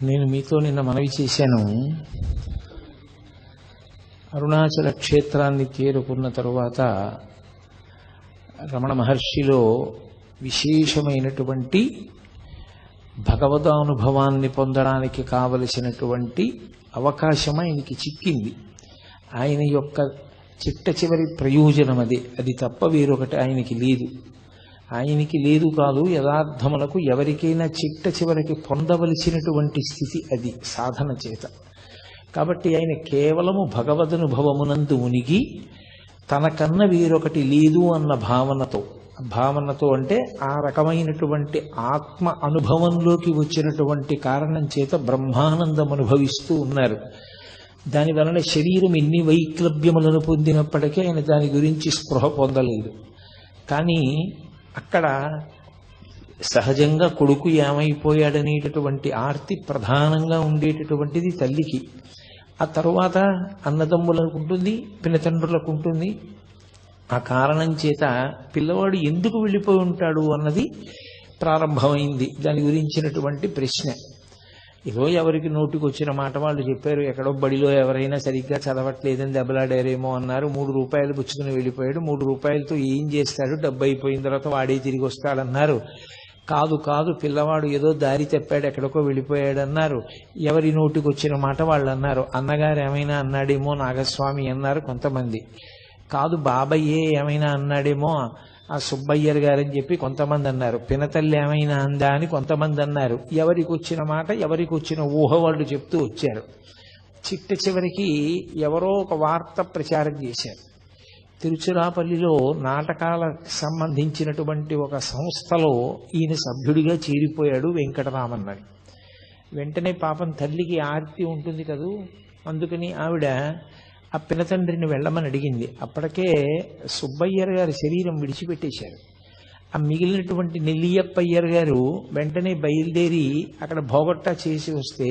నేను మీతో నిన్న మనవి చేశాను. అరుణాచల క్షేత్రాన్ని చేరుకున్న తరువాత రమణ మహర్షిలో విశేషమైనటువంటి భగవదానుభవాన్ని పొందడానికి కావలసినటువంటి అవకాశం ఆయనకి చిక్కింది. ఆయన యొక్క చిట్ట చివరి ప్రయోజనం అది తప్ప వేరొకటి ఆయనకి లేదు. ఆయనకి లేదు కాదు, యథార్థములకు ఎవరికైనా చిట్ట చివరికి పొందవలసినటువంటి స్థితి అది సాధన చేత. కాబట్టి ఆయన కేవలము భగవదనుభవమునందు ఉనిగి తనకన్నా వేరొకటి లేదు అన్న భావనతో అంటే ఆ రకమైనటువంటి ఆత్మ అనుభవంలోకి వచ్చినటువంటి కారణం చేత బ్రహ్మానందం అనుభవిస్తూ ఉన్నారు. దానివలన శరీరం ఎన్ని వైక్లభ్యములను పొందినప్పటికీ ఆయన దాని గురించి స్పృహ పొందలేదు. కానీ అక్కడ సహజంగా కొడుకు ఏమైపోయాడనేటటువంటి ఆర్తి ప్రధానంగా ఉండేటటువంటిది తల్లికి. ఆ తరువాత అన్నదమ్ములకు ఉంటుంది, పినతండ్రులకు ఉంటుంది. ఆ కారణం చేత పిల్లవాడు ఎందుకు వెళ్ళిపోయి ఉంటాడు అన్నది ప్రారంభమైంది. దాని గురించినటువంటి ప్రశ్న ఏదో ఎవరికి నోటికి వచ్చిన మాట వాళ్ళు చెప్పారు. ఎక్కడో బడిలో ఎవరైనా సరిగ్గా చదవట్లేదని దెబ్బలాడారేమో అన్నారు. 3 రూపాయలు పుచ్చుకుని వెళ్ళిపోయాడు. 3 రూపాయలతో ఏం చేస్తాడు, డబ్బు అయిపోయిన తర్వాత వాడే తిరిగి వస్తాడన్నారు. కాదు పిల్లవాడు ఏదో దారి తప్పాడు, ఎక్కడికో వెళ్ళిపోయాడన్నారు. ఎవరి నోటికి వచ్చిన మాట వాళ్ళు అన్నారు. అన్నగారు ఏమైనా అన్నాడేమో నాగస్వామి అన్నారు కొంతమంది. కాదు బాబయ్యే ఏమైనా అన్నాడేమో ఆ సుబ్బయ్యర్ గారని చెప్పి కొంతమంది అన్నారు. పినతల్లి ఏమైనా అందా అని కొంతమంది అన్నారు. ఎవరికి వచ్చిన మాట, ఎవరికి వచ్చిన ఊహ వాళ్ళు చెప్తూ వచ్చారు. చిట్ట చివరికి ఎవరో ఒక వార్త ప్రచారం చేశారు. తిరుచిరాపల్లిలో నాటకాలకు సంబంధించినటువంటి ఒక సంస్థలో ఈయన సభ్యుడిగా చేరిపోయాడు వెంకటరామన్ అని. వెంటనే పాపం తల్లికి ఆర్తి ఉంటుంది కదూ, అందుకని ఆవిడ ఆ పినతండ్రిని వెళ్ళమని అడిగింది. అప్పటికే సుబ్బయ్యర్ గారి శరీరం విడిచిపెట్టేశారు. ఆ మిగిలినటువంటి నెల్లియప్పయ్యర్ గారు వెంటనే బయలుదేరి అక్కడ భోగట్టా చేసి వస్తే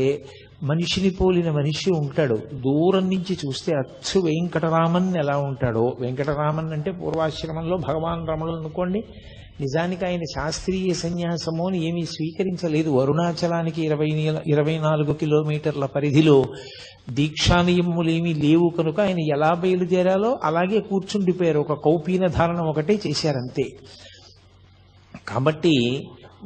మనిషిని పోలిన మనిషి ఉంటాడు. దూరం నుంచి చూస్తే అచ్చు వెంకటరామన్ ఎలా ఉంటాడో, వెంకటరామన్ అంటే పూర్వాశ్రమంలో భగవాన్ రమణులు అనుకోండి. నిజానికి ఆయన శాస్త్రీయ సన్యాసము అని ఏమీ స్వీకరించలేదు. అరుణాచలానికి 24 కిలోమీటర్ల పరిధిలో దీక్షానియములేమీ లేవు కనుక ఆయన ఎలా బయలుదేరాలో అలాగే కూర్చుండిపోయారు. ఒక కౌపీన ధారణ ఒకటే చేశారంతే. కాబట్టి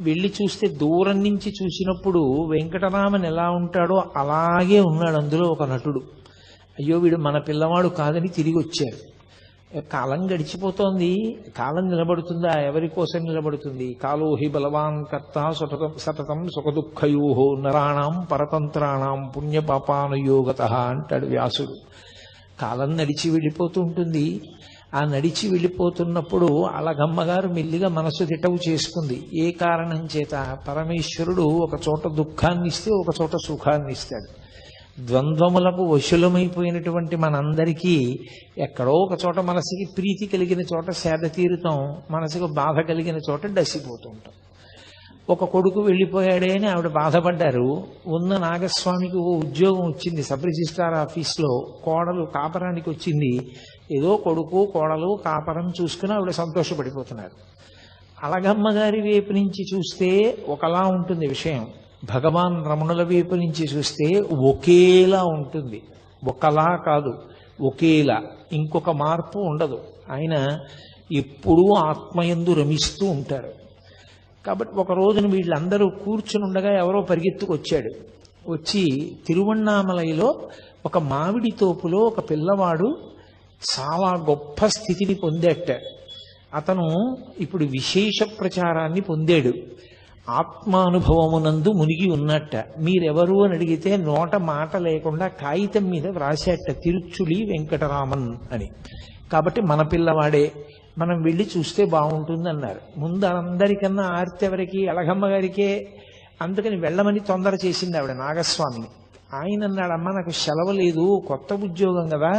వెళ్ళి చూస్తే దూరం నుంచి చూసినప్పుడు వెంకటరామన్ ఎలా ఉంటాడో అలాగే ఉన్నాడు. అందులో ఒక నటుడు. అయ్యో వీడు మన పిల్లవాడు కాదని తిరిగి వచ్చారు. కాలం గడిచిపోతోంది, కాలం నిలబడుతుందా? ఎవరి కోసం నిలబడుతుంది? కాలోహి బలవాన్ కర్త సతతం సుఖదుఃఖయోహో నరాణం పరతంత్రాణం పుణ్యపాపానుయోగత అంటాడు వ్యాసుడు. కాలం నడిచి వెళ్ళిపోతూ ఉంటుంది. ఆ నడిచి వెళ్ళిపోతున్నప్పుడు అలగమ్మగారు మెల్లిగా మనసు దిటవు చేసుకుంది. ఏ కారణం చేత? పరమేశ్వరుడు ఒక చోట దుఃఖాన్ని ఇస్తే ఒక చోట సుఖాన్ని ఇస్తాడు. ద్వంద్వములకు వశులమైపోయినటువంటి మనందరికీ ఎక్కడో ఒక చోట మనసుకి ప్రీతి కలిగిన చోట సేద తీరుతాం, మనసుకు బాధ కలిగిన చోట డసిపోతూ ఉంటాం. ఒక కొడుకు వెళ్ళిపోయాడే అని ఆవిడ బాధపడ్డారు. ఉన్న నాగస్వామికి ఓ ఉద్యోగం వచ్చింది సబ్ రిజిస్ట్రార్ ఆఫీస్లో. కోడలు కాపరానికి వచ్చింది. ఏదో కొడుకు కోడలు కాపరం చూసుకుని ఆవిడ సంతోషపడిపోతున్నారు. అలగమ్మగారి వైపు నుంచి చూస్తే ఒకలా ఉంటుంది విషయం, భగవాన్ రమణుల వైపు నుంచి చూస్తే ఒకేలా ఉంటుంది. ఒకలా కాదు, ఒకేలా. ఇంకొక మార్పు ఉండదు. ఆయన ఎప్పుడూ ఆత్మయందు రమిస్తూ ఉంటారు. కాబట్టి ఒక రోజున వీళ్ళందరూ కూర్చుని ఉండగా ఎవరో పరిగెత్తుకొచ్చాడు. వచ్చి తిరువణ్ణామలైలో ఒక మామిడి తోపులో ఒక పిల్లవాడు చాలా గొప్ప స్థితిని పొందేట. అతను ఇప్పుడు విశేష ప్రచారాన్ని పొందాడు. ఆత్మానుభవమునందు మునిగి ఉన్నట్ట. మీరెవరు అని అడిగితే నోట మాట లేకుండా కాగితం మీద వ్రాసేట తిరుచులి వెంకటరామన్ అని. కాబట్టి మన పిల్లవాడే, మనం వెళ్ళి చూస్తే బాగుంటుంది అన్నారు. ముందు అందరికన్నా ఆర్తి ఎవరికి? అలగమ్మ గారికే. అందుకని వెళ్ళమని తొందర చేసింది ఆవిడ నాగస్వామిని. ఆయన అన్నాడు, అమ్మ నాకు సెలవు లేదు, కొత్త ఉద్యోగం కదా,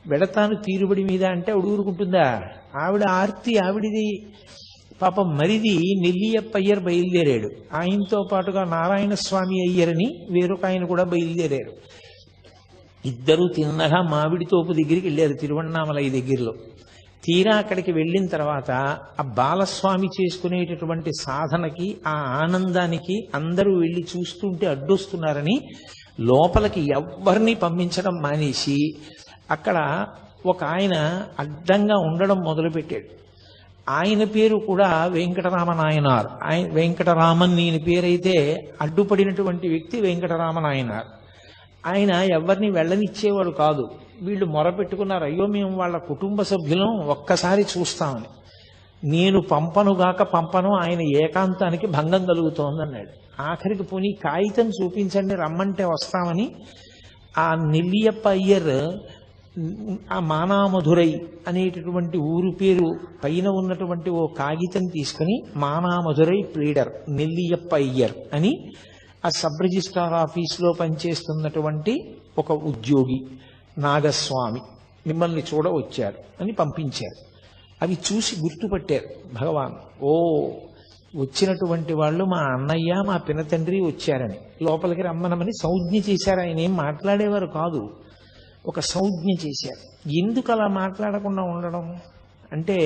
వెడతాను తీరుబడి మీద అంటే ఆవిడ ఊరుకుంటుందా? ఆవిడ ఆర్తి ఆవిడిది. పాపం మరిది నెల్లియప్పయ్యర్ బయలుదేరాడు. ఆయనతో పాటుగా నారాయణ స్వామి అయ్యరని వేరొక ఆయన కూడా బయలుదేరారు. ఇద్దరు తిన్నగా మామిడి తోపు దగ్గరికి వెళ్ళారు తిరువణ్ణామలై దగ్గరలో. తీరా అక్కడికి వెళ్ళిన తర్వాత ఆ బాలస్వామి చేసుకునేటటువంటి సాధనకి, ఆ ఆనందానికి అందరూ వెళ్ళి చూస్తుంటే అడ్డొస్తున్నారని లోపలికి ఎవ్వరినీ పంపించడం మానేసి అక్కడ ఒక ఆయన అడ్డంగా ఉండడం మొదలుపెట్టాడు. ఆయన పేరు కూడా వెంకటరామనాయనార్. వెంకటరామన్ ఈయన పేరైతే అడ్డుపడినటువంటి వ్యక్తి వెంకటరామనాయనార్. ఆయన ఎవరిని వెళ్ళనిచ్చేవాడు కాదు. వీళ్ళు మొరపెట్టుకున్నారు, అయ్యో మేము వాళ్ళ కుటుంబ సభ్యులం, ఒక్కసారి చూస్తామని. నేను పంపను, ఆయన ఏకాంతానికి భంగం కలుగుతోందన్నాడు. ఆఖరికి పోనీ కాగితం చూపించండి, రమ్మంటే వస్తామని ఆ నెల్లియప్ప అయ్యర్ ఆ మానామధురై అనేటటువంటి ఊరు పేరు పైన ఉన్నటువంటి ఓ కాగితం తీసుకుని మానామధురై ప్లీడర్ నెల్లియప్ప అయ్యర్ అని ఆ సబ్ రిజిస్ట్రార్ ఆఫీసులో పనిచేస్తున్నటువంటి ఒక ఉద్యోగి నాగస్వామి మిమ్మల్ని చూడ వచ్చారు అని పంపించారు. అవి చూసి గుర్తుపట్టారు భగవాన్. ఓ, వచ్చినటువంటి వాళ్ళు మా అన్నయ్య మా పినతండ్రి వచ్చారని లోపలికి రమ్మనమని సంజ్ఞ చేశారు. ఆయన ఏం మాట్లాడేవారు కాదు, ఒక సంజ్ఞ చేశారు. ఎందుకు అలా మాట్లాడకుండా ఉండడం అంటే,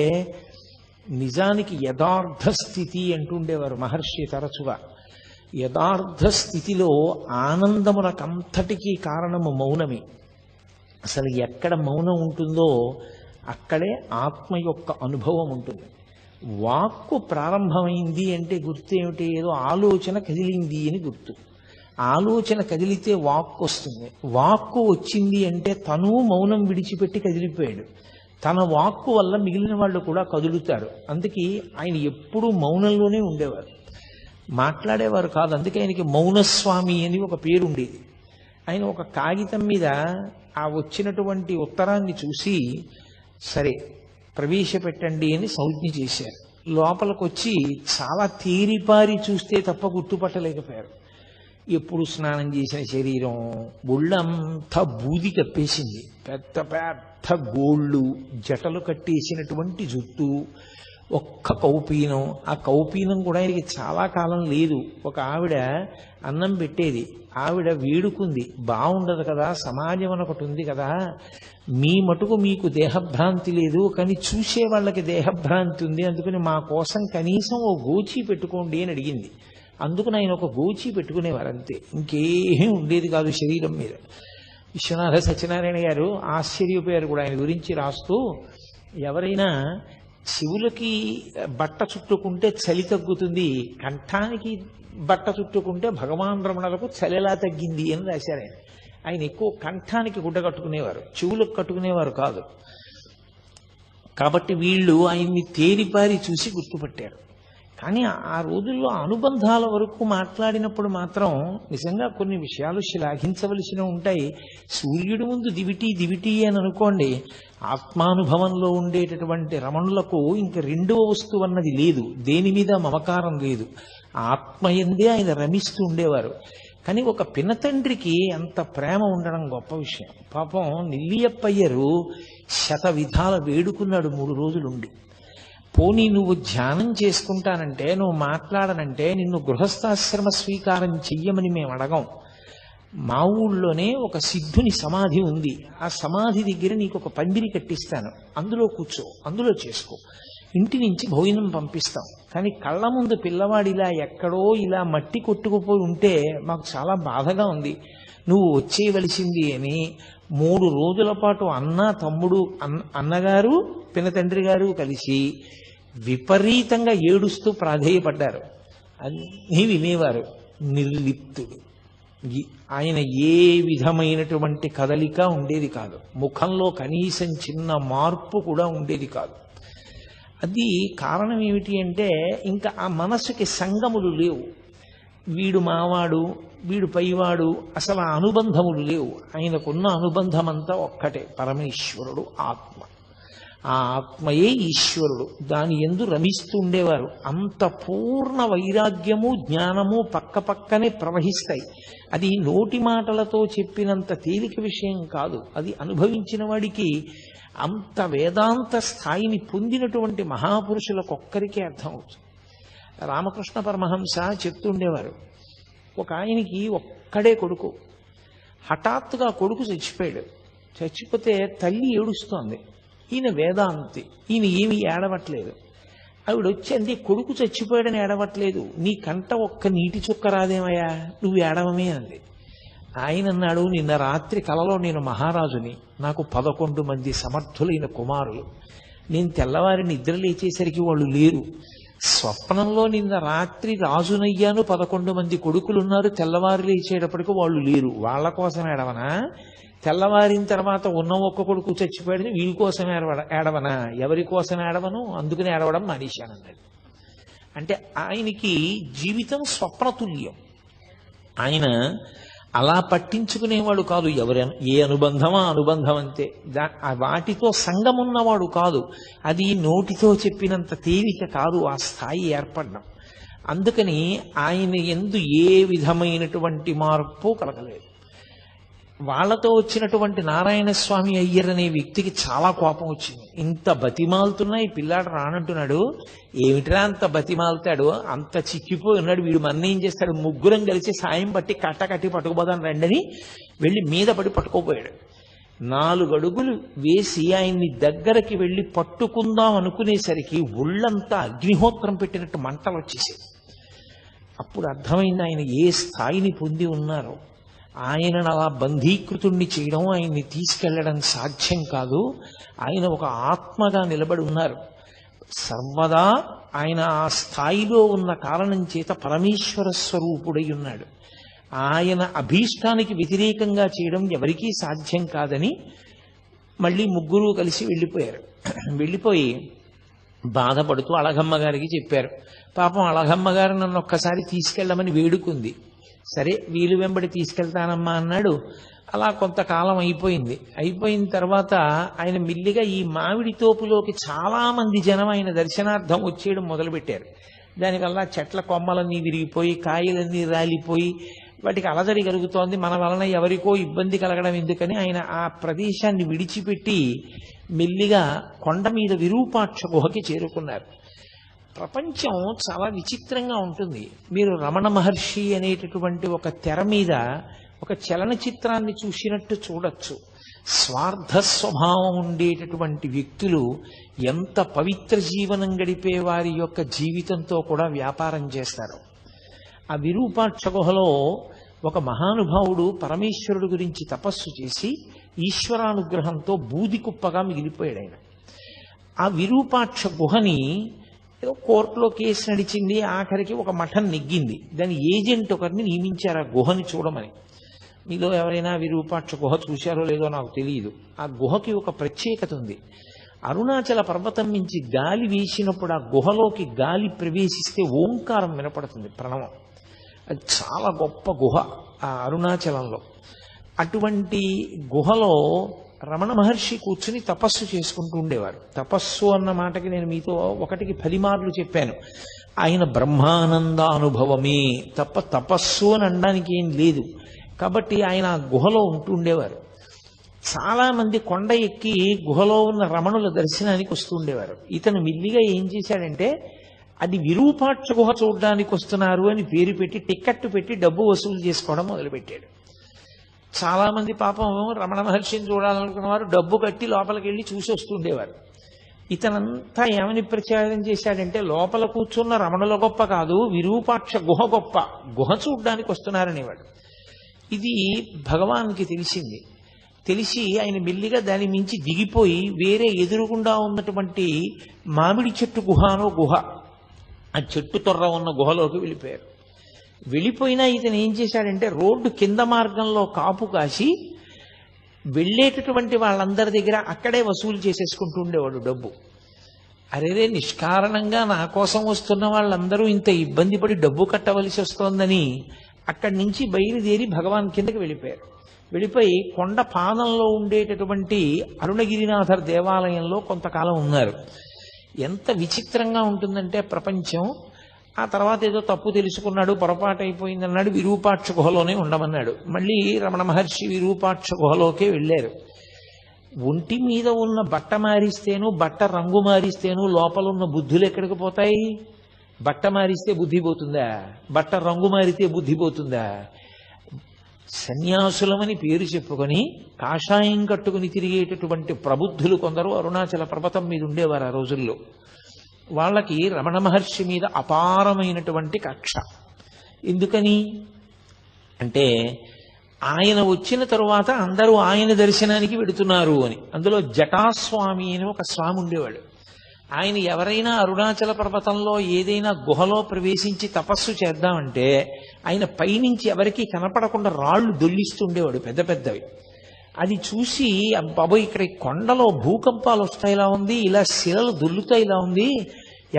నిజానికి యథార్థ స్థితి అంటుండేవారు మహర్షి తరచుగా. యథార్థ స్థితిలో ఆనందమునకంతటికీ కారణము మౌనమే. అసలు ఎక్కడ మౌనం ఉంటుందో అక్కడే ఆత్మ యొక్క అనుభవం ఉంటుంది. వాక్కు ప్రారంభమైంది అంటే గుర్తు ఏమిటి? ఏదో ఆలోచన కదిలింది అని గుర్తు. ఆలోచన కదిలితే వాక్కు వస్తుంది. వాక్కు వచ్చింది అంటే తను మౌనం విడిచిపెట్టి కదిలిపోయాడు. తన వాక్కు వల్ల మిగిలిన వాళ్ళు కూడా కదులుతారు. అందుకే ఆయన ఎప్పుడూ మౌనంలోనే ఉండేవారు, మాట్లాడేవారు కాదు. అందుకే ఆయనకి మౌనస్వామి అని ఒక పేరు ఉండేది. ఆయన ఒక కాగితం మీద ఆ వచ్చినటువంటి ఉత్తరాన్ని చూసి సరే ప్రవేశపెట్టండి అని సంజ్ఞ చేశారు. లోపలికి వచ్చి చాలా తేరిపారి చూస్తే తప్ప గుర్తుపట్టలేకపోయారు. ఎప్పుడు స్నానం చేసిన శరీరం, ఒళ్ళంతా బూది కప్పేసింది, పెద్ద పెద్ద గోళ్ళు, జటలు కట్టేసినటువంటి జుట్టు, ఒక్క కౌపీనం. ఆ కౌపీనం కూడా ఆయనకి చాలా కాలం లేదు. ఒక ఆవిడ అన్నం పెట్టేది, ఆవిడ వేడుకుంది, బాగుండదు కదా, సమాజం అని ఒకటి ఉంది కదా, మీ మటుకు మీకు దేహభ్రాంతి లేదు, కానీ చూసే వాళ్ళకి దేహభ్రాంతి ఉంది, అందుకని మా కోసం కనీసం ఓ గోచి పెట్టుకోండి అని అడిగింది. అందుకని ఆయన ఒక గోచి పెట్టుకునేవారు అంతే, ఇంకేం ఉండేది కాదు శరీరం మీద. విశ్వనాథ సత్యనారాయణ గారు ఆశ్చర్యపోయారు కూడా ఆయన గురించి రాస్తూ, ఎవరైనా శివులకి బట్ట చుట్టుకుంటే చలి తగ్గుతుంది, కంఠానికి బట్ట చుట్టుకుంటే భగవాన్ రమణలకు చలి ఎలా తగ్గింది అని రాశారు ఆయన. ఆయన ఎక్కువ కంఠానికి గుడ్డ కట్టుకునేవారు, చెవులకు కట్టుకునేవారు కాదు. కాబట్టి వీళ్ళు ఆయన్ని తేరిపారి చూసి గుర్తుపట్టారు. కానీ ఆ రోజుల్లో అనుబంధాల వరకు మాట్లాడినప్పుడు మాత్రం నిజంగా కొన్ని విషయాలు శ్లాఘించవలసిన ఉంటాయి. సూర్యుడి ముందు దివిటి అని అనుకోండి, ఆత్మానుభవంలో ఉండేటటువంటి రమణులకు ఇంక రెండవ వస్తువు అన్నది లేదు, దేని మీద మమకారం లేదు, ఆత్మయందే ఆయన రమిస్తూ ఉండేవారు. కానీ ఒక పినతండ్రికి అంత ప్రేమ ఉండడం గొప్ప విషయం. పాపం నెల్లియప్పయ్యరు శత విధాల వేడుకున్నాడు 3 రోజులుండి. పోనీ నువ్వు ధ్యానం చేసుకుంటానంటే, నువ్వు మాట్లాడనంటే నిన్ను గృహస్థాశ్రమ స్వీకారం చెయ్యమని మేము అడగం. మా ఊళ్ళోనే ఒక సిద్ధుని సమాధి ఉంది, ఆ సమాధి దగ్గర నీకు ఒక పందిరి కట్టిస్తాను, అందులో కూర్చో, అందులో చేసుకో, ఇంటి నుంచి భోజనం పంపిస్తాం. కానీ కళ్ళ ముందు పిల్లవాడు ఇలా ఎక్కడో ఇలా మట్టి కొట్టుకుపోయి ఉంటే మాకు చాలా బాధగా ఉంది, నువ్వు వచ్చేయవలసింది అని 3 రోజుల పాటు అన్న, తమ్ముడు, అన్నగారు, పినతండ్రి గారు కలిసి విపరీతంగా ఏడుస్తూ ప్రాధేయపడ్డారు. అన్నీ వినేవారు. నిర్లిప్తుడు. ఆయన ఏ విధమైనటువంటి కదలిక ఉండేది కాదు, ముఖంలో కనీసం చిన్న మార్పు కూడా ఉండేది కాదు. అది కారణం ఏమిటి అంటే, ఇంకా ఆ మనసుకి సంగములు లేవు. వీడు మావాడు, వీడు పైవాడు, అసలు ఆ అనుబంధములు లేవు. ఆయనకున్న అనుబంధం అంతా ఒక్కటే, పరమేశ్వరుడు ఆత్మ. ఆ ఆత్మయే ఈశ్వరుడు, దాని యందు రమిస్తూ ఉండేవారు. అంత పూర్ణ వైరాగ్యము జ్ఞానము పక్కపక్కనే ప్రవహిస్తాయి. అది నోటి మాటలతో చెప్పినంత తేలిక విషయం కాదు. అది అనుభవించిన వాడికి, అంత వేదాంత స్థాయిని పొందినటువంటి మహాపురుషులకొక్కరికే అర్థమవుతుంది. రామకృష్ణ పరమహంస చెప్తుండేవారు, ఒక ఆయనకి ఒక్కడే కొడుకు, హఠాత్తుగా కొడుకు చచ్చిపోయాడు. చచ్చిపోతే తల్లి ఏడుస్తోంది. ఈయన వేదాంతి, ఈయన ఏమీ ఏడవట్లేదు. ఆవిడ వచ్చి కొడుకు చచ్చిపోయాడని ఏడవట్లేదు, నీ కంట ఒక్క నీటి చుక్క రాదేమయ్యా, నువ్వు ఏడవమే అంది. ఆయన అన్నాడు, నిన్న రాత్రి కలలో నేను మహారాజుని, నాకు 11 మంది సమర్థులైన కుమారులు, నేను తెల్లవారి నిద్ర లేచేసరికి వాళ్ళు లేరు. స్వప్నంలో నిన్న రాత్రి రాజునయ్యాను, 11 మంది కొడుకులున్నారు, తెల్లవారి లేచేటప్పటికి వాళ్ళు లేరు. వాళ్ళ కోసం ఏడవనా? తెల్లవారిన తర్వాత ఉన్న ఒక్క కొడుకు చచ్చిపోయాడని వీళ్ళ కోసం ఏడవనా? ఎవరి కోసం ఏడవను, అందుకని ఏడవడం మానేశానన్నాడు. అంటే ఆయనకి జీవితం స్వప్నతుల్యం. ఆయన అలా పట్టించుకునేవాడు కాదు. ఏ అనుబంధమా అనుబంధం అంతే, వాటితో సంగమున్నవాడు కాదు. అది నోటితో చెప్పినంత తేలిక కాదు ఆ స్థాయి ఏర్పడడం. అందుకని ఆయన యందు ఏ విధమైనటువంటి మార్పు కలగలేదు. వాళ్లతో వచ్చినటువంటి నారాయణ స్వామి అయ్యర్ అనే వ్యక్తికి చాలా కోపం వచ్చింది. ఇంత బతిమాలుతున్నా ఈ పిల్లాడు రానంటున్నాడు, ఏమిట్రా అంత బతిమాలుతాడు, అంత చిక్కిపోయి ఉన్నాడు, వీడు మన్నేం చేస్తాడు, ముగ్గురం కలిసి సాయం పట్టి కట్టి పట్టుకుపోదాం రండని వెళ్ళి మీద పడి పట్టుకోపోయాడు. 4 అడుగులు వేసి ఆయన్ని దగ్గరికి వెళ్ళి పట్టుకుందాం అనుకునేసరికి ఒళ్ళంతా అగ్నిహోత్రం పెట్టినట్టు మంటలు వచ్చేసాయి. అప్పుడు అర్థమైంది ఆయన ఏ స్థాయిని పొంది ఉన్నారో. ఆయనను అలా బంధీకృతుణ్ణి చేయడం, ఆయన్ని తీసుకెళ్లడం సాధ్యం కాదు. ఆయన ఒక ఆత్మగా నిలబడి ఉన్నారు. సర్వదా ఆయన ఆ స్థాయిలో ఉన్న కారణం చేత పరమేశ్వర స్వరూపుడై ఉన్నాడు. ఆయన అభీష్టానికి వ్యతిరేకంగా చేయడం ఎవరికీ సాధ్యం కాదని మళ్ళీ ముగ్గురు కలిసి వెళ్ళిపోయారు. వెళ్ళిపోయి బాధపడుతూ అళగమ్మ గారికి చెప్పారు. పాపం అళగమ్మ గారు నన్ను ఒక్కసారి తీసుకెళ్ళమని వేడుకుంది. సరే వీలు వెంబడి తీసుకెళ్తానమ్మా అన్నాడు. అలా కొంతకాలం అయిపోయింది. అయిపోయిన తర్వాత ఆయన మిల్లిగా ఈ మామిడి తోపులోకి చాలా మంది జనం ఆయన దర్శనార్థం వచ్చేయడం మొదలుపెట్టారు. దానివల్ల చెట్ల కొమ్మలన్నీ విరిగిపోయి, కాయలన్నీ రాలిపోయి, వాటికి అలజడి కలుగుతోంది. మన వలన ఎవరికో ఇబ్బంది కలగడం ఎందుకని ఆయన ఆ ప్రదేశాన్ని విడిచిపెట్టి మెల్లిగా కొండ మీద విరూపాక్ష గుహకి చేరుకున్నారు. ప్రపంచం చాలా విచిత్రంగా ఉంటుంది. మీరు రమణ మహర్షి అనేటటువంటి ఒక తెర మీద ఒక చలనచిత్రాన్ని చూసినట్టు చూడొచ్చు. స్వార్థ స్వభావం ఉండేటటువంటి వ్యక్తులు ఎంత పవిత్ర జీవనం గడిపే వారి యొక్క జీవితంతో కూడా వ్యాపారం చేస్తారు. ఆ విరూపాక్ష గుహలో ఒక మహానుభావుడు పరమేశ్వరుడు గురించి తపస్సు చేసి ఈశ్వరానుగ్రహంతో బూది కుప్పగా మిగిలిపోయాడు ఆయన. ఆ విరూపాక్ష గుహని ఏదో కోర్టులో కేసు నడిచింది, ఆఖరికి ఒక మఠం నెగ్గింది. దాని ఏజెంట్ ఒకరిని నియమించారు ఆ గుహని చూడమని. మీలో ఎవరైనా విరూపాక్ష గుహ చూశారో లేదో నాకు తెలియదు. ఆ గుహకి ఒక ప్రత్యేకత ఉంది. అరుణాచల పర్వతం నుంచి గాలి వీసినప్పుడు ఆ గుహలోకి గాలి ప్రవేశిస్తే ఓంకారం వినపడుతుంది, ప్రణవం. అది చాలా గొప్ప గుహ ఆ అరుణాచలంలో. అటువంటి గుహలో రమణ మహర్షి కూర్చుని తపస్సు చేసుకుంటూ ఉండేవారు. తపస్సు అన్న మాటకి నేను మీతో 1కి 10 మార్లు చెప్పాను. ఆయన బ్రహ్మానంద అనుభవమే తప్ప తపస్సు అని అనడానికి ఏం లేదు. కాబట్టి ఆయన ఆ గుహలో ఉంటుండేవారు. చాలా మంది కొండ ఎక్కి గుహలో ఉన్న రమణుల దర్శనానికి వస్తుండేవారు. ఇతను మిల్లిగా ఏం చేశాడంటే, అది విరూపాక్ష గుహ చూడడానికి వస్తున్నారు అని పేరు పెట్టి టికెట్ పెట్టి డబ్బు వసూలు చేసుకోవడం మొదలుపెట్టాడు. చాలా మంది పాపం రమణ మహర్షిని చూడాలనుకున్న వారు డబ్బు కట్టి లోపలికి వెళ్ళి చూసి వస్తుండేవారు. ఇతనంతా ఏమని ప్రచారం చేశాడంటే, లోపల కూర్చున్న రమణుల గొప్ప కాదు, విరూపాక్ష గుహ గొప్ప, గుహ చూడ్డానికి వస్తున్నారనేవాడు. ఇది భగవాన్కి తెలిసింది. తెలిసి ఆయన మెల్లిగా దాని మించి దిగిపోయి వేరే ఎదురుగుండా ఉన్నటువంటి మామిడి చెట్టు గుహనో గుహ, ఆ చెట్టు తొర్ర ఉన్న గుహలోకి వెళ్ళిపోయారు. వెళ్ళిపోయినా ఇతను ఏం చేశాడంటే, రోడ్డు కింద మార్గంలో కాపు కాసి వెళ్ళేటటువంటి వాళ్ళందరి దగ్గర అక్కడే వసూలు చేసేసుకుంటూ ఉండేవాడు డబ్బు. అరేరే, నిష్కారణంగా నా కోసం వస్తున్న వాళ్ళందరూ ఇంత ఇబ్బంది పడి డబ్బు కట్టవలసి వస్తోందని అక్కడి నుంచి బయలుదేరి భగవాన్ కిందకి వెళ్ళిపోయారు. వెళ్ళిపోయి కొండ పాదంలో ఉండేటటువంటి అరుణగిరినాథర్ దేవాలయంలో కొంతకాలం ఉన్నారు. ఎంత విచిత్రంగా ఉంటుందంటే ప్రపంచం. ఆ తర్వాత ఏదో తప్పు తెలుసుకున్నాడు, పొరపాటు అయిపోయిందన్నాడు, విరూపాక్ష గుహలోనే ఉండమన్నాడు. మళ్ళీ రమణ మహర్షి విరూపాక్ష గుహలోకే వెళ్ళారు. ఒంటి మీద ఉన్న బట్ట మారిస్తేను, బట్ట రంగు మారిస్తేను లోపల ఉన్న బుద్ధులు ఎక్కడికి పోతాయి? బట్ట మారిస్తే బుద్ధి పోతుందా? బట్ట రంగు మారితే బుద్ధి పోతుందా? సన్యాసులమని పేరు చెప్పుకొని కాషాయం కట్టుకుని తిరిగేటటువంటి ప్రబుద్ధులు కొందరు అరుణాచల పర్వతం మీద ఉండేవారు ఆ రోజుల్లో. వాళ్ళకి రమణ మహర్షి మీద అపారమైనటువంటి కక్ష. ఎందుకని అంటే ఆయన వచ్చిన తరువాత అందరూ ఆయన దర్శనానికి వెడుతున్నారు అని. అందులో జటాస్వామి అని ఒక స్వామి ఉండేవాడు. ఆయన ఎవరైనా అరుణాచల పర్వతంలో ఏదైనా గుహలో ప్రవేశించి తపస్సు చేద్దామంటే ఆయన పైనుంచి ఎవరికీ కనపడకుండా రాళ్లు దొల్లిస్తూ ఉండేవాడు, పెద్ద పెద్దవి. అది చూసి బాబోయ్, ఇక్కడ ఈ కొండలో భూకంపాలు వస్తాయిలా ఉంది, ఇలా శిలలు దొల్లుతాయిలా ఉంది,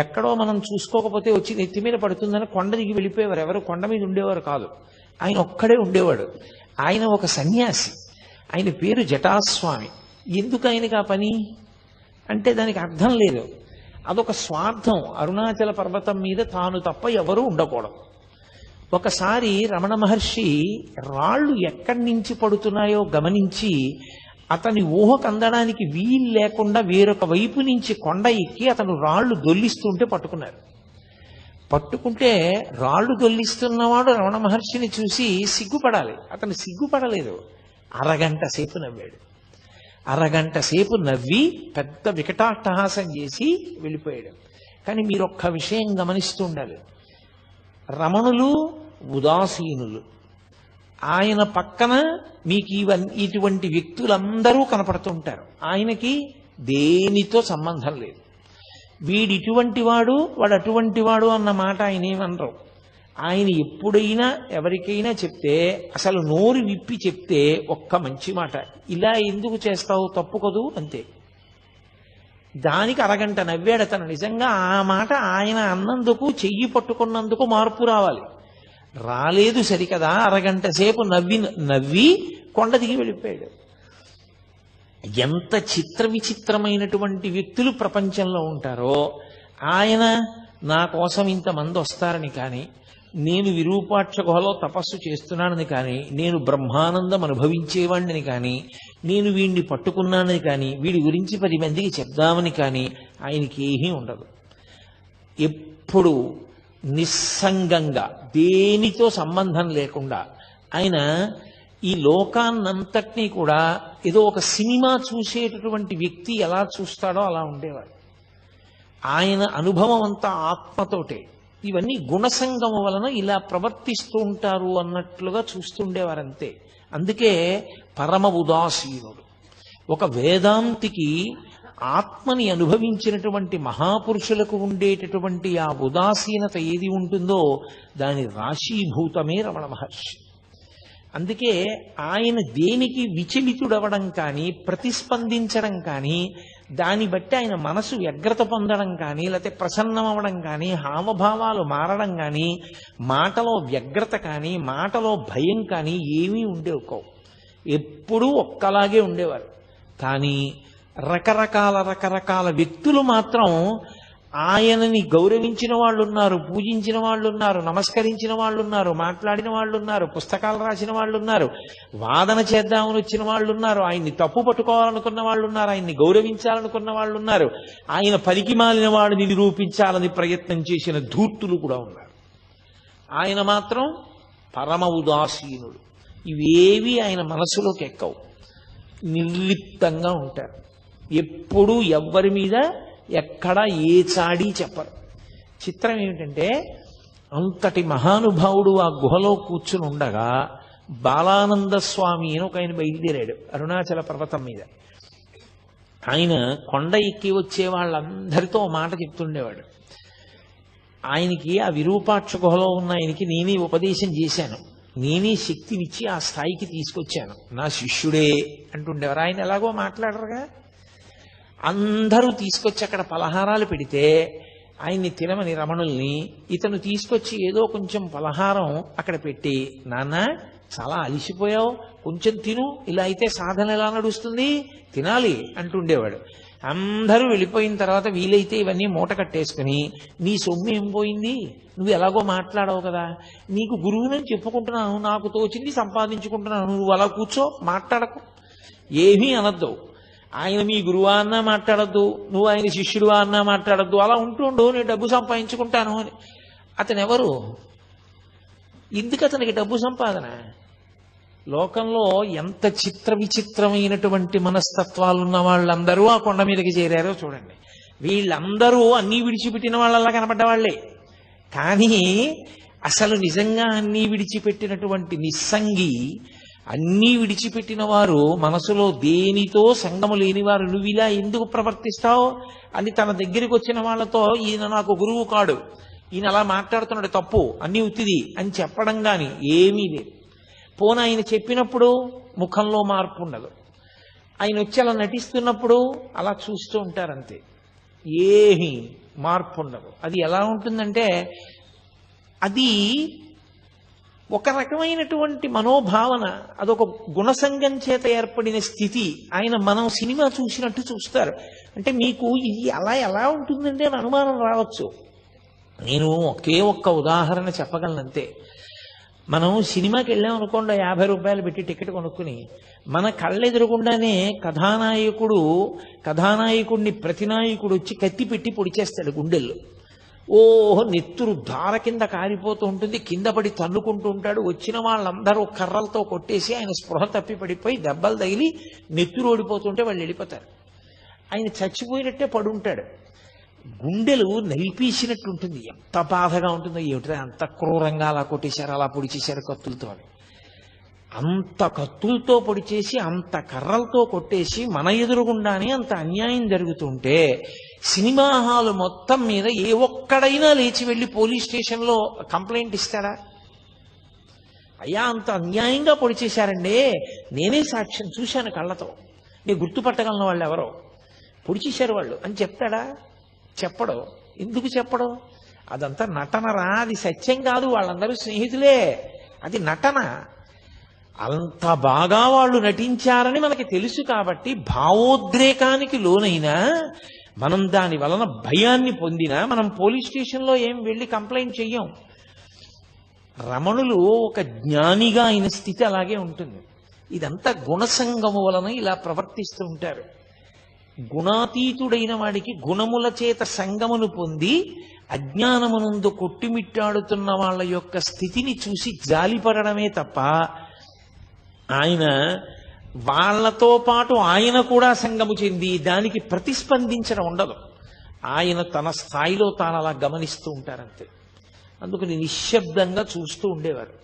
ఎక్కడో మనం చూసుకోకపోతే వచ్చి నెత్తి మీద పడుతుందని కొండ దిగి వెళ్ళిపోయేవారు. ఎవరు కొండ మీద ఉండేవారు కాదు, ఆయన ఒక్కడే ఉండేవాడు. ఆయన ఒక సన్యాసి, ఆయన పేరు జటాస్వామి. ఎందుకు ఆయనకి ఆ పని అంటే దానికి అర్థం లేదు. అదొక స్వార్థం. అరుణాచల పర్వతం మీద తాను తప్ప ఎవరూ ఉండకూడదు. ఒకసారి రమణ మహర్షి రాళ్ళు ఎక్కడి నుంచి పడుతున్నాయో గమనించి అతని ఊహకు అందడానికి వీలు లేకుండా వేరొక వైపు నుంచి కొండ ఎక్కి అతను రాళ్లు దొల్లిస్తుంటే పట్టుకున్నారు. పట్టుకుంటే రాళ్లు దొల్లిస్తున్నవాడు రమణ మహర్షిని చూసి సిగ్గుపడాలి. అతను సిగ్గుపడలేదు. అరగంట సేపు నవ్వాడు. అరగంట సేపు నవ్వి పెద్ద వికటాట్టహాసం చేసి వెళ్ళిపోయాడు. కానీ మీరు ఒక్క విషయం గమనిస్తూ ఉండాలి. రమణులు ఉదాసీనులు. ఆయన పక్కన మీకు ఇటువంటి వ్యక్తులందరూ కనపడుతుంటారు. ఆయనకి దేనితో సంబంధం లేదు. వీడు ఇటువంటి వాడు, వాడు అటువంటి వాడు అన్న మాట ఆయన ఏమనరు. ఆయన ఎప్పుడైనా ఎవరికైనా చెప్తే అసలు నోరు విప్పి చెప్తే ఒక్క మంచి మాట, ఇలా ఎందుకు చేస్తావు, తప్పు కదూ, అంతే. దానికి అరగంట నవ్వాడు అతను. నిజంగా ఆ మాట ఆయన అన్నందుకు, చెయ్యి పట్టుకున్నందుకు మార్పు రావాలి. రాలేదు సరికదా, అరగంట సేపు నవ్వి కొండ దిగి వెళ్ళిపోయాడు. ఎంత చిత్ర విచిత్రమైనటువంటి వ్యక్తులు ప్రపంచంలో ఉంటారో. ఆయన నా కోసం ఇంతమంది వస్తారని కానీ, నేను విరూపాక్ష గుహలో తపస్సు చేస్తున్నానని కానీ, నేను బ్రహ్మానందం అనుభవించేవాడిని కానీ, నేను వీడిని పట్టుకున్నానని కానీ, వీడి గురించి 10 మందికి చెప్దామని కానీ ఆయనకి ఏమీ ఉండదు. ఎప్పుడు నిస్సంగంగా, దేనితో సంబంధం లేకుండా ఆయన ఈ లోకాన్నంతటినీ కూడా ఏదో ఒక సినిమా చూసేటటువంటి వ్యక్తి ఎలా చూస్తాడో అలా ఉండేవాడు. ఆయన అనుభవం అంతా ఆత్మతోటే. ఇవన్నీ గుణసంగమం వలన ఇలా ప్రవర్తిస్తూ ఉంటారు అన్నట్లుగా చూస్తుండేవారంతే. అందుకే పరమ ఉదాసీనుడు. ఒక వేదాంతికి ఆత్మని అనుభవించినటువంటి మహాపురుషులకు ఉండేటటువంటి ఆ ఉదాసీనత ఏది ఉంటుందో దాని రాశీభూతమే రమణ మహర్షి. అందుకే ఆయన దేనికి విచలితుడవడం కానీ, ప్రతిస్పందించడం కానీ, దాన్ని బట్టి ఆయన మనసు వ్యగ్రత పొందడం కానీ, లేకపోతే ప్రసన్నమవడం కానీ, హావభావాలు మారడం కానీ, మాటలో వ్యగ్రత కానీ, మాటలో భయం కానీ ఏమీ ఉండేవి. ఎప్పుడూ ఒక్కలాగే ఉండేవారు. కానీ రకరకాల వ్యక్తులు మాత్రం ఆయనని గౌరవించిన వాళ్ళు ఉన్నారు, పూజించిన వాళ్ళు ఉన్నారు, నమస్కరించిన వాళ్ళు ఉన్నారు, మాట్లాడిన వాళ్ళు ఉన్నారు, పుస్తకాలు రాసిన వాళ్ళు ఉన్నారు, వాదన చేద్దామని వచ్చిన వాళ్ళు ఉన్నారు, ఆయన్ని తప్పు పట్టుకోవాలనుకున్న వాళ్ళు ఉన్నారు, ఆయన్ని గౌరవించాలనుకున్న వాళ్ళు ఉన్నారు, ఆయన పనికి మాలిన వాడిని నిరూపించాలని ప్రయత్నం చేసిన ధూర్తులు కూడా ఉన్నారు. ఆయన మాత్రం పరమ ఉదాసీనుడు. ఇవేవి ఆయన మనసులోకి ఎక్కవు. నిర్లిప్తంగా ఉంటారు. ఎప్పుడూ ఎవ్వరి మీద ఎక్కడ ఏ చాడీ చెప్పరు. చిత్రం ఏమిటంటే, అంతటి మహానుభావుడు ఆ గుహలో కూర్చుని ఉండగా బాలానంద స్వామి అని ఒక ఆయన బయలుదేరాడు అరుణాచల పర్వతం మీద. ఆయన కొండ ఎక్కి వచ్చే వాళ్ళందరితో మాట చెప్తుండేవాడు. ఆయనకి ఆ విరూపాక్ష గుహలో ఉన్న ఆయనకి నేనే ఉపదేశం చేశాను, నేనే శక్తినిచ్చి ఆ స్థాయికి తీసుకొచ్చాను, నా శిష్యుడే అంటుండేవారు. ఆయన ఎలాగో మాట్లాడరుగా. అందరూ తీసుకొచ్చి అక్కడ పలహారాలు పెడితే ఆయన్ని తినమని రమణుల్ని ఇతను తీసుకొచ్చి ఏదో కొంచెం పలహారం అక్కడ పెట్టి, నాన్న చాలా అలిసిపోయావు, కొంచెం తిను, ఇలా అయితే సాధన ఎలా నడుస్తుంది, తినాలి అంటుండేవాడు. అందరూ వెళ్ళిపోయిన తర్వాత వీలైతే ఇవన్నీ మూట కట్టేసుకుని, నీ సొమ్ము ఏం పోయింది, నువ్వు ఎలాగో మాట్లాడవు కదా, నీకు గురువునని చెప్పుకుంటున్నాను, నాకు తోచింది సంపాదించుకుంటున్నాను, నువ్వు అలా కూర్చో, మాట్లాడకు, ఏమీ అనద్దు. ఆయన మీ గురువా అన్నా మాట్లాడద్దు, నువ్వు ఆయన శిష్యుడువా అన్నా మాట్లాడద్దు, అలా ఉంటుండు, నేను డబ్బు సంపాదించుకుంటాను అని. అతను ఎవరు? ఎందుకు అతనికి డబ్బు సంపాదన? లోకంలో ఎంత చిత్ర విచిత్రమైనటువంటి మనస్తత్వాలు ఉన్న వాళ్ళందరూ ఆ కొండ మీదకి చేరారో చూడండి. వీళ్ళందరూ అన్నీ విడిచిపెట్టిన వాళ్ళలా కనపడ్డవాళ్లే. కానీ అసలు నిజంగా అన్నీ విడిచిపెట్టినటువంటి నిస్సంగి, అన్నీ విడిచిపెట్టిన వారు, మనసులో దేనితో సంగము లేని వారు, నువ్వు ఇలా ఎందుకు ప్రవర్తిస్తావు అని తన దగ్గరికి వచ్చిన వాళ్ళతో, ఈయన నాకు గురువు కాడు, ఈయన అలా మాట్లాడుతున్నాడు తప్పు, అన్నీ ఉత్తిది అని చెప్పడం కానీ ఏమీ లేదు. పోనీ ఆయన చెప్పినప్పుడు ముఖంలో మార్పు ఉండదు, ఆయన వచ్చి అలా నటిస్తున్నప్పుడు అలా చూస్తూ ఉంటారంతే, ఏమీ మార్పు ఉండదు. అది ఎలా ఉంటుందంటే అది ఒక రకమైనటువంటి మనోభావన, అదొక గుణసంగం చేత ఏర్పడిన స్థితి. ఆయన మనం సినిమా చూసినట్టు చూస్తారు. అంటే మీకు ఇది అలా ఎలా ఉంటుందంటే అని అనుమానం రావచ్చు. నేను ఒకే ఒక్క ఉదాహరణ చెప్పగలనంతే. మనం సినిమాకి వెళ్ళాం అనుకోండి, 50 రూపాయలు పెట్టి టికెట్ కొనుక్కుని, మన కళ్ళెదురుగుండానే కథానాయకుడిని ప్రతినాయకుడు వచ్చి కత్తి పెట్టి పొడిచేస్తాడు గుండెల్లో. ఓహో, నెత్తురు ధార కింద కారిపోతూ ఉంటుంది, కింద పడి తన్నుకుంటూ ఉంటాడు. వచ్చిన వాళ్ళందరూ కర్రలతో కొట్టేసి ఆయన స్పృహ తప్పి పడిపోయి దెబ్బలు తగిలి నెత్తురు ఓడిపోతుంటే వాళ్ళు వెళ్ళిపోతారు. ఆయన చచ్చిపోయినట్టే పడుంటాడు, గుండెలు నలిపేసినట్టు ఉంటుంది. ఎంత బాధగా ఉంటుందో ఏమిటో, అంత క్రూరంగా అలా కొట్టేశారు, అలా పొడిచేశారు కత్తులతో. అంత కత్తులతో పొడిచేసి అంత కర్రలతో కొట్టేసి మన ఎదురుగుండానే అంత అన్యాయం జరుగుతుంటే సినిమా హాలు మొత్తం మీద ఏ ఒక్కడైనా లేచి వెళ్ళి పోలీస్ స్టేషన్లో కంప్లైంట్ ఇస్తాడా? అయ్యా అంత అన్యాయంగా పొడిచేశారండి, నేనే సాక్ష్యం చూశాను కళ్ళతో, నేను గుర్తుపట్టగలను వాళ్ళు ఎవరో, పొడిచేశారు వాళ్ళు అని చెప్తాడా? చెప్పడు. ఎందుకు చెప్పడు? అదంతా నటనరా, అది సత్యం కాదు, వాళ్ళందరూ స్నేహితులే, అది నటన. అంత బాగా వాళ్ళు నటించారని మనకి తెలుసు కాబట్టి భావోద్రేకానికి లోనైనా మనం దాని వలన భయాన్ని పొందినా మనం పోలీస్ స్టేషన్లో ఏం వెళ్ళి కంప్లైంట్ చెయ్యం. రమణులు ఒక జ్ఞానిగా అయిన స్థితి అలాగే ఉంటుంది. ఇదంతా గుణసంగము వలన ఇలా ప్రవర్తిస్తూ ఉంటారు. గుణాతీతుడైన వాడికి గుణముల చేత సంగమును పొంది అజ్ఞానమునందు కొట్టిమిట్టాడుతున్న వాళ్ళ యొక్క స్థితిని చూసి జాలిపడమే తప్ప ఆయన వాళ్లతో పాటు ఆయన కూడా సంగము చెంది దానికి ప్రతిస్పందించడం ఉండదు. ఆయన తన స్థాయిలో తాను అలా గమనిస్తూ ఉంటారంతే. అందుకని నిశ్శబ్దంగా చూస్తూ ఉండేవారు.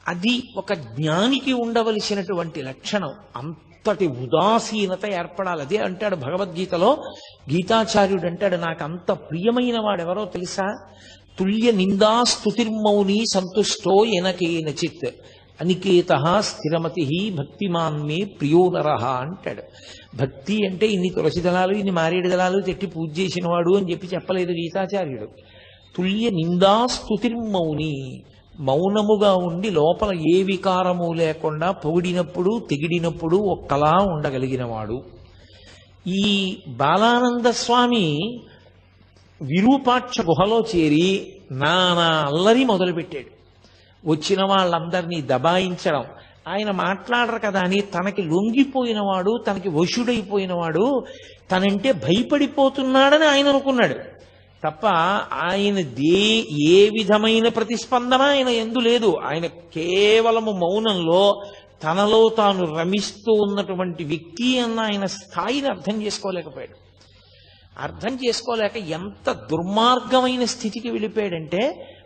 అది ఒక జ్ఞానికి ఉండవలసినటువంటి లక్షణం. అంతటి ఉదాసీనత ఏర్పడాలి. అదే అంటాడు భగవద్గీతలో, గీతాచార్యుడు అంటాడు, నాకు అంత ప్రియమైన వాడెవరో తెలుసా? తుల్య నిందా స్తుతిర్మౌని సంతుష్టో ఎనకేనచిత్ అనికేత స్థిరమతి భక్తిమాన్ మే ప్రియో నరః అంటాడు. భక్తి అంటే ఇన్ని తులసి దళాలు, ఇన్ని మారేడు దళాలు తెట్టి పూజ చేసిన వాడు అని చెప్పలేదు గీతాచార్యుడు. తుల్య నిందా స్తుతిర్మౌని, మౌనముగా ఉండి లోపల ఏ వికారము లేకుండా పొగిడినప్పుడు తెగిడినప్పుడు ఒక్కలా ఉండగలిగిన వాడు. ఈ బాలానంద స్వామి విరూపాక్ష గుహలో చేరి నానా అల్లరి మొదలుపెట్టాడు. వచ్చిన వాళ్ళందరినీ దబాయించడం. ఆయన మాట్లాడరు కదా అని తనకి లొంగిపోయినవాడు, తనకి వశుడైపోయినవాడు, తనంటే భయపడిపోతున్నాడని ఆయన అనుకున్నాడు తప్ప ఆయన ఏ విధమైన ప్రతిస్పందన ఆయన ఎందు లేదు. ఆయన కేవలము మౌనంలో తనలో తాను రమిస్తూ ఉన్నటువంటి వ్యక్తి అన్న ఆయన స్థాయిని అర్థం చేసుకోలేకపోయాడు. అర్థం చేసుకోలేక ఎంత దుర్మార్గమైన స్థితికి వెళ్ళిపోయాడంటే,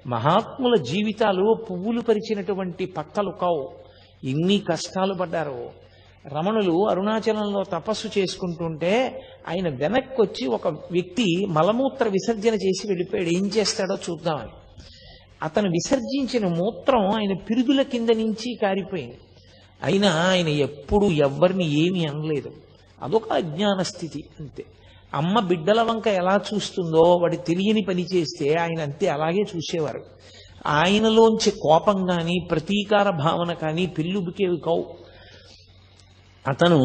మహాత్ముల జీవితాలు పువ్వులు పరిచినటువంటి పక్కలు కావు. ఎన్ని కష్టాలు పడ్డారో. రమణులు అరుణాచలంలో తపస్సు చేసుకుంటుంటే ఆయన వెనక్కి వచ్చి ఒక వ్యక్తి మలమూత్ర విసర్జన చేసి వెళ్ళిపోయాడు. ఏం చేస్తాడో చూద్దామని అతను విసర్జించిన మూత్రం ఆయన పిరుదుల కింద నుంచి కారిపోయింది. అయినా ఆయన ఎప్పుడు ఎవ్వరిని ఏమీ అనలేదు. అదొక అజ్ఞాన స్థితి అంతే. అమ్మ బిడ్డల వంక ఎలా చూస్తుందో వాడి తెలియని పని చేస్తే ఆయన అంతే అలాగే చూసేవారు. ఆయనలోంచి కోపం కానీ ప్రతీకార భావన కానీ పెళ్ళుబికేవి కావు. అతను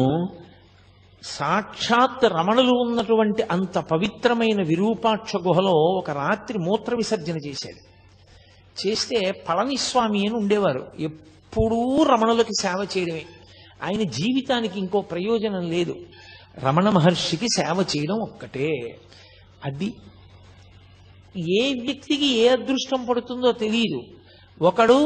సాక్షాత్ రమణులు ఉన్నటువంటి అంత పవిత్రమైన విరూపాక్ష గుహలో ఒక రాత్రి మూత్ర విసర్జన చేశాడు. చేస్తే పళనిస్వామి అని ఉండేవారు. ఎప్పుడూ రమణులకి సేవ చేయడమే. ఆయన జీవితానికి ఇంకో ప్రయోజనం లేదు. రమణ మహర్షికి సేవ చేయడం ఒక్కటే. అది ఏ వ్యక్తికి ఏ అదృష్టం పడుతుందో తెలియదు. ఒకడు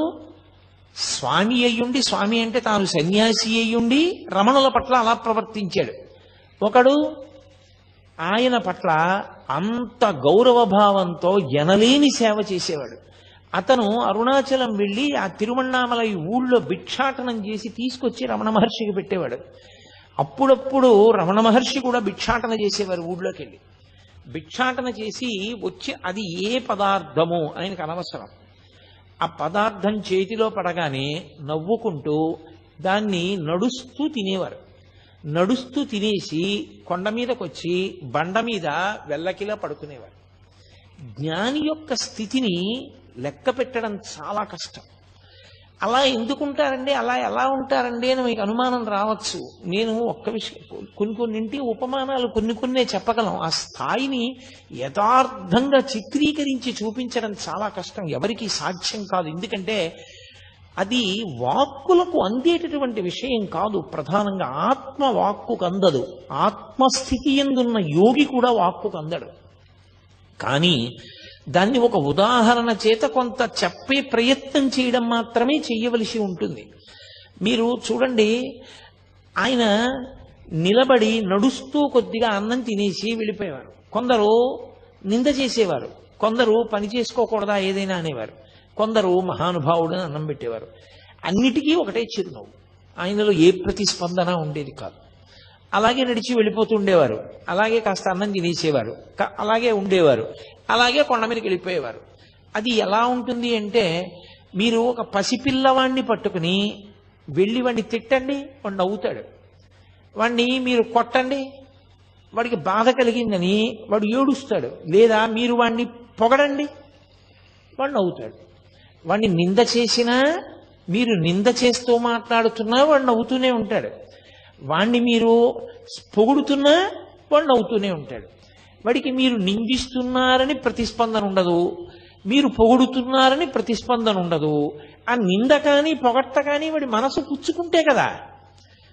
స్వామి అయ్యుండి, స్వామి అంటే తాను సన్యాసి అయ్యుండి రమణుల పట్ల అలా ప్రవర్తించాడు. ఒకడు ఆయన పట్ల అంత గౌరవభావంతో ఎనలేని సేవ చేసేవాడు. అతను అరుణాచలం వెళ్ళి ఆ తిరువణ్ణామలై ఊళ్ళో భిక్షాటనం చేసి తీసుకొచ్చి రమణ మహర్షికి పెట్టేవాడు. అప్పుడప్పుడు రమణ మహర్షి కూడా భిక్షాటన చేసేవారు. ఊళ్ళోకి వెళ్ళి భిక్షాటన చేసి వచ్చి అది ఏ పదార్థమో ఆయనకు అనవసరం. ఆ పదార్థం చేతిలో పడగానే నవ్వుకుంటూ దాన్ని నడుస్తూ తినేవారు. నడుస్తూ తినేసి కొండ మీదకి వచ్చి బండ మీద వెల్లకిలా పడుకునేవారు. జ్ఞాని యొక్క స్థితిని లెక్క పెట్టడం చాలా కష్టం. అలా ఎందుకుంటారండి, అలా ఎలా ఉంటారండి అని మీకు అనుమానం రావచ్చు. నేను ఒక్క విషయం, కొన్నింటి ఉపమానాలు కొన్నే చెప్పగలం. ఆ స్థాయిని యథార్థంగా చిత్రీకరించి చూపించడం చాలా కష్టం, ఎవరికీ సాధ్యం కాదు. ఎందుకంటే అది వాక్కులకు అందేటటువంటి విషయం కాదు. ప్రధానంగా ఆత్మ వాక్కుకు అందదు. ఆత్మస్థితి ఎందున్న యోగి కూడా వాక్కుకు అందడు. కానీ దాన్ని ఒక ఉదాహరణ చేత కొంత చెప్పే ప్రయత్నం చేయడం మాత్రమే చెయ్యవలసి ఉంటుంది. మీరు చూడండి, ఆయన నిలబడి నడుస్తూ కొద్దిగా అన్నం తినేసి వెళ్ళిపోయేవారు. కొందరు నింద చేసేవారు, కొందరు పని చేసుకోకూడదా ఏదైనా అనేవారు, కొందరు మహానుభావుడని అన్నం పెట్టేవారు. అన్నిటికీ ఒకటే చిరునవ్వు, ఆయనలో ఏ ప్రతిస్పందన ఉండేది కాదు. అలాగే నడిచి వెళ్ళిపోతూ ఉండేవారు, అలాగే కాస్త అన్నం తినేసేవారు, అలాగే ఉండేవారు, అలాగే కొండ మీదకి వెళ్ళిపోయేవారు. అది ఎలా ఉంటుంది అంటే, మీరు ఒక పసిపిల్లవాడిని పట్టుకుని వెళ్ళి వాడిని తిట్టండి, వాడు నవ్వుతాడు. వాడిని మీరు కొట్టండి, వాడికి బాధ కలిగిందని వాడు ఏడుస్తాడు. లేదా మీరు వాడిని పొగడండి, వాడు నవ్వుతాడు. వాడిని నింద చేసినా, మీరు నింద చేస్తూ మాట్లాడుతున్నా వాడు నవ్వుతూనే ఉంటాడు. వాణ్ణి మీరు పొగుడుతున్నా వాడు నవ్వుతూనే ఉంటాడు. వాడికి మీరు నిందిస్తున్నారని ప్రతిస్పందన ఉండదు, మీరు పొగుడుతున్నారని ప్రతిస్పందన ఉండదు. ఆ నింద కానీ పొగట్ట కానీ వాడి మనసు పుచ్చుకుంటే కదా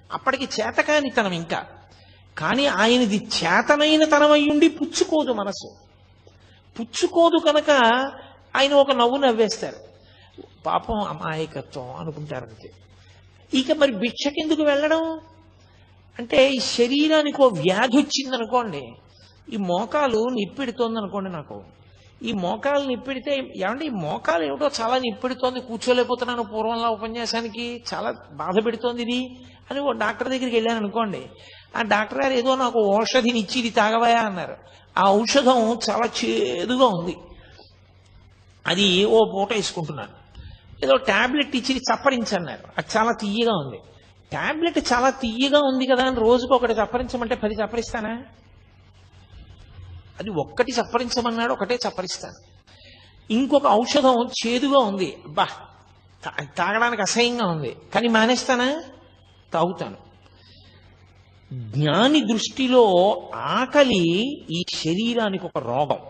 అప్పటికి చేతకాని తనం. ఇంకా కానీ ఆయనది చేతనైన తనం అయ్యుండి పుచ్చుకోదు, మనసు పుచ్చుకోదు కనుక ఆయన ఒక నవ్వు నవ్వేస్తారు. పాపం అమాయకత్వం అనుకుంటారంతే. ఇక మరి భిక్షకెందుకు వెళ్ళడం అంటే, ఈ శరీరానికి ఓ వ్యాధి వచ్చిందనుకోండి, ఈ మోకాలు నిప్పెడుతోంది అనుకోండి, నాకు ఈ మోకాలు నిప్పెడితే ఏమంటే ఈ మోకాలు ఏమిటో చాలా నిప్పెడుతోంది, కూర్చోలేకపోతున్నాను పూర్వంలో ఉపన్యాసానికి, చాలా బాధ పెడుతోంది ఇది అని ఓ డాక్టర్ దగ్గరికి వెళ్ళాను అనుకోండి. ఆ డాక్టర్ గారు ఏదో నాకు ఔషధిని ఇచ్చి ఇది తాగవయా అన్నారు. ఆ ఔషధం చాలా చేదుగా ఉంది, అది ఓ పూట వేసుకుంటున్నాను. ఏదో ట్యాబ్లెట్ ఇచ్చి చప్పరించన్నారు, అది చాలా తీయగా ఉంది. ట్యాబ్లెట్ చాలా తీయగా ఉంది కదా అని రోజుకు ఒకటి చప్పరించమంటే 10 చప్పరిస్తానా? అది ఒక్కటి చప్పరించమన్నాడు, ఒకటే చప్పరిస్తాను. ఇంకొక ఔషధం చేదుగా ఉంది, బా తాగడానికి అసహ్యంగా ఉంది, కానీ మానేస్తానా? తాగుతాను. జ్ఞాని దృష్టిలో ఆకలి ఈ శరీరానికి ఒక రోగం.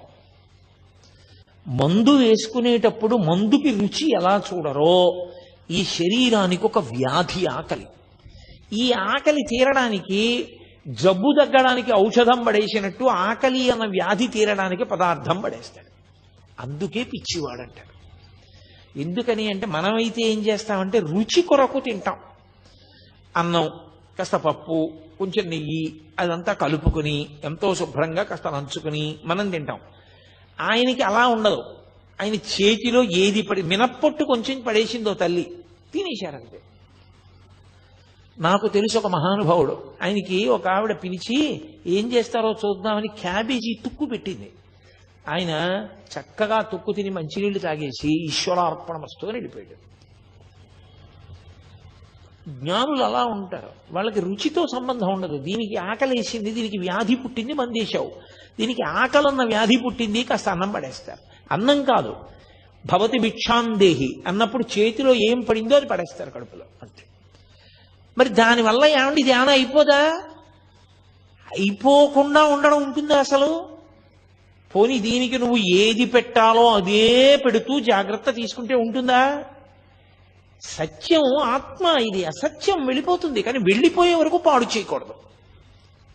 మందు వేసుకునేటప్పుడు మందుకి రుచి ఎలా చూడరో, ఈ శరీరానికి ఒక వ్యాధి ఆకలి. ఈ ఆకలి తీరడానికి, జబ్బు తగ్గడానికి ఔషధం పడేసినట్టు ఆకలి అన్న వ్యాధి తీరడానికి పదార్థం పడేస్తాడు. అందుకే పిచ్చివాడంటాడు. ఎందుకని అంటే, మనమైతే ఏం చేస్తామంటే రుచి కొరకు తింటాం. అన్నం, కాస్త పప్పు, కొంచెం నెయ్యి, అదంతా కలుపుకొని ఎంతో శుభ్రంగా కాస్త నంచుకుని మనం తింటాం. ఆయనకి అలా ఉండదు. ఆయన చేతిలో ఏది పడి, మినప్పొట్టు కొంచెం పడేసిందో తల్లి, తినేశారంతే. నాకు తెలిసి ఒక మహానుభావుడు, ఆయనకి ఒక ఆవిడ పిలిచి ఏం చేస్తారో చూద్దామని క్యాబేజీ తుక్కు పెట్టింది. ఆయన చక్కగా తుక్కు తిని మంచినీళ్లు తాగేసి ఈశ్వరార్పణమస్తు అని వెళ్ళిపోయాడు. జ్ఞానులు అలా ఉంటారు, వాళ్ళకి రుచితో సంబంధం ఉండదు. దీనికి ఆకలి వేసింది, దీనికి వ్యాధి పుట్టింది, మందేశావు. దీనికి ఆకలన్న వ్యాధి పుట్టింది, కాస్త అన్నం పడేస్తారు. అన్నం కాదు, భవతి భిక్షాందేహి అన్నప్పుడు చేతిలో ఏం పడిందో అది పడేస్తారు కడుపులో, అంతే. మరి దానివల్ల ఏమండి ఇది ఏమైనా అయిపోదా? అయిపోకుండా ఉండడం ఉంటుందా అసలు? పోనీ దీనికి నువ్వు ఏది పెట్టాలో అదే పెడుతూ జాగ్రత్త తీసుకుంటే ఉంటుందా? సత్యం ఆత్మ, ఇది అసత్యం వెళ్ళిపోతుంది, కానీ వెళ్ళిపోయే వరకు పాడు చేయకూడదు.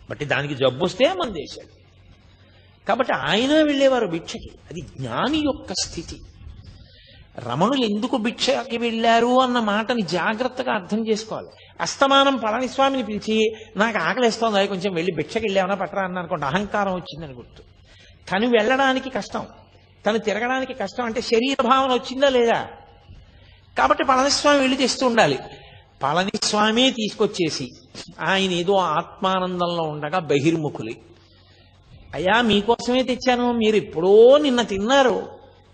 బట్టి దానికి జబ్బు వస్తే మందేశాడు. కాబట్టి ఆయన వెళ్ళేవారు భిక్షకి. అది జ్ఞాని యొక్క స్థితి. రమణులు ఎందుకు భిక్షకి వెళ్ళారు అన్న మాటని జాగ్రత్తగా అర్థం చేసుకోవాలి. అస్తమానం పళనిస్వామిని పిలిచి నాకు ఆకలిస్తోంది అది కొంచెం వెళ్ళి భిక్షకి వెళ్ళామన్నా పట్టరా అన్న అనుకోండి, అహంకారం వచ్చిందని గుర్తు. తను వెళ్ళడానికి కష్టం, తను తిరగడానికి కష్టం అంటే శరీర భావన వచ్చిందా లేదా. కాబట్టి పళనిస్వామి వెళ్ళి తెస్తూ ఉండాలి. పళనిస్వామి తీసుకొచ్చేసి ఆయన ఏదో ఆత్మానందంలో ఉండగా బహిర్ముఖులి, అయ్యా మీకోసమే తెచ్చాను, మీరు ఎప్పుడో నిన్న తిన్నారు,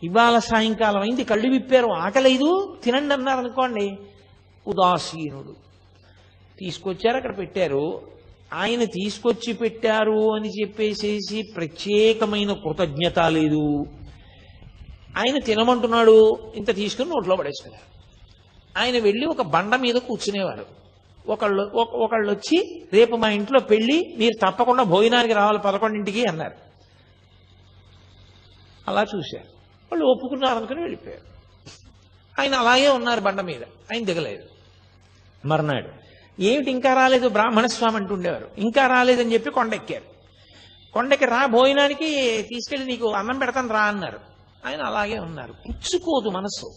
ఇవాళ సాయంకాలం అయింది కళ్ళు విప్పారు, ఆకలేదు తినండి అన్నారు అనుకోండి, ఉదాసీనుడు. తీసుకొచ్చారు అక్కడ పెట్టారు, ఆయన తీసుకొచ్చి పెట్టారు అని చెప్పేసేసి ప్రత్యేకమైన కృతజ్ఞత లేదు. ఆయన తినమంటున్నాడు, ఇంత తీసుకుని నోట్లో పడేసుకున్నారు. ఆయన వెళ్ళి ఒక బండ మీద కూర్చునేవారు. ఒకళ్ళు వచ్చి రేపు మా ఇంట్లో పెళ్లి, మీరు తప్పకుండా భోజనానికి రావాలి 11ంటికి అన్నారు. అలా చూశారు, వాళ్ళు ఒప్పుకున్నారు అనుకుని వెళ్ళిపోయారు. ఆయన అలాగే ఉన్నారు బండ మీద, ఆయన దిగలేదు. మర్నాడు ఏమిటి ఇంకా రాలేదు, బ్రాహ్మణ స్వామి అంటుండేవారు, ఇంకా రాలేదని చెప్పి కొండెక్కారు. కొండకి రా భోజనానికి తీసుకెళ్ళి నీకు అన్నం పెడతాను రా అన్నారు. ఆయన అలాగే ఉన్నారు. పుచ్చుకోదు మనసు.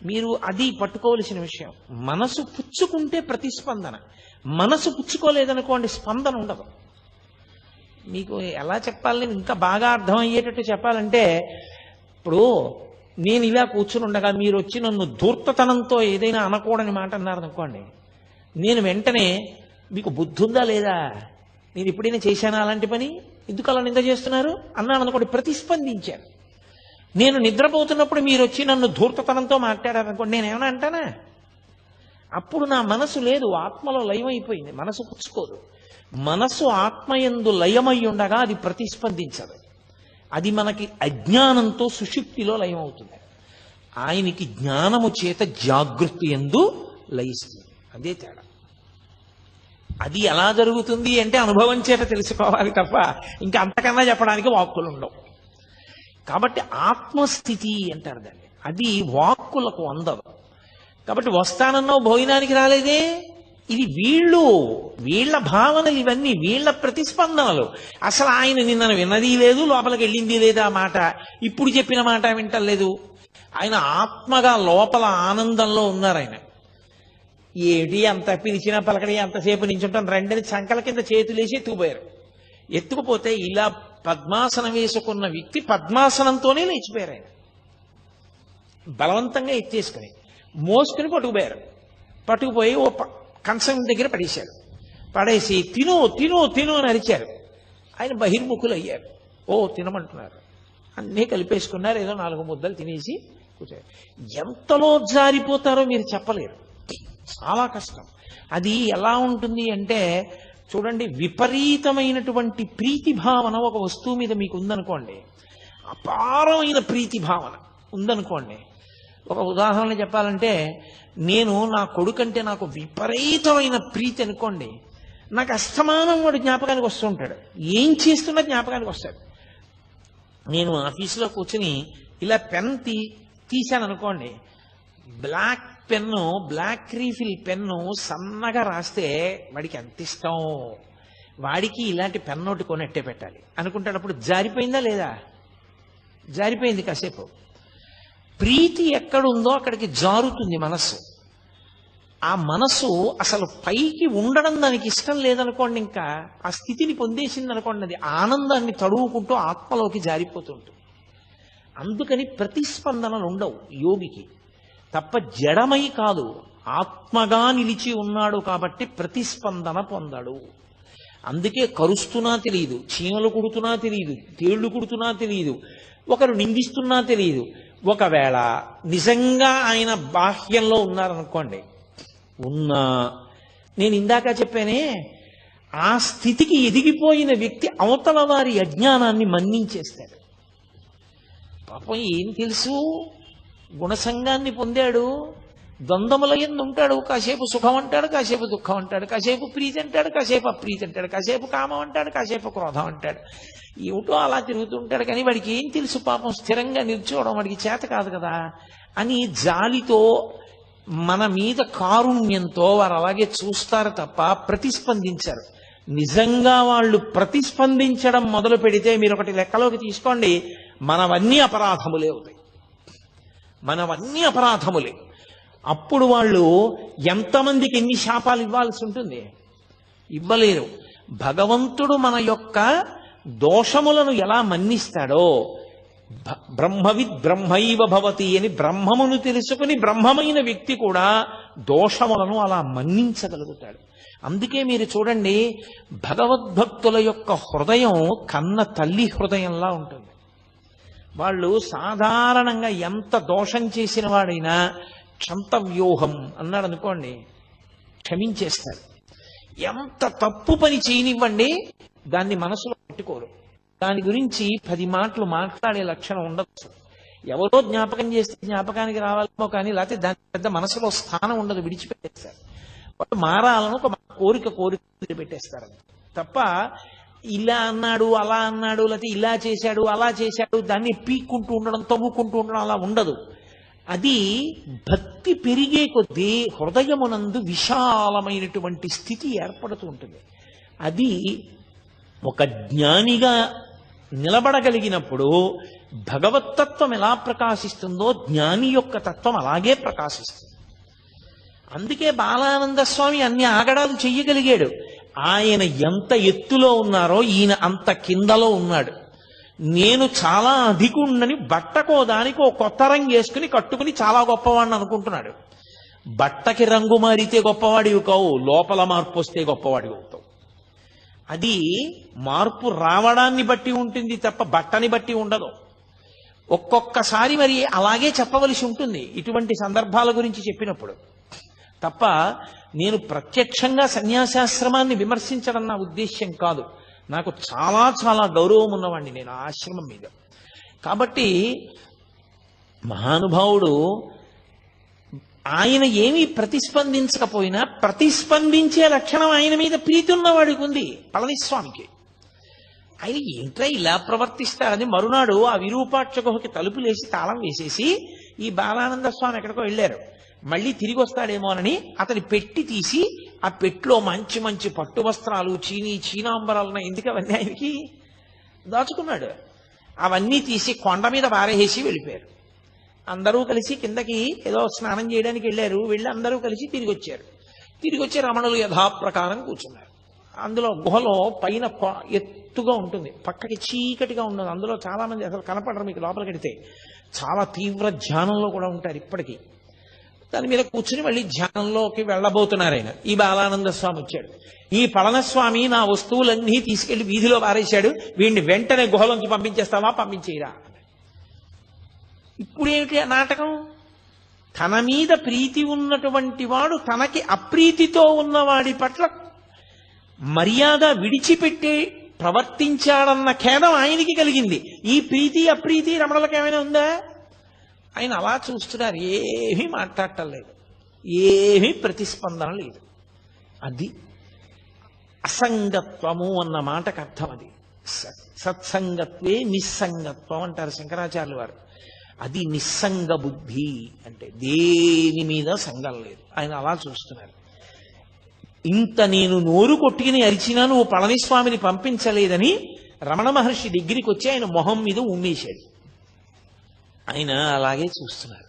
మీరు అది పట్టుకోవలసిన విషయం. మనసు పుచ్చుకుంటే ప్రతిస్పందన, మనసు పుచ్చుకోలేదనుకోండి స్పందన ఉండదు. మీకు ఎలా చెప్పాలని ఇంకా బాగా అర్థమయ్యేటట్టు చెప్పాలంటే, ఇప్పుడు నేను ఇలా కూర్చుని ఉండగా మీరు వచ్చి నన్ను ధూర్తతనంతో ఏదైనా అనకూడని మాట అన్నారనుకోండి, నేను వెంటనే మీకు బుద్ధి ఉందా లేదా, నేను ఎప్పుడైనా చేశానా అలాంటి పని, ఎందుకు అలా నింద చేస్తున్నారు అన్నాను అనుకోండి, ప్రతిస్పందించాను. నేను నిద్రపోతున్నప్పుడు మీరు వచ్చి నన్ను ధూర్తతనంతో మాట్లాడారనుకోండి, నేనేమైనా అంటానా? అప్పుడు నా మనసు లేదు, ఆత్మలో లయమైపోయింది. మనసు పుచ్చుకోదు. మనసు ఆత్మయందు లయమై ఉండగా అది ప్రతిస్పందించదు. అది మనకి అజ్ఞానంతో సుషుప్తిలో లయమవుతుంది. ఆయనకి జ్ఞానము చేత జాగృతి యందు లయిస్తుంది. అదే తేడా. అది ఎలా జరుగుతుంది అంటే అనుభవం చేత తెలుసుకోవాలి తప్ప ఇంకా అంతకన్నా చెప్పడానికి వాక్కులు ఉండవు. కాబట్టి ఆత్మస్థితి అంటారు దాన్ని. అది వాక్కులకు అందదు. కాబట్టి వస్తానన్నావు భోజనానికి రాలేదే, ఇది వీళ్ళ భావనలు, ఇవన్నీ వీళ్ళ ప్రతిస్పందనలు. అసలు ఆయన నిన్న విన్నది లేదు, లోపలికి వెళ్ళింది లేదా మాట, ఇప్పుడు చెప్పిన మాట వింటలేదు. ఆయన ఆత్మగా లోపల ఆనందంలో ఉన్నారు. ఆయన ఏమిటి అంత పిలిచినా పలకడి అంతసేపు నించుంటాను రెండని చంకల కింద చేతులేసి ఎత్తుకుపోయారు. ఎత్తుకుపోతే ఇలా పద్మాసనం వేసుకున్న వ్యక్తి పద్మాసనంతోనే లేచిపోయారు. ఆయన బలవంతంగా ఎత్తేసుకుని మోసుకుని పట్టుకుపోయారు. పట్టుకుపోయి ఓ కంచం దగ్గర పడేశారు. పడేసి తిను తిను తిను అని అరిచారు. ఆయన బహిర్ముఖులు అయ్యారు. ఓ తినమంటున్నారు, అన్నీ కలిపేసుకున్నారు. ఏదో 4 ముద్దలు తినేసి కూర్చోరు. ఎంతలో జారిపోతారో మీరు చెప్పలేరు. చాలా కష్టం. అది ఎలా ఉంటుంది అంటే చూడండి, విపరీతమైనటువంటి ప్రీతి భావన ఒక వస్తువు మీద మీకు ఉందనుకోండి, అపారమైన ప్రీతి భావన ఉందనుకోండి. ఒక ఉదాహరణ చెప్పాలంటే, నేను నా కొడుకంటే నాకు విపరీతమైన ప్రీతి అనుకోండి, నాకు అస్తమానం వాడు జ్ఞాపకానికి వస్తూ ఉంటాడు. ఏం చేస్తున్నా జ్ఞాపకానికి వస్తాడు. నేను ఆఫీసులో కూర్చుని ఇలా పెన్ తీశాను అనుకోండి, black pen, black refill pen సన్నగా రాస్తే వాడికి ఎంత ఇష్టం, వాడికి ఇలాంటి పెన్ను ఒకటి కొనట్టే పెట్టాలి అనుకుంటాడు. అప్పుడు జారిపోయిందా లేదా? జారిపోయింది. కాసేపు ప్రీతి ఎక్కడుందో అక్కడికి జారుతుంది మనస్సు. ఆ మనసు అసలు పైకి ఉండడం దానికి ఇష్టం లేదనుకోండి, ఇంకా ఆ స్థితిని పొందేసింది అనుకోండి, అది ఆనందాన్ని తడువుకుంటూ ఆత్మలోకి జారిపోతుంటుంది. అందుకని ప్రతిస్పందనలు ఉండవు యోగికి. తప్ప జడమై కాదు, ఆత్మగా నిలిచి ఉన్నాడు కాబట్టి ప్రతిస్పందన పొందడు. అందుకే కరుస్తున్నా తెలియదు, చీమలు కుడుతున్నా తెలియదు, తేళ్లు కుడుతున్నా తెలియదు, ఒకరు నిందిస్తున్నా తెలియదు. ఒకవేళ నిజంగా ఆయన బాహ్యంలో ఉన్నారనుకోండి, ఉన్నా నేను ఇందాక చెప్పానే, ఆ స్థితికి ఎదిగిపోయిన వ్యక్తి అవతల వారి అజ్ఞానాన్ని మన్నించేస్తాడు. పాపం ఏం తెలుసు, గుణసంగాన్ని పొందాడు, ద్వంద్వముల యందు ఉంటాడు. కాసేపు సుఖం అంటాడు, కాసేపు దుఃఖం అంటాడు, కాసేపు ప్రీతి అంటాడు, కాసేపు అప్రీతి అంటాడు, కాసేపు కామం అంటాడు, కాసేపు క్రోధం అంటాడు. ఏమిటో అలా తిరుగుతుంటాడు. కానీ వాడికి ఏం తెలుసు పాపం, స్థిరంగా నిల్చోవడం వాడికి చేత కాదు కదా అని జాలితో, మన మీద కారుణ్యంతో వారు అలాగే చూస్తారు తప్ప ప్రతిస్పందించారు. నిజంగా వాళ్ళు ప్రతిస్పందించడం మొదలు పెడితే మీరు ఒకటి లెక్కలోకి తీసుకోండి, మనవన్నీ అపరాధములే అవుతాయి. మనవన్నీ అపరాధములే. అప్పుడు వాళ్ళు ఎంతమందికి ఎన్ని శాపాలు ఇవ్వాల్సి ఉంటుంది? ఇవ్వలేరు. భగవంతుడు మన యొక్క దోషములను ఎలా మన్నిస్తాడో, బ్రహ్మవిద్ బ్రహ్మైవ భవతి అని బ్రహ్మమును తెలుసుకుని బ్రహ్మమైన వ్యక్తి కూడా దోషములను అలా మన్నించగలుగుతాడు. అందుకే మీరు చూడండి, భగవద్భక్తుల యొక్క హృదయం కన్న తల్లి హృదయంలా ఉంటుంది. వాళ్ళు సాధారణంగా ఎంత దోషం చేసిన వాడైనా క్షంతవ్యూహం అన్నాడు అనుకోండి, క్షమించేస్తారు. ఎంత తప్పు పని చేయనివ్వండి, దాన్ని మనసులో పెట్టుకోరు. దాని గురించి 10 మాటలు మాట్లాడే లక్షణం ఉండదు. ఎవరో జ్ఞాపకం చేస్తే జ్ఞాపకానికి రావాలేమో కానీ, లేకపోతే దాని పెద్ద మనసులో స్థానం ఉండదు, విడిచిపెట్టేస్తారు. వాళ్ళు మారాలను ఒక కోరిక పెట్టేస్తారు తప్ప, ఇలా అన్నాడు అలా అన్నాడు, లేకపోతే ఇలా చేశాడు అలా చేశాడు, దాన్ని పీక్కుంటూ ఉండడం, తవ్వుకుంటూ ఉండడం అలా ఉండదు. అది భక్తి పెరిగే కొద్దీ హృదయమునందు విశాలమైనటువంటి స్థితి ఏర్పడుతూ ఉంటుంది. అది ఒక జ్ఞానిగా నిలబడగలిగినప్పుడు భగవత్తత్వం ఎలా ప్రకాశిస్తుందో జ్ఞాని యొక్క తత్వం అలాగే ప్రకాశిస్తుంది. అందుకే బాలానంద స్వామి అన్ని ఆగడాలు చెయ్యగలిగాడు. ఆయన ఎంత ఎత్తులో ఉన్నారో ఈయన అంత కిందలో ఉన్నాడు. నేను చాలా అధికుణ్ణని బట్టకో దానికి ఓ కొత్త రంగు వేసుకుని కట్టుకుని చాలా గొప్పవాడిని అనుకుంటున్నాడు. బట్టకి రంగు మారితే గొప్పవాడివి కావు, లోపల మార్పు వస్తే గొప్పవాడివి అవుతావు. అది మార్పు రావడాన్ని బట్టి ఉంటుంది తప్ప బట్టని బట్టి ఉండదు. ఒక్కొక్కసారి మరి అలాగే చెప్పవలసి ఉంటుంది ఇటువంటి సందర్భాల గురించి చెప్పినప్పుడు తప్ప, నేను ప్రత్యక్షంగా సన్యాసాశ్రమాన్ని విమర్శించడం నా ఉద్దేశ్యం కాదు. నాకు చాలా చాలా గౌరవం ఉన్నవాడిని నేను ఆ ఆశ్రమం మీద. కాబట్టి మహానుభావుడు ఆయన ఏమీ ప్రతిస్పందించకపోయినా ప్రతిస్పందించే లక్షణం ఆయన మీద ప్రీతి ఉన్నవాడికి ఉంది. పళనిస్వామికి ఆయన ఏంట్రా ఇలా ప్రవర్తిస్తారని మరునాడు ఆ విరూపాక్ష గుహకి తలుపులేసి తాళం వేసేసి ఈ బాలానంద స్వామి ఎక్కడికో వెళ్ళారు. మళ్ళీ తిరిగి వస్తాడేమోనని అతని పెట్టి తీసి ఆ పెట్టిలో మంచి మంచి పట్టు వస్త్రాలు, చీనాంబరాలు ఎందుకు అవన్నీ ఆయనకి దాచుకున్నాడు. అవన్నీ తీసి కొండ మీద పారేసి వెళ్ళిపోయారు. అందరూ కలిసి కిందకి ఏదో స్నానం చేయడానికి వెళ్ళారు. వెళ్ళి అందరూ కలిసి తిరిగి వచ్చారు. తిరిగి వచ్చి రమణులు యథాప్రకారం కూర్చున్నారు. అందులో గుహలో పైన ఎత్తుగా ఉంటుంది, పక్కకి చీకటిగా ఉండదు. అందులో చాలా మంది అసలు కనపడరు మీకు లోపలికి వెడితే. చాలా తీవ్ర ధ్యానంలో కూడా ఉంటారు ఇప్పటికీ. దాని మీద కూర్చుని మళ్ళీ ధ్యానంలోకి వెళ్ళబోతున్నారు ఆయన. ఈ బాలానంద స్వామి వచ్చాడు. ఈ పళనస్వామి నా వస్తువులన్నీ తీసుకెళ్లి వీధిలో పారేశాడు, వీడిని వెంటనే గుహలోంచి పంపించేస్తావా, పంపించేయరా. ఇప్పుడేమిటి నాటకం? తన మీద ప్రీతి ఉన్నటువంటి వాడు తనకి అప్రీతితో ఉన్నవాడి పట్ల మర్యాద విడిచిపెట్టి ప్రవర్తించాడన్న ఖేదం ఆయనకి కలిగింది. ఈ ప్రీతి అప్రీతి రమణులకు ఏమైనా ఉందా? ఆయన అలా చూస్తున్నారు, ఏమీ మాట్లాడటం లేదు, ఏమీ ప్రతిస్పందన లేదు. అది అసంగత్వము అన్న మాటకు అర్థం. అది సత్సంగత్వే నిస్సంగత్వం అంటారు శంకరాచార్యులు వారు. అది నిస్సంగ బుద్ధి అంటే దేని మీద సంగం లేదు. ఆయన అలా చూస్తున్నారు. ఇంత నేను నోరు కొట్టుకుని అరిచినా నువ్వు పళనిస్వామిని పంపించలేదని రమణ మహర్షి దగ్గరికి వచ్చి ఆయన మొహం మీద ఉమ్మేశాడు. ఆయన అలాగే చూస్తున్నారు.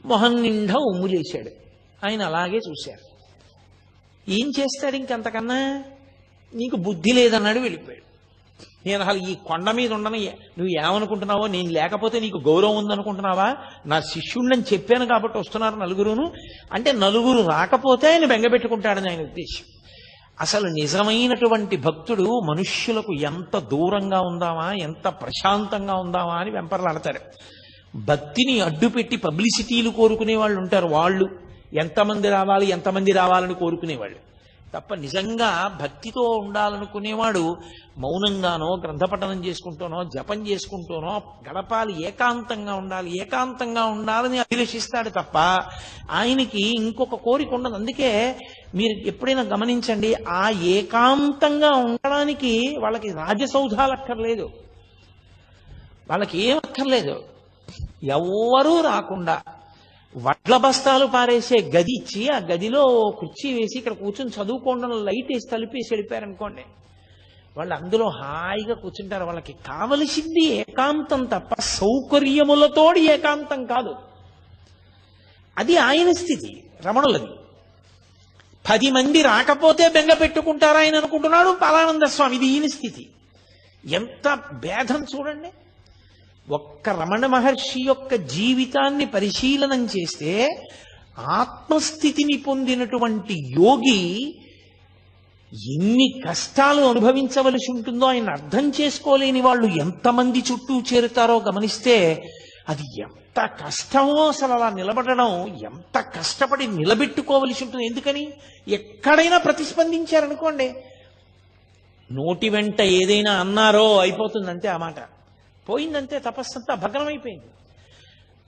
మొహం నిండా ఉమ్ములేశాడు. ఆయన అలాగే చూశారు. ఏం చేస్తాడు ఇంకంతకన్నా? నీకు బుద్ధి లేదన్నాడు, వెళ్ళిపోయాడు. నేను అసలు ఈ కొండ మీద ఉండను, నువ్వు ఏమనుకుంటున్నావో, నేను లేకపోతే నీకు గౌరవం ఉందనుకుంటున్నావా? నా శిష్యుణ్ణని చెప్పాను కాబట్టి వస్తున్నారు నలుగురును అంటే, నలుగురు రాకపోతే ఆయన బెంగపెట్టుకుంటాడని ఆయన ఉద్దేశం. అసలు నిజమైనటువంటి భక్తుడు మనుష్యులకు ఎంత దూరంగా ఉందామా, ఎంత ప్రశాంతంగా ఉందామా అని వెంపర్లాడతారు. భక్తిని అడ్డుపెట్టి పబ్లిసిటీలు కోరుకునే వాళ్ళు ఉంటారు. వాళ్ళు ఎంతమంది రావాలని కోరుకునేవాళ్ళు తప్ప, నిజంగా భక్తితో ఉండాలనుకునేవాడు మౌనంగానో, గ్రంథపఠనం చేసుకుంటూనో, జపం చేసుకుంటూనో గడపాలి. ఏకాంతంగా ఉండాలని అభిలషిస్తాడు తప్ప ఆయనకి ఇంకొక కోరిక ఉండదు. అందుకే మీరు ఎప్పుడైనా గమనించండి, ఆ ఏకాంతంగా ఉండడానికి వాళ్ళకి రాజసౌధాలు అక్కర్లేదు, వాళ్ళకి ఏం అక్కర్లేదు. ఎవ్వరూ రాకుండా వడ్ల బస్తాలు పారేసే గది ఇచ్చి ఆ గదిలో కుర్చీ వేసి ఇక్కడ కూర్చొని చదువుకోవడం, లైట్ వేసి తలిపేసి వెళ్ళిపోయారనుకోండి, వాళ్ళు అందులో హాయిగా కూర్చుంటారు. వాళ్ళకి కావలసింది ఏకాంతం తప్ప సౌకర్యములతోడి ఏకాంతం కాదు. అది ఆయన స్థితి, రమణులది. 10 మంది రాకపోతే బెంగ పెట్టుకుంటారా ఆయన అనుకుంటున్నాడు బాలానంద స్వామి. ఇది ఈయన స్థితి. ఎంత భేదం చూడండి. ఒక్క రమణ మహర్షి యొక్క జీవితాన్ని పరిశీలనం చేస్తే ఆత్మస్థితిని పొందినటువంటి యోగి ఎన్ని కష్టాలు అనుభవించవలసి ఉంటుందో ఆయన అర్థం చేసుకోలేని వాళ్ళు ఎంతమంది చుట్టూ చేరుతారో గమనిస్తే అది ఎంత కష్టమో. అసలు అలా నిలబడడం ఎంత కష్టపడి నిలబెట్టుకోవలసి ఉంటుంది. ఎందుకని ఎక్కడైనా ప్రతిస్పందించారనుకోండి, నోటి వెంట ఏదైనా అన్నారో అయిపోతుందంటే ఆ మాట పోయిందంటే తపస్సంతా భగ్నమైపోయింది.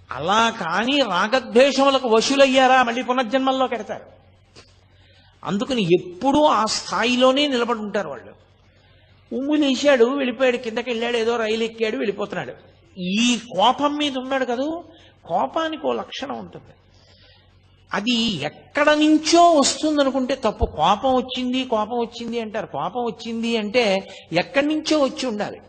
అలా కానీ రాగద్వేషములకు వశులయ్యారా మళ్ళీ పునర్జన్మల్లో పెడతారు. అందుకని ఎప్పుడూ ఆ స్థాయిలోనే నిలబడి ఉంటారు వాళ్ళు. ఉమ్ములేశాడు, వెళ్ళిపోయాడు, కిందకి వెళ్ళాడు, ఏదో రైలు ఎక్కాడు, వెళ్ళిపోతున్నాడు. ఈ కోపం మీద ఉన్నాడు కదూ, కోపానికి ఓ లక్షణం ఉంటుంది. అది ఎక్కడ నుంచో వస్తుందనుకుంటే తప్పు. కోపం వచ్చింది అంటారు. కోపం వచ్చింది అంటే ఎక్కడి నుంచో వచ్చి ఉండాలి.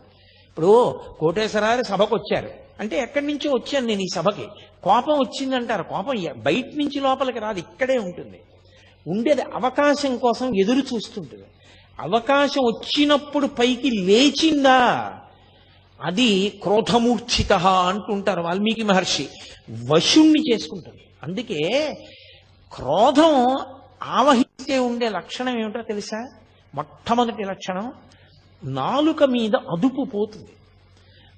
ఇప్పుడు కోటేశ్వరారు సభకు వచ్చారు అంటే ఎక్కడి నుంచో వచ్చాను నేను ఈ సభకి. కోపం వచ్చింది అంటారు. కోపం బయట నుంచి లోపలికి రాదు, ఇక్కడే ఉంటుంది. ఉండేది అవకాశం కోసం ఎదురు చూస్తుంటుంది. అవకాశం వచ్చినప్పుడు పైకి లేచిందా అది క్రోధమూర్ఛిత అంటుంటారు వాల్మీకి మహర్షి. వశుణ్ణి చేసుకుంటుంది. అందుకే క్రోధం ఆవహిస్తే ఉండే లక్షణం ఏమిటో తెలుసా? మొట్టమొదటి లక్షణం, నాలుక మీద అదుపు పోతుంది.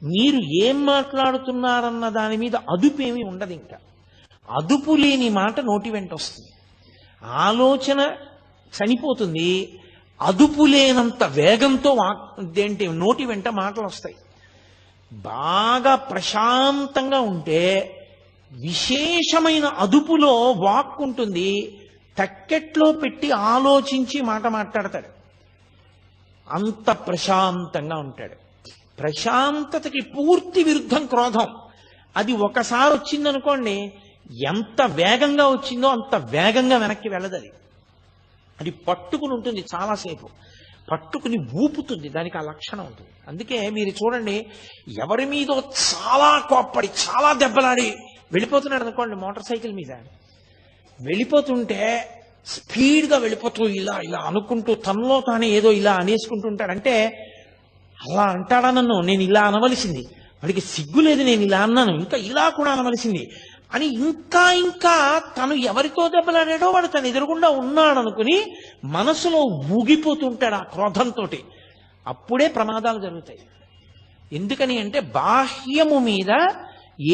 మీరు ఏం మాట్లాడుతున్నారన్న దాని మీద అదుపు ఏమీ ఉండదు. ఇంకా అదుపు లేని మాట నోటి వెంట వస్తుంది. ఆలోచన చనిపోతుంది. అదుపు లేనంత వేగంతో నోటి వెంట మాటలు వస్తాయి. బాగా ప్రశాంతంగా ఉంటే విశేషమైన అదుపులో వాక్ ఉంటుంది. తక్కెట్లో పెట్టి ఆలోచించి మాట మాట్లాడతాడు. అంత ప్రశాంతంగా ఉంటాడు. ప్రశాంతతకి పూర్తి విరుద్ధం క్రోధం. అది ఒకసారి వచ్చిందనుకోండి, ఎంత వేగంగా వచ్చిందో అంత వేగంగా వెనక్కి వెళ్ళదు. అది పట్టుకుని ఉంటుంది, చాలాసేపు పట్టుకుని ఊపుతుంది. దానికి ఆ లక్షణం ఉంటుంది. అందుకే మీరు చూడండి, ఎవరి మీదో చాలా కోప్పడి చాలా దెబ్బలాడి వెళ్ళిపోతున్నాడు అనుకోండి, మోటార్ సైకిల్ మీద వెళ్ళిపోతుంటే స్పీడ్గా వెళ్ళిపోతూ ఇలా ఇలా అనుకుంటూ తనలో తానే ఏదో ఇలా అనేసుకుంటుంటాడు. అంటే అలా అంటాడా నన్ను, నేను ఇలా అనవలసింది, వాడికి సిగ్గు లేదు, నేను ఇలా అన్నాను, ఇంకా ఇలా కూడా అనవలసింది అని ఇంకా ఇంకా తను ఎవరితో దెబ్బలాడాడో వాడు తను ఎదురుగుండా ఉన్నాడు అనుకుని మనసులో ఊగిపోతుంటాడు ఆ క్రోధంతో. అప్పుడే ప్రమాదాలు జరుగుతాయి. ఎందుకని అంటే బాహ్యము మీద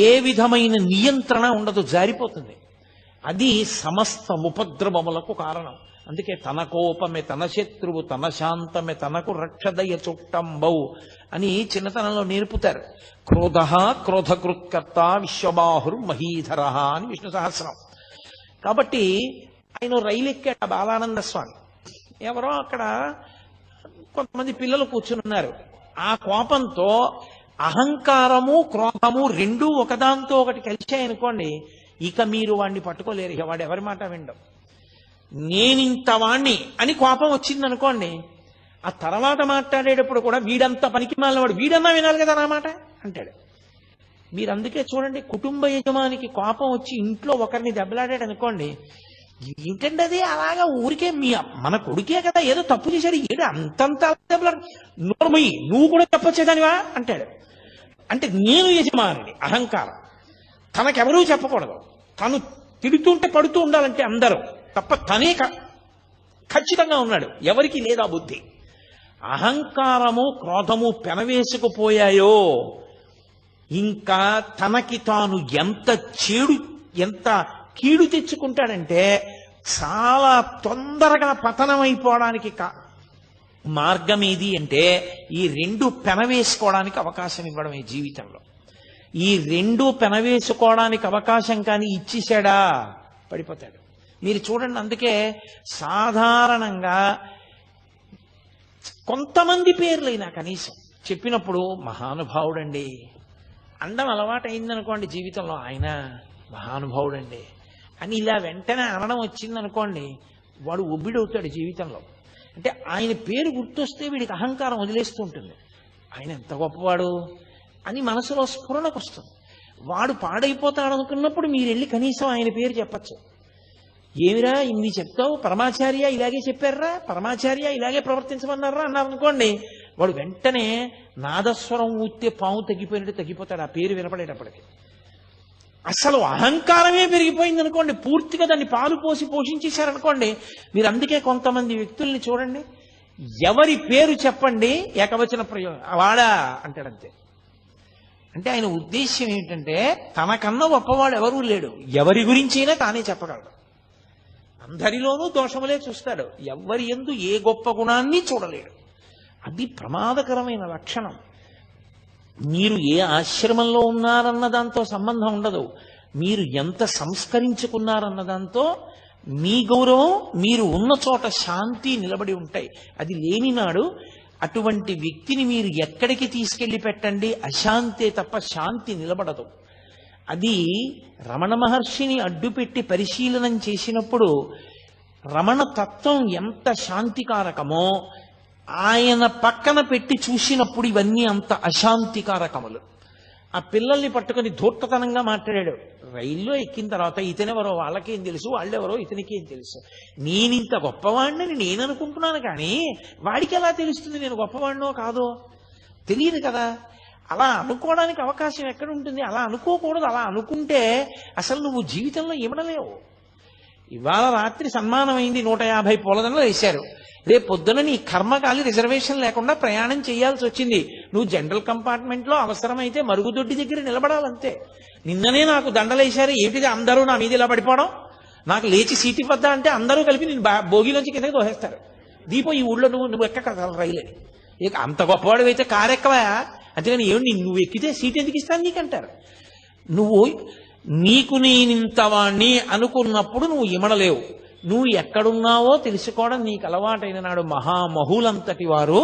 ఏ విధమైన నియంత్రణ ఉండదు, జారిపోతుంది. అది సమస్త ఉపద్రవములకు కారణం. అందుకే తన కోపమే తన శత్రువు, తన శాంతమే తనకు రక్షదయ చుట్టంబౌ అని చిన్నతనంలో నేర్పుతారు. క్రోధ క్రోధకృత్కర్త విశ్వబాహుర్ మహీధర అని విష్ణు సహస్రం. కాబట్టి ఆయన రైలు ఎక్కాడు బాలానంద స్వామి. ఎవరో అక్కడ కొంతమంది పిల్లలు కూర్చుని ఉన్నారు. ఆ కోపంతో అహంకారము క్రోధము రెండూ ఒకదాంతో ఒకటి కలిశాయనుకోండి, ఇక మీరు వాడిని పట్టుకోలేరు. ఇక వాడు ఎవరి మాట వినడం. నేనింత వాణ్ణి అని కోపం వచ్చిందనుకోండి, ఆ తర్వాత మాట్లాడేటప్పుడు కూడా వీడంతా పనికి మాలినవాడు, వీడన్నా వినాలి కదా నా మాట అంటాడు. మీరు అందుకే చూడండి, కుటుంబ యజమానికి కోపం వచ్చి ఇంట్లో ఒకరిని దెబ్బలాడాడు అనుకోండి, ఏంటంటే అది అలాగా ఊరికే మన కొడుకే కదా ఏదో తప్పు చేశాడు, ఏడు అంతంత దెబ్బలాడు, నోర్మయ్యి నువ్వు కూడా చెప్పొచ్చేదానివా అంటాడు. అంటే నేను యజమానిని, అహంకారం. తనకెవరూ చెప్పకూడదు, తను తిడుతుంటే పడుతూ ఉండాలంటే అందరూ తప్ప తనే ఖచ్చితంగా ఉన్నాడు, ఎవరికి లేదా బుద్ధి. అహంకారము క్రోధము పెనవేసుకుపోయాయో ఇంకా తనకి తాను ఎంత కీడు తెచ్చుకుంటాడంటే చాలా తొందరగా పతనమైపోవడానికి మార్గం ఏది అంటే ఈ రెండు పెనవేసుకోవడానికి అవకాశం ఇవ్వడం. ఈ జీవితంలో ఈ రెండు పెనవేసుకోవడానికి అవకాశం కానీ ఇచ్చేశాడా పడిపోతాడు. మీరు చూడండి, అందుకే సాధారణంగా కొంతమంది పేర్లైనా కనీసం చెప్పినప్పుడు మహానుభావుడండి అండం అలవాటైందనుకోండి జీవితంలో, ఆయన మహానుభావుడండి అని ఇలా వెంటనే అనడం వచ్చిందనుకోండి, వాడు ఒబ్బిడవుతాడు జీవితంలో. అంటే ఆయన పేరు గుర్తొస్తే వీడికి అహంకారం వదిలేస్తూ ఉంటుంది. ఆయన ఎంత గొప్పవాడు అని మనసులో స్ఫురణకు వస్తుంది. వాడు పాడైపోతాడు అనుకున్నప్పుడు మీరు వెళ్ళి కనీసం ఆయన పేరు చెప్పచ్చు. ఏమిరా ఇన్ని చెప్తావు, పరమాచార్య ఇలాగే చెప్పారా, పరమాచార్య ఇలాగే ప్రవర్తించమన్నారా అన్నారు అనుకోండి, వాడు వెంటనే నాదస్వరం ఊస్తే పాము తగ్గిపోయినట్టు తగ్గిపోతాడు ఆ పేరు వినపడేటప్పటికి. అసలు అహంకారమే పెరిగిపోయింది అనుకోండి, పూర్తిగా దాన్ని పాలు పోసి పోషించేశారనుకోండి. మీరు అందుకే కొంతమంది వ్యక్తుల్ని చూడండి, ఎవరి పేరు చెప్పండి ఏకవచన ప్రయోగం వాడా అంటాడంతే. అంటే ఆయన ఉద్దేశ్యం ఏంటంటే తనకన్నా గొప్పవాడు ఎవరూ లేడు, ఎవరి గురించైనా తానే చెప్పగలడు. అందరిలోనూ దోషములే చూస్తాడు, ఎవరి యందు ఏ గొప్ప గుణాన్ని చూడలేడు. అది ప్రమాదకరమైన లక్షణం. మీరు ఏ ఆశ్రమంలో ఉన్నారన్న దాంతో సంబంధం ఉండదు, మీరు ఎంత సంస్కరించుకున్నారన్న దాంతో మీ గౌరవం, మీరు ఉన్న చోట శాంతి నిలబడి ఉంటాయి. అది లేని నాడు అటువంటి వ్యక్తిని మీరు ఎక్కడికి తీసుకెళ్లి పెట్టండి, అశాంతే తప్ప శాంతి నిలబడదు. అది రమణ మహర్షిని అడ్డుపెట్టి పరిశీలనం చేసినప్పుడు రమణ తత్వం ఎంత శాంతికారకమో ఆయన పక్కన పెట్టి చూసినప్పుడు ఇవన్నీ అంత అశాంతికారకములు. ఆ పిల్లల్ని పట్టుకొని ధూర్తతనంగా మాట్లాడాడు. రైల్లో ఎక్కిన తర్వాత ఇతనెవరో వాళ్ళకేం తెలుసు, వాళ్ళెవరో ఇతనికేం తెలుసు, నేనింత గొప్పవాడిని నేను అనుకుంటున్నాను, కానీ వాడికి ఎలా తెలుస్తుంది నేను గొప్పవాడినో కాదో? తెలియదు కదా. అలా అనుకోవడానికి అవకాశం ఎక్కడ ఉంటుంది? అలా అనుకోకూడదు. అలా అనుకుంటే అసలు నువ్వు జీవితంలో ఇవ్వడలేవు. ఇవాళ రాత్రి సన్మానమైంది, 150 పూలదండలు వేశారు. రేపు పొద్దున నీ కర్మకాలి రిజర్వేషన్ లేకుండా ప్రయాణం చేయాల్సి వచ్చింది. నువ్వు జనరల్ కంపార్ట్మెంట్ లో అవసరమైతే మరుగుదొడ్డి దగ్గర నిలబడాలంతే. నిన్ననే నాకు దండలేశారు, ఏమిటిది అందరూ నా మీద ఇలా పడిపోవడం, నాకు లేచి సీటు ఇవ్వద్దా అంటే అందరూ కలిపి నేను భోగిలోంచి కిందకి దోహేస్తారు. దీపో ఈ ఊళ్ళో నువ్వు ఎక్క రైలు అని. ఇక అంత గొప్పవాడు అయితే కారు ఎక్కవా, అంతేగాని ఏమిటి నువ్వు ఎక్కితే సీట్ ఎందుకు ఇస్తాను నీకంటారు. నువ్వు నీకు నేనింతవాణ్ణి అనుకున్నప్పుడు నువ్వు ఇమడలేవు. నువ్వు ఎక్కడున్నావో తెలుసుకోవడం నీకు అలవాటైన నాడు మహామహులంతటి వారు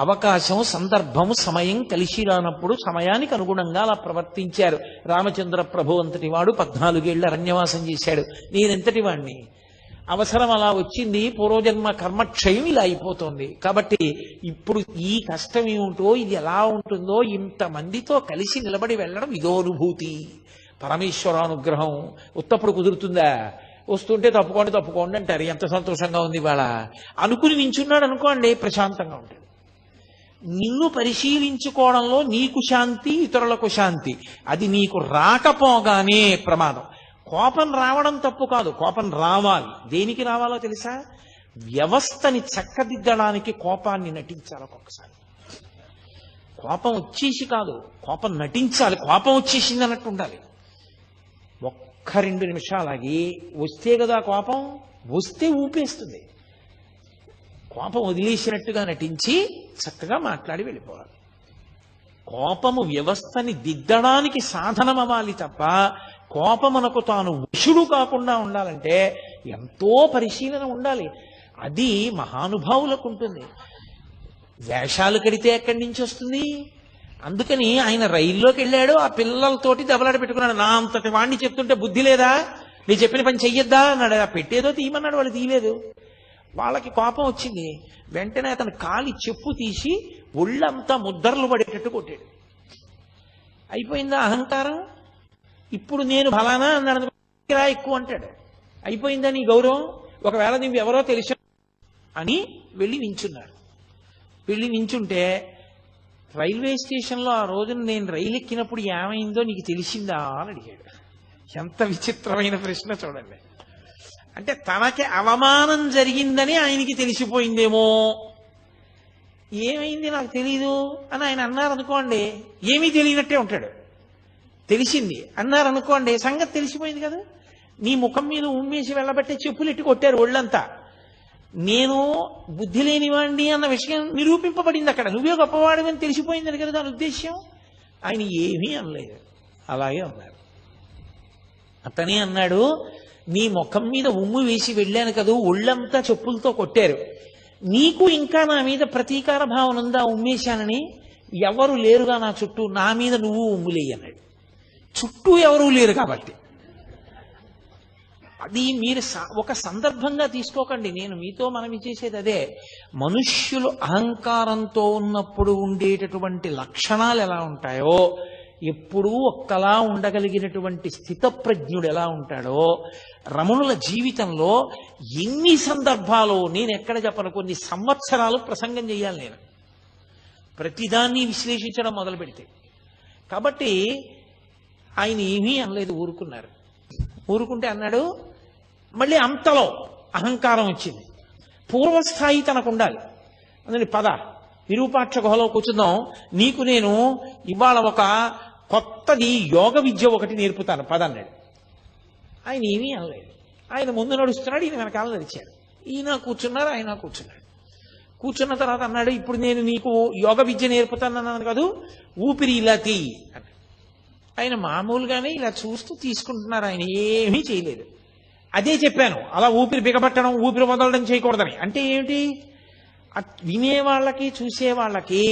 అవకాశం, సందర్భము, సమయం కలిసి రానప్పుడు సమయానికి అనుగుణంగా అలా ప్రవర్తించారు. రామచంద్ర ప్రభు అంతటి వాడు 14 ఏళ్ల అరణ్యవాసం చేశాడు. నేనెంతటి వాణ్ణి? అవసరం అలా వచ్చింది, పూర్వజన్మ కర్మక్షయం ఇలా అయిపోతుంది. కాబట్టి ఇప్పుడు ఈ కష్టం ఏమిటో, ఇది ఎలా ఉంటుందో, ఇంతమందితో కలిసి నిలబడి వెళ్ళడం ఇదో అనుభూతి. పరమేశ్వరానుగ్రహం ఉత్తప్పుడు కుదురుతుందా? వస్తుంటే తప్పుకోండి అంటారు. ఎంత సంతోషంగా ఉంది ఇవాళ అనుకుని నించున్నాడు అనుకోండి, ప్రశాంతంగా ఉంటుంది. నిన్ను పరిశీలించుకోవడంలో నీకు శాంతి, ఇతరులకు శాంతి. అది నీకు రాకపోగానే ప్రమాదం. కోపం రావడం తప్పు కాదు, కోపం రావాలి. దేనికి రావాలో తెలుసా? వ్యవస్థని చక్కదిద్దడానికి కోపాన్ని నటించాలి. ఒక్కొక్కసారి కోపం వచ్చేసి కాదు, కోపం నటించాలి. కోపం వచ్చేసింది అన్నట్టు ఉండాలి. ఒక్క 2 నిమిషాలకి వస్తే కదా కోపం, వస్తే ఊపేస్తుంది. కోపం వదిలేసినట్టుగా నటించి చక్కగా మాట్లాడి వెళ్ళిపోవాలి. కోపము వ్యవస్థని దిద్దడానికి సాధనం అవ్వాలి తప్ప కోపమునకు తాను వశుడు కాకుండా ఉండాలంటే ఎంతో పరిశీలన ఉండాలి. అది మహానుభావులకు ఉంటుంది. వేషాలు కడితే ఎక్కడి నుంచి వస్తుంది? అందుకని ఆయన రైల్లోకి వెళ్ళాడు, ఆ పిల్లలతోటి దెబ్బలాట పెట్టుకున్నాడు. నా అంతటి వాణ్ణి చెప్తుంటే బుద్ధి లేదా, నీ చెప్పిన పని చెయ్యొద్దా అన్నాడు. ఆ పెట్టేదో తీయమన్నాడు, వాళ్ళు తీయలేదు. వాళ్ళకి కోపం వచ్చింది. వెంటనే అతను కాలి చెప్పు తీసి ఒళ్ళంతా ముద్దర్లు పడేటట్టు కొట్టాడు. అయిపోయిందా అహంకారం? ఇప్పుడు నేను ఫలానా అన్నాడు ఎక్కువ అంటాడు. అయిపోయిందా నీ గౌరవం? ఒకవేళ నువ్వు ఎవరో తెలుసు అని వెళ్ళి నించున్నాడు. వెళ్ళి నించుంటే రైల్వే స్టేషన్లో ఆ రోజున నేను రైలు ఎక్కినప్పుడు ఏమైందో నీకు తెలిసిందా అని అడిగాడు. ఎంత విచిత్రమైన ప్రశ్న చూడండి. అంటే తనకి అవమానం జరిగిందని ఆయనకి తెలిసిపోయిందేమో. ఏమైంది నాకు తెలీదు అని ఆయన అన్నారనుకోండి, ఏమీ తెలియనట్టే ఉంటాడు. తెలిసింది అన్నారనుకోండి, సంగతి తెలిసిపోయింది కదా. నీ ముఖం మీద ఉమ్మేసి వెళ్ళబట్టే చెప్పులు ఎట్టి కొట్టారు ఒళ్ళంతా. నేను బుద్ధి లేనివాడిని అన్న విషయం నిరూపింపబడింది అక్కడ. నువ్వే గొప్పవాడివని తెలిసిపోయిందని కదా దాని ఉద్దేశ్యం. ఆయన ఏమీ అనలేదు, అలాగే అన్నారు. అతనే అన్నాడు, నీ ముఖం మీద ఉమ్ము వేసి వెళ్ళాను కదా, ఒళ్ళంతా చెప్పులతో కొట్టారు. నీకు ఇంకా నా మీద ప్రతీకార భావన ఉందా ఉమ్మేశానని? ఎవరు లేరుగా నా చుట్టూ, నా మీద నువ్వు ఉమ్ములేయి అన్నాడు. చుట్టూ ఎవరూ లేరు కాబట్టి అది మీరు ఒక సందర్భంగా తీసుకోకండి. నేను మీతో మనవి చేసేది అదే. మనుష్యులు అహంకారంతో ఉన్నప్పుడు ఉండేటటువంటి లక్షణాలు ఎలా ఉంటాయో, ఎప్పుడూ ఒక్కలా ఉండగలిగినటువంటి స్థితప్రజ్ఞుడు ఎలా ఉంటాడో, రమణుల జీవితంలో ఎన్ని సందర్భాలు, నేను ఎక్కడ చెప్పను, కొన్ని సంవత్సరాలు ప్రసంగం చేయాలి నేను ప్రతిదాన్ని విశ్లేషించడం మొదలు పెడితే. కాబట్టి ఆయన ఏమీ అనలేదు, ఊరుకున్నారు. ఊరుకుంటే అన్నాడు, మళ్ళీ అంతలో అహంకారం వచ్చింది. పూర్వస్థాయి తనకు ఉండాలి. అందుకని పద విరూపాక్ష గుహలో కూర్చుందాం, నీకు నేను ఇవాళ ఒక కొత్తది యోగ విద్య ఒకటి నేర్పుతాను పద అన్నాడు. ఆయన ఏమీ అనలేదు. ఆయన ముందు నడుస్తున్నాడు, ఈయన వెనకాల నడిచాడు. ఈయన కూర్చున్నారు, ఆయన కూర్చున్నాడు. కూర్చున్న తర్వాత అన్నాడు, ఇప్పుడు నేను నీకు యోగ విద్య నేర్పుతానన్నాను కాదు, ఊపిరి ఇలా తీయి అన్నాడు. ఆయన మామూలుగానే ఇలా చూస్తూ తీసుకుంటున్నారు, ఆయన ఏమీ చేయలేదు. అదే చెప్పాను, అలా ఊపిరి బిగబట్టడం, ఊపిరి వదలడం చేయకూడదని. అంటే ఏమిటి, వినేవాళ్ళకి చూసేవాళ్ళకి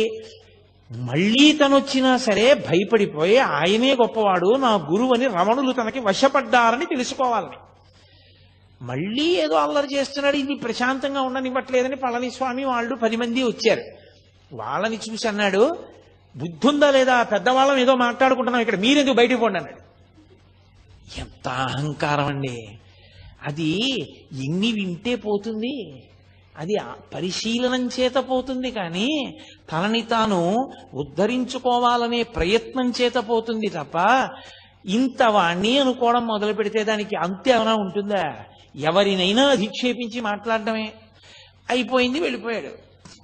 మళ్ళీ తనొచ్చినా సరే భయపడిపోయి ఆయనే గొప్పవాడు, నా గురువు అని రమణులు తనకి వశపడ్డారని తెలుసుకోవాలని. మళ్ళీ ఏదో అల్లరి చేస్తున్నాడు, ఇది ప్రశాంతంగా ఉండనివ్వట్లేదని పళనిస్వామి వాళ్ళు 10 మంది వచ్చారు. వాళ్ళని చూసి అన్నాడు, బుద్ధుందా లేదా, పెద్దవాళ్ళం ఏదో మాట్లాడుకుంటున్నాం ఇక్కడ, మీరెందుకు బయటికి పోండి అన్నాడు. ఎంత అహంకారం అండి అది! ఎన్ని వింటే పోతుంది, అది పరిశీలనం చేత పోతుంది, కానీ తనని తాను ఉద్ధరించుకోవాలనే ప్రయత్నం చేత పోతుంది తప్ప ఇంత వాణ్ణి అనుకోవడం మొదలు పెడితే దానికి అంతే ఏమైనా ఉంటుందా? ఎవరినైనా అధిక్షేపించి మాట్లాడటమే. అయిపోయింది, వెళ్ళిపోయాడు.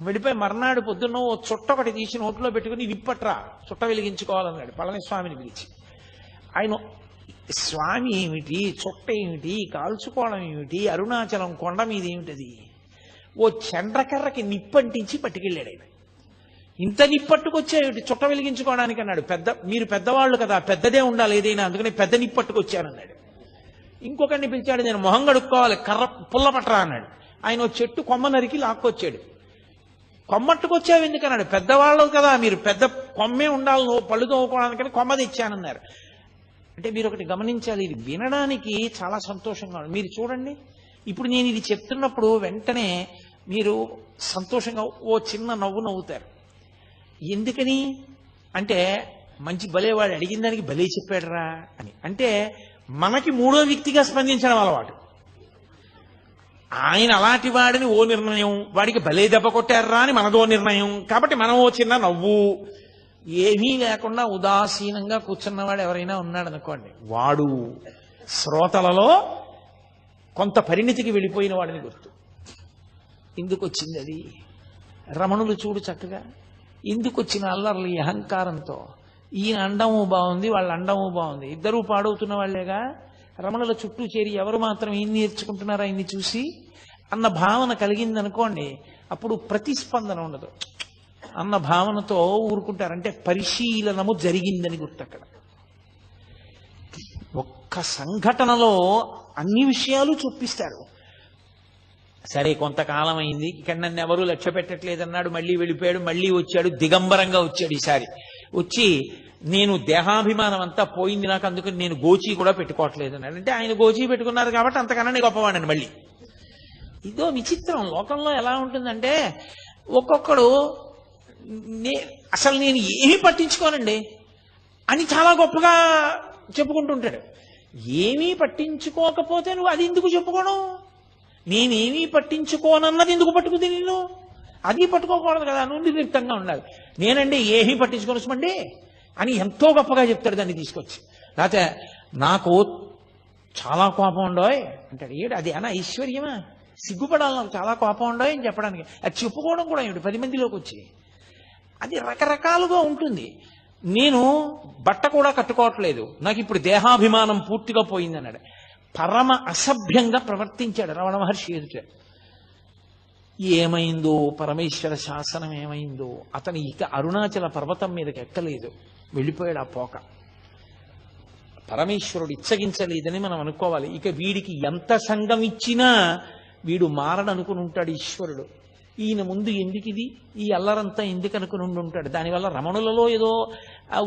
వెళ్ళిపోయి మర్నాడు పొద్దున్న ఓ చుట్ట ఒకటి తీసి నోట్లో పెట్టుకుని విప్పట్రా, చుట్ట వెలిగించుకోవాలన్నాడు పళనిస్వామిని పిలిచి. ఆయన స్వామి ఏమిటి, చుట్ట ఏమిటి, కాల్చుకోవడం ఏమిటి, అరుణాచలం కొండ మీద ఏమిటది, ఓ చండ్రకర్రకి నిప్పంటించి పట్టుకెళ్ళాడు ఆయన. ఇంత నిప్పట్టుకొచ్చాడు చుట్ట వెలిగించుకోవడానికి అన్నాడు. మీరు పెద్దవాళ్ళు కదా, పెద్దదే ఉండాలి ఏదైనా, అందుకని పెద్ద నిప్పట్టుకొచ్చానన్నాడు. ఇంకొకరిని పిలిచాడు, నేను మొహం కడుక్కోవాలి, కర్ర పుల్ల పట్టరా అన్నాడు. ఆయన ఓ చెట్టు కొమ్మ నరికి లాక్కొచ్చాడు. కొమ్మట్టుకొచ్చావు ఎందుకన్నాడు, పెద్దవాళ్ళు కదా మీరు, పెద్ద కొమ్మే ఉండాలి పళ్ళు తోముకోవడానికని కొమ్మ తెచ్చానన్నారు. అంటే మీరు ఒకటి గమనించాలి, ఇది వినడానికి చాలా సంతోషంగా ఉంది. మీరు చూడండి, ఇప్పుడు నేను ఇది చెప్తున్నప్పుడు వెంటనే మీరు సంతోషంగా ఓ చిన్న నవ్వు నవ్వుతారు. ఎందుకని అంటే, మంచి భలేవాడు అడిగిన దానికి భలే చెప్పాడురా అని. అంటే మనకి మూడో వ్యక్తిగా స్పందించడం అలవాటు. ఆయన అలాంటి వాడిని ఓ నిర్ణయం, వాడికి భలే దెబ్బ కొట్టారా అని మనదో నిర్ణయం. కాబట్టి మనం ఓ చిన్న నవ్వు, ఏమీ లేకుండా ఉదాసీనంగా కూర్చున్నవాడు ఎవరైనా ఉన్నాడు అనుకోండి, వాడు శ్రోతలలో కొంత పరిణితికి వెళ్ళిపోయిన వాడిని గుర్తు. ఎందుకు వచ్చింది అది? రమణులు చూడు చక్కగా ఎందుకు వచ్చిన అల్లర్లు ఈ అహంకారంతో. ఈయన అండము బాగుంది, వాళ్ళ అండము బాగుంది, ఇద్దరూ పాడవుతున్న వాళ్లేగా. రమణుల చుట్టూ చేరి ఎవరు మాత్రం ఏం నేర్చుకుంటున్నారో ఆయన్ని చూసి అన్న భావన కలిగిందనుకోండి, అప్పుడు ప్రతిస్పందన ఉండదు. అన్న భావనతో ఊరుకుంటారంటే పరిశీలనము జరిగిందని గుర్తు. అక్కడ ఒక్క సంఘటనలో అన్ని విషయాలు చూపిస్తారు. సరే కొంతకాలం అయింది, ఇక్కడ నన్ను ఎవరూ లక్ష్య పెట్టట్లేదన్నాడు, మళ్ళీ వెళ్ళిపోయాడు, మళ్ళీ వచ్చాడు, దిగంబరంగా వచ్చాడు. ఈసారి వచ్చి నేను దేహాభిమానం అంతా పోయింది నాకు, అందుకని నేను గోచీ కూడా పెట్టుకోవట్లేదు అన్నాడు. అంటే ఆయన గోచీ పెట్టుకున్నారు కాబట్టి అంతకన్నా గొప్పవాడని మళ్ళీ. ఇదో విచిత్రం లోకంలో ఎలా ఉంటుందంటే, ఒక్కొక్కడు అసలు నేను ఏమీ పట్టించుకోనండి అని చాలా గొప్పగా చెప్పుకుంటుంటాడు. ఏమీ పట్టించుకోకపోతే నువ్వు అది ఎందుకు చెప్పుకోను? నేనేమీ పట్టించుకోనన్నది ఎందుకు పట్టుకుంది నేను? అది పట్టుకోకూడదు కదా, నువ్వు నిర్లిప్తంగా ఉండాలి. నేనండి ఏమీ పట్టించుకోనమండి అని ఎంతో గొప్పగా చెప్తాడు దాన్ని తీసుకొచ్చి. లేకపోతే నాకు చాలా కోపం ఉండోయ్ అంటాడు. ఏడు అది అనా ఐశ్వర్యమా? సిగ్గుపడాలి నాకు చాలా కోపం ఉండోయ్ అని చెప్పడానికి. అది చెప్పుకోవడం కూడా ఏమిటి 10 మందిలోకి వచ్చి. అది రకరకాలుగా ఉంటుంది. నేను బట్ట కూడా కట్టుకోవట్లేదు, నాకు ఇప్పుడు దేహాభిమానం పూర్తిగా పోయింది అన్నాడు. పరమ అసభ్యంగా ప్రవర్తించాడు రమణ మహర్షి ఎదుట. ఏమైందో, పరమేశ్వర శాసనం ఏమైందో, అతను ఇక అరుణాచల పర్వతం మీదకి ఎక్కలేదు, వెళ్ళిపోయాడు ఆ పోక. పరమేశ్వరుడు ఇచ్చగించలేదని మనం అనుకోవాలి. ఇక వీడికి ఎంత సంఘం ఇచ్చినా వీడు మారడనుకుని ఉంటాడు ఈశ్వరుడు. ఈయన ముందు ఎందుకు ఇది, ఈ అల్లరంతా ఎందుకు అనుకుని ఉంటాడు. దానివల్ల రమణులలో ఏదో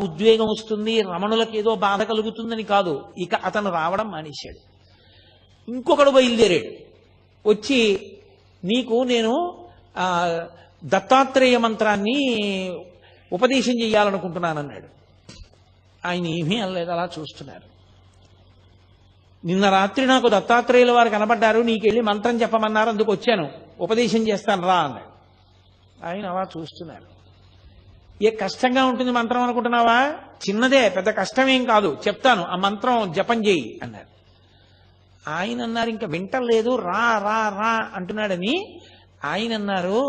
ఉద్వేగం వస్తుంది, రమణులకు ఏదో బాధ కలుగుతుందని కాదు, ఇక అతను రావడం మానేశాడు. ఇంకొకడు బయలుదేరాడు వచ్చి, నీకు నేను దత్తాత్రేయ మంత్రాన్ని ఉపదేశం చెయ్యాలనుకుంటున్నానన్నాడు. ఆయన ఏమీ అనలేదు, అలా చూస్తున్నారు. నిన్న రాత్రి నాకు దత్తాత్రేయుల వారు కనబడ్డారు, నీకెళ్ళి మంత్రం చెప్పమన్నారు, అందుకు వచ్చాను, ఉపదేశం చేస్తాను రా అన్నాడు. ఆయన అలా చూస్తున్నారు. ఏ కష్టంగా ఉంటుంది మంత్రం అనుకుంటున్నావా? చిన్నదే, పెద్ద కష్టమేం కాదు, చెప్తాను, ఆ మంత్రం జపం చేయి అన్నారు. ఆయన అన్నారు, ఇంకా వింటలేదు, రా రా రా అంటున్నాడని. ఆయన అన్నారు,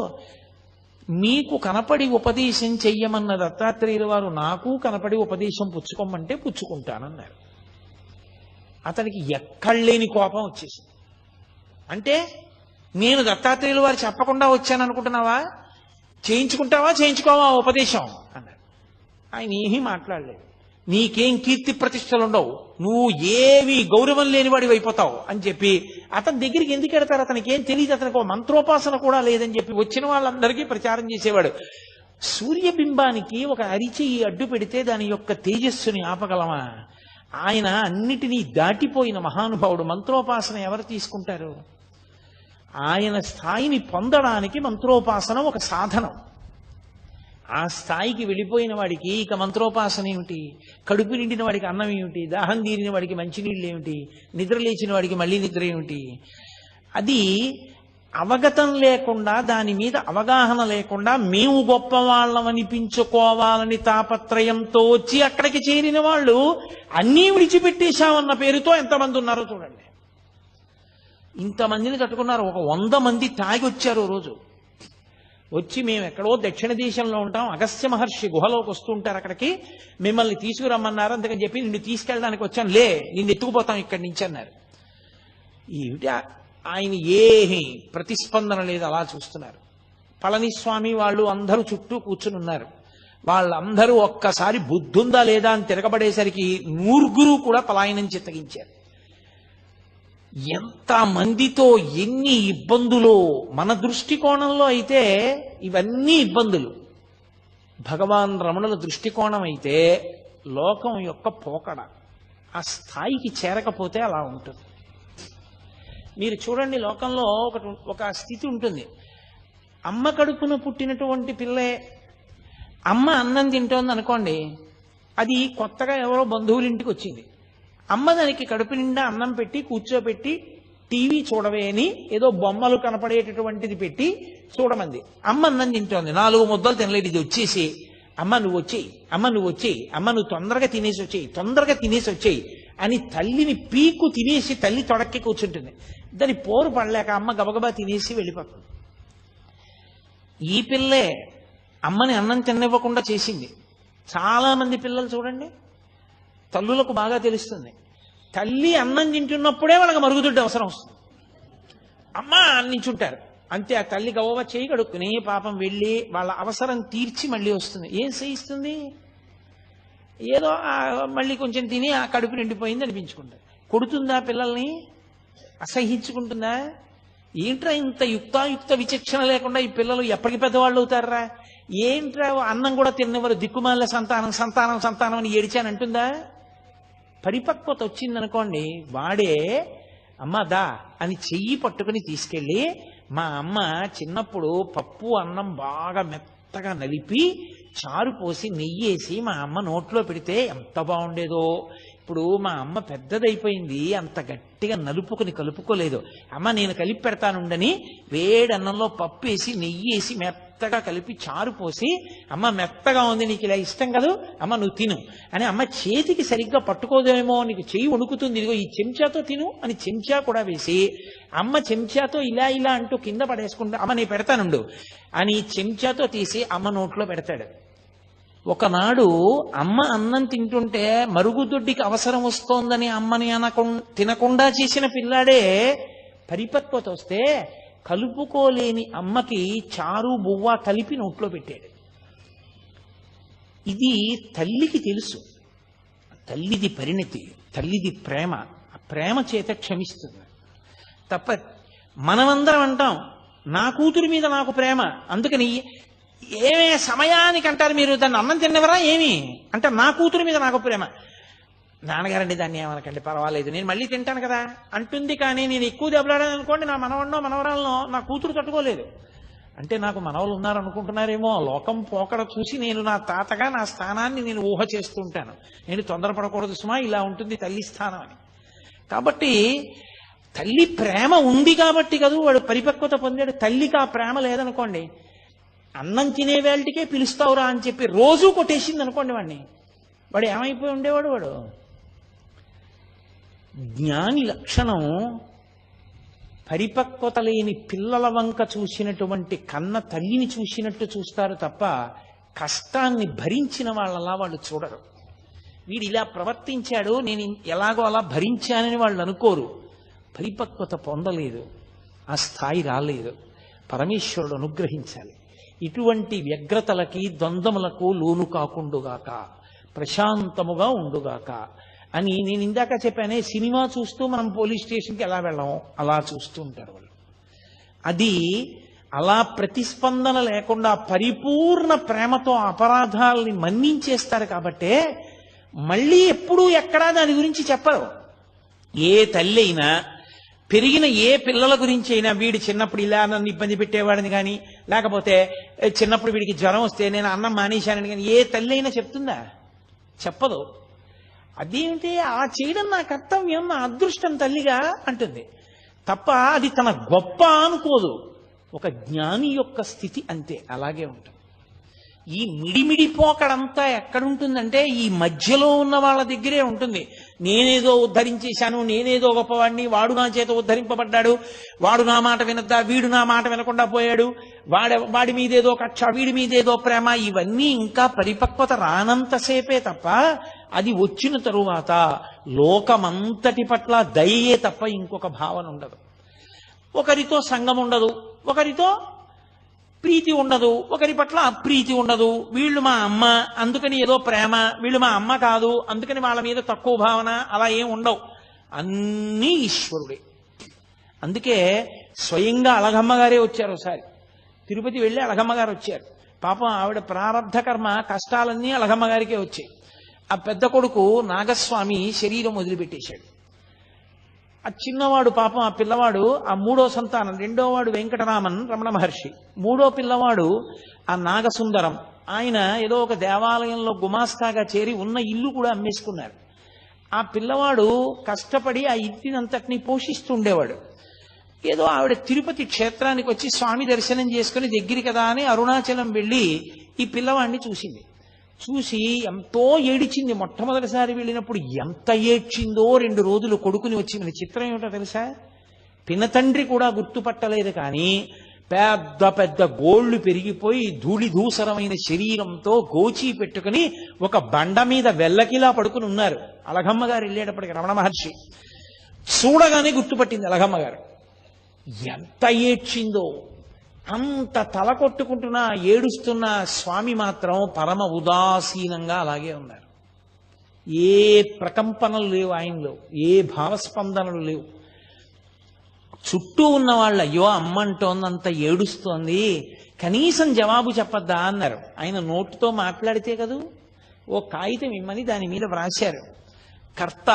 మీకు కనపడి ఉపదేశం చెయ్యమన్న దత్తాత్రేయుల వారు నాకు కనపడి ఉపదేశం పుచ్చుకోమంటే పుచ్చుకుంటానన్నారు. అతనికి ఎక్కడలేని కోపం వచ్చేసింది. అంటే నేను దత్తాత్రేయుల వారు చెప్పకుండా వచ్చాను అనుకుంటున్నావా? చేయించుకుంటావా చేయించుకోవా ఉపదేశం అన్నాడు. ఆయన ఏమీ మాట్లాడలేదు. నీకేం కీర్తి ప్రతిష్టలు ఉండవు, నువ్వు ఏమి గౌరవం లేనివాడివి అయిపోతావు అని చెప్పి అతని దగ్గరికి ఎందుకు వెడతారు? అతనికి ఏం తెలియదు, అతనికి మంత్రోపాసన కూడా లేదని చెప్పి వచ్చిన వాళ్ళందరికీ ప్రచారం చేసేవాడు. సూర్యబింబానికి ఒక అరిచెయ్యి అడ్డు పెడితే దాని యొక్క తేజస్సుని ఆపగలమా? ఆయన అన్నిటినీ దాటిపోయిన మహానుభావుడు. మంత్రోపాసన ఎవరు తీసుకుంటారు? ఆయన స్థాయిని పొందడానికి మంత్రోపాసన ఒక సాధనం. ఆ స్థాయికి వెళ్ళిపోయిన వాడికి ఇక మంత్రోపాసన ఏమిటి? కడుపు నిండిన వాడికి అన్నం ఏమిటి? దాహం తీరిన వాడికి మంచినీళ్ళు ఏమిటి? నిద్ర లేచిన వాడికి మళ్ళీ నిద్ర ఏమిటి? అది అవగతం లేకుండా, దాని మీద అవగాహన లేకుండా మేము గొప్పవాళ్ళం అనిపించుకోవాలని తాపత్రయంతో వచ్చి అక్కడికి చేరిన వాళ్ళు అన్నీ విడిచిపెట్టేశామన్న పేరుతో ఎంతమంది ఉన్నారో చూడండి. ఇంతమందిని తట్టుకున్నారు. ఒక 100 మంది తాగి వచ్చారు రోజు. వచ్చి మేము ఎక్కడో దక్షిణ దేశంలో ఉంటాం, అగస్త్య మహర్షి గుహలోకి వస్తుంటారు, అక్కడికి మిమ్మల్ని తీసుకురమ్మన్నారు, అందుకని చెప్పి నిన్ను తీసుకెళ్ళడానికి వచ్చాను, లే నిన్ను ఎత్తుకుపోతాం ఇక్కడి నుంచి అన్నారు. ఏమిటి ఆయన ఏమీ ప్రతిస్పందన లేదు, అలా చూస్తున్నారు. పళనిస్వామి వాళ్ళు అందరూ చుట్టూ కూర్చుని ఉన్నారు. వాళ్ళందరూ ఒక్కసారి బుద్ధుందా లేదా అని తిరగబడేసరికి 100 కూడా పలాయనం చిత్తగించారు. ఎంత మందితో ఎన్ని ఇబ్బందులు! మన దృష్టికోణంలో అయితే ఇవన్నీ ఇబ్బందులు. భగవాన్ రమణుల దృష్టికోణం అయితే లోకం యొక్క పోకడ. ఆ స్థాయికి చేరకపోతే అలా ఉంటుంది. మీరు చూడండి, లోకంలో ఒక స్థితి ఉంటుంది. అమ్మ కడుపున పుట్టినటువంటి పిల్లే అమ్మ అన్నం తింటోంది అనుకోండి, అది కొత్తగా ఎవరో బంధువుల ఇంటికి వచ్చింది. అమ్మ దానికి కడుపు నిండా అన్నం పెట్టి కూర్చోబెట్టి టీవీ చూడవే అని ఏదో బొమ్మలు కనపడేటటువంటిది పెట్టి చూడమంది. అమ్మ అన్నం తింటోంది, 4 ముద్దలు తినలేదు. ఇది వచ్చేసి, అమ్మ నువ్వు వచ్చేయి, అమ్మ నువ్వు వచ్చేయి, అమ్మ నువ్వు తొందరగా తినేసి వచ్చేయి, తొందరగా తినేసి వచ్చేయి అని తల్లిని పీకు తినేసి తల్లి తొడక్కి కూర్చుంటుంది. దాని పోరు పడలేక అమ్మ గబగబా తినేసి వెళ్ళిపోతుంది. ఈ పిల్లే అమ్మని అన్నం తినివ్వకుండా చేసింది. చాలా మంది పిల్లలు చూడండి, తల్లులకు బాగా తెలుస్తుంది. తల్లి అన్నం తింటున్నప్పుడే వాళ్ళకి మరుగుదొడ్డి అవసరం వస్తుంది. అమ్మ అన్నించుంటారు అంతే. ఆ తల్లి గవ్వ చేయి కడుక్కుని పాపం వెళ్ళి వాళ్ళ అవసరం తీర్చి మళ్ళీ వస్తుంది. ఏం చేయిస్తుంది? ఏదో మళ్ళీ కొంచెం తిని ఆ కడుపు నిండిపోయింది అనిపించుకుంటారు. కొడుతుందా పిల్లల్ని? అసహించుకుంటుందా? ఏంట్రా ఇంత యుక్తాయుక్త విచక్షణ లేకుండా ఈ పిల్లలు ఎప్పటికి పెద్దవాళ్ళు అవుతారా? ఏంట్రా అన్నం కూడా తిన్నవారు, దిక్కుమాల సంతానం సంతానం సంతానం అని ఏడిచానంటుందా? పరిపక్వత వచ్చిందనుకోండి, వాడే అమ్మ దా అని చెయ్యి పట్టుకుని తీసుకెళ్ళి, మా అమ్మ చిన్నప్పుడు పప్పు అన్నం బాగా మెత్తగా నలిపి చారు పోసి నెయ్యేసి మా అమ్మ నోట్లో పెడితే ఎంత బాగుండేదో. ఇప్పుడు మా అమ్మ పెద్దదైపోయింది, అంత గట్టిగా నలుపుకుని కలుపుకోలేదు. అమ్మ నేను కలిపి పెడతానుండని వేడి అన్నంలో పప్పు వేసి నెయ్యేసి మెత్తగా కలిపి చారు పోసి, అమ్మ మెత్తగా ఉంది, నీకు ఇలా ఇష్టం కదా, అమ్మ నువ్వు తిను అని అమ్మ చేతికి సరిగ్గా పట్టుకోదేమో, నీకు చెయ్యి వణుకుతుంది, ఇదిగో ఈ చెంచాతో తిను అని చెంచా కూడా వేసి, అమ్మ చెంచాతో ఇలా ఇలా అంటూ కింద పడేసుకుంటా, అమ్మ నేను పెడతానుండు అని చెంచాతో తీసి అమ్మ నోట్లో పెడతాడు. ఒకనాడు అమ్మ అన్నం తింటుంటే మరుగుదొడ్డికి అవసరం వస్తోందని అమ్మని తినకుండా చేసిన పిల్లాడే పరిపక్వత వస్తే కలుపుకోలేని అమ్మకి చారు బువ్వ కలిపి నోట్లో పెట్టాడు. ఇది తల్లికి తెలుసు, తల్లిది పరిణతి, తల్లిది ప్రేమ. ఆ ప్రేమ చేత క్షమిస్తుంది తప్ప మనమందరం అంటాం నా కూతురి మీద నాకు ప్రేమ, అందుకని ఏమే సమయానికి అంటారు మీరు దాన్ని అన్నం తిన్నవరా ఏమి అంటే నా కూతురి మీద నాకు ప్రేమ. నాన్నగారండి దాన్ని ఏమనకండి పర్వాలేదు నేను మళ్ళీ తింటాను కదా అంటుంది. కానీ నేను ఎక్కువ దెబ్బలాడాను అనుకోండి, నా మనవన్నో మనవరాలనో నా కూతురు తట్టుకోలేదు. అంటే నాకు మనవలు ఉన్నారనుకుంటున్నారేమో, లోకం పోకడ చూసి నేను నా తాతగా నా స్థానాన్ని నేను ఊహ చేస్తూ ఉంటాను. నేను తొందరపడకూడదు సుమా, ఇలా ఉంటుంది తల్లి స్థానం అని. కాబట్టి తల్లి ప్రేమ ఉంది కాబట్టి కదా వాడు పరిపక్వత పొందాడు. తల్లికి ఆ ప్రేమ లేదనుకోండి, అన్నం తినే వేళటికే పిలుస్తావురా అని చెప్పి రోజూ కొట్టేసింది అనుకోండి వాడిని, వాడు ఏమైపోయి ఉండేవాడు? వాడు జ్ఞాని లక్షణం పరిపక్వత లేని పిల్లల వంక చూసినటువంటి కన్న తల్లిని చూసినట్టు చూస్తారు తప్ప కష్టాన్ని భరించిన వాళ్ళలా వాళ్ళు చూడరు. వీడు ఇలా ప్రవర్తించాడు, నేను ఎలాగో అలా భరించానని వాళ్ళు అనుకోరు. పరిపక్వత పొందలేదు, ఆ స్థాయి రాలేదు. పరమేశ్వరుడు అనుగ్రహించాలి. ఇటువంటి వ్యగ్రతలకి ద్వంద్వములకు లోను కాకుండుగాక, ప్రశాంతముగా ఉండుగాక అని నేను ఇందాక చెప్పానే. సినిమా చూస్తూ మనం పోలీస్ స్టేషన్కి ఎలా వెళ్ళాము అలా చూస్తూ ఉంటారు వాళ్ళు. అది అలా ప్రతిస్పందన లేకుండా పరిపూర్ణ ప్రేమతో అపరాధాలని మన్నించేస్తారు. కాబట్టే మళ్ళీ ఎప్పుడూ ఎక్కడా దాని గురించి చెప్పరు. ఏ తల్లి అయినా పెరిగిన ఏ పిల్లల గురించి అయినా, వీడు చిన్నప్పుడు ఇలా నన్ను ఇబ్బంది పెట్టేవాడిని కానీ, లేకపోతే చిన్నప్పుడు వీడికి జ్వరం వస్తే నేను అన్నం మానేశానని కానీ ఏ తల్లి అయినా చెప్తుందా? చెప్పదు. అదేమిటి ఆ చేయడం నా కర్తవ్యం, నా అదృష్టం తల్లిగా అంటుంది తప్ప అది తన గొప్ప అనుకోదు. ఒక జ్ఞాని యొక్క స్థితి అంతే, అలాగే ఉంటుంది. ఈ మిడిమిడి పోకడంతా ఎక్కడుంటుందంటే ఈ మధ్యలో ఉన్న వాళ్ళ దగ్గరే ఉంటుంది. నేనేదో ఉద్ధరించేశాను, నేనేదో గొప్పవాడిని, వాడు నా చేత ఉద్ధరింపబడ్డాడు, వాడు నా మాట వినద్దా, వీడు నా మాట వినకుండా పోయాడు, వాడి మీదేదో కక్ష, వీడి మీదేదో ప్రేమ, ఇవన్నీ ఇంకా పరిపక్వత రానంతసేపే తప్ప అది వచ్చిన తరువాత లోకమంతటి పట్ల దయయే తప్ప ఇంకొక భావన ఉండదు. ఒకరితో సంగం ఉండదు, ఒకరితో ప్రీతి ఉండదు, ఒకరి పట్ల అప్రీతి ఉండదు. వీళ్ళు మా అమ్మ అందుకని ఏదో ప్రేమ, వీళ్ళు మా అమ్మ కాదు అందుకని వాళ్ళ మీద తక్కువ భావన, అలా ఏం ఉండవు. అన్నీ ఈశ్వరుడే. అందుకే స్వయంగా అలగమ్మ గారే వచ్చారు. ఒకసారి తిరుపతి వెళ్ళి అలగమ్మ గారు వచ్చారు. పాపం ఆవిడ ప్రారంధ కర్మ కష్టాలన్నీ అలగమ్మ గారికే వచ్చాయి. ఆ పెద్ద కొడుకు నాగస్వామి శరీరం వదిలిపెట్టేశాడు. ఆ చిన్నవాడు పాపం, ఆ పిల్లవాడు ఆ మూడో సంతానం, రెండోవాడు వెంకటరామన్ రమణ మహర్షి, మూడో పిల్లవాడు ఆ నాగసుందరం. ఆయన ఏదో ఒక దేవాలయంలో గుమాస్తాగా చేరి ఉన్న ఇల్లు కూడా అమ్మేసుకున్నారు. ఆ పిల్లవాడు కష్టపడి ఆ ఇంటినంతటినీ పోషిస్తుండేవాడు. ఏదో ఆవిడ తిరుపతి క్షేత్రానికి వచ్చి స్వామి దర్శనం చేసుకుని దగ్గర కదా అని అరుణాచలం వెళ్ళి ఈ పిల్లవాడిని చూసింది. చూసి ఎంతో ఏడిచింది. మొట్టమొదటిసారి వెళ్ళినప్పుడు ఎంత ఏడ్చిందో 2 రోజులు కొడుకుని వచ్చి. మన చిత్రం ఏమిటో తెలుసా, పినతండ్రి కూడా గుర్తుపట్టలేదు. కానీ పెద్ద పెద్ద గోళ్లు పెరిగిపోయి ధూళిధూసరమైన శరీరంతో గోచి పెట్టుకుని ఒక బండ మీద వెల్లకిలా పడుకుని ఉన్నారు. అలగమ్మ గారు వెళ్ళేటప్పటికి రమణ మహర్షి చూడగానే గుర్తుపట్టింది అలగమ్మ గారు. ఎంత ఏడ్చిందో, అంత తల కొట్టుకుంటున్నా ఏడుస్తున్న స్వామి మాత్రం పరమ ఉదాసీనంగా అలాగే ఉన్నారు. ఏ ప్రకంపనలు లేవు ఆయనలో, ఏ భావస్పందనలు లేవు. చుట్టూ ఉన్న వాళ్ళు అయ్యో అమ్మంటోందంత ఏడుస్తోంది, కనీసం జవాబు చెప్పద్దా అన్నారు. ఆయన నోటితో మాట్లాడితే కదూ, ఓ కాగితం ఇమ్మని దాని మీద వ్రాశారు. కర్త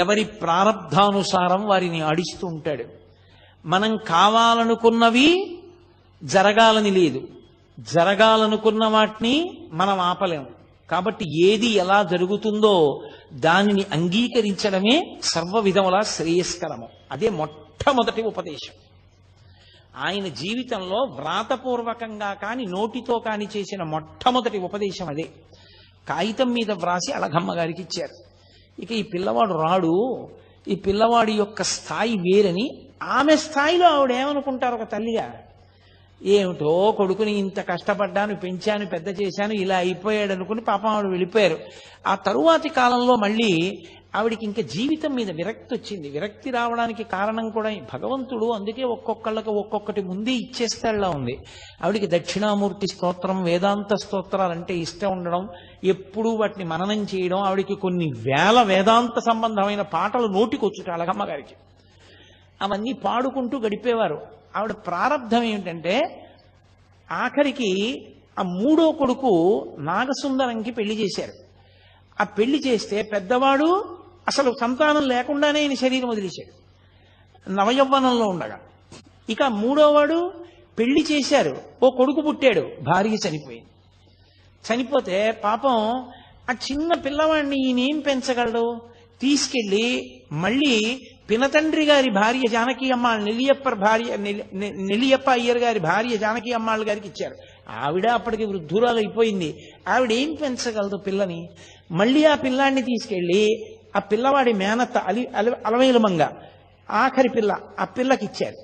ఎవరి ప్రారబ్ధానుసారం వారిని ఆడిస్తూ ఉంటాడు. మనం కావాలనుకున్నవి జరగాలని లేదు, జరగాలనుకున్న వాటిని మనం ఆపలేము. కాబట్టి ఏది ఎలా జరుగుతుందో దానిని అంగీకరించడమే సర్వ విధముల శ్రేయస్కరము. అదే మొట్టమొదటి ఉపదేశం. ఆయన జీవితంలో వ్రాతపూర్వకంగా కాని నోటితో కాని చేసిన మొట్టమొదటి ఉపదేశం అదే. కాగితం మీద వ్రాసి అలగమ్మ గారికి ఇచ్చారు. ఇక ఈ పిల్లవాడు రాడు, ఈ పిల్లవాడి యొక్క స్థాయి వేరని ఆమె స్థాయిలో ఆవిడ ఏమనుకుంటారు ఒక తల్లిగా, ఏమిటో కొడుకుని ఇంత కష్టపడ్డాను, పెంచాను, పెద్ద చేశాను, ఇలా అయిపోయాడు అనుకుని పాపం ఆవిడ వెళ్ళిపోయారు. ఆ తరువాతి కాలంలో మళ్ళీ ఆవిడికి ఇంకా జీవితం మీద విరక్తి వచ్చింది. విరక్తి రావడానికి కారణం కూడా భగవంతుడు అందుకే ఒక్కొక్కళ్ళకి ఒక్కొక్కటి ముందే ఇచ్చేస్తాడులా ఉంది. ఆవిడికి దక్షిణామూర్తి స్తోత్రం, వేదాంత స్తోత్రాలంటే ఇష్టం ఉండడం, ఎప్పుడూ వాటిని మననం చేయడం, ఆవిడికి కొన్ని వేల వేదాంత సంబంధమైన పాటలు నోటికొచ్చుట అలగమ్మ గారికి. అవన్నీ పాడుకుంటూ గడిపేవారు. ఆవిడ ప్రారంధం ఏమిటంటే ఆఖరికి ఆ మూడో కొడుకు నాగసుందరంకి పెళ్లి చేశారు. ఆ పెళ్లి చేస్తే పెద్దవాడు అసలు సంతానం లేకుండానే ఆయన శరీరం వదిలేశాడు నవయవ్వనంలో ఉండగా. ఇక మూడోవాడు పెళ్లి చేశారు, ఓ కొడుకు పుట్టాడు, భార్య చనిపోయింది. చనిపోతే పాపం ఆ చిన్న పిల్లవాడిని ఈయనేం పెంచగలడు? తీసుకెళ్లి మళ్ళీ పినతండ్రి గారి భార్య జానకి అమ్మాள் నెల్లియప్ప అయ్యర్ గారి భార్య జానకి అమ్మాళ్ళ గారికి ఇచ్చారు. ఆవిడ అప్పటికి వృద్ధురాలు అయిపోయింది. ఆవిడ ఏం పెంచగలదు పిల్లని? మళ్ళీ ఆ పిల్లాన్ని తీసుకెళ్లి ఆ పిల్లవాడి మేనత్త అలవేలుమంగ ఆఖరి పిల్ల ఆ పిల్లకి ఇచ్చారు.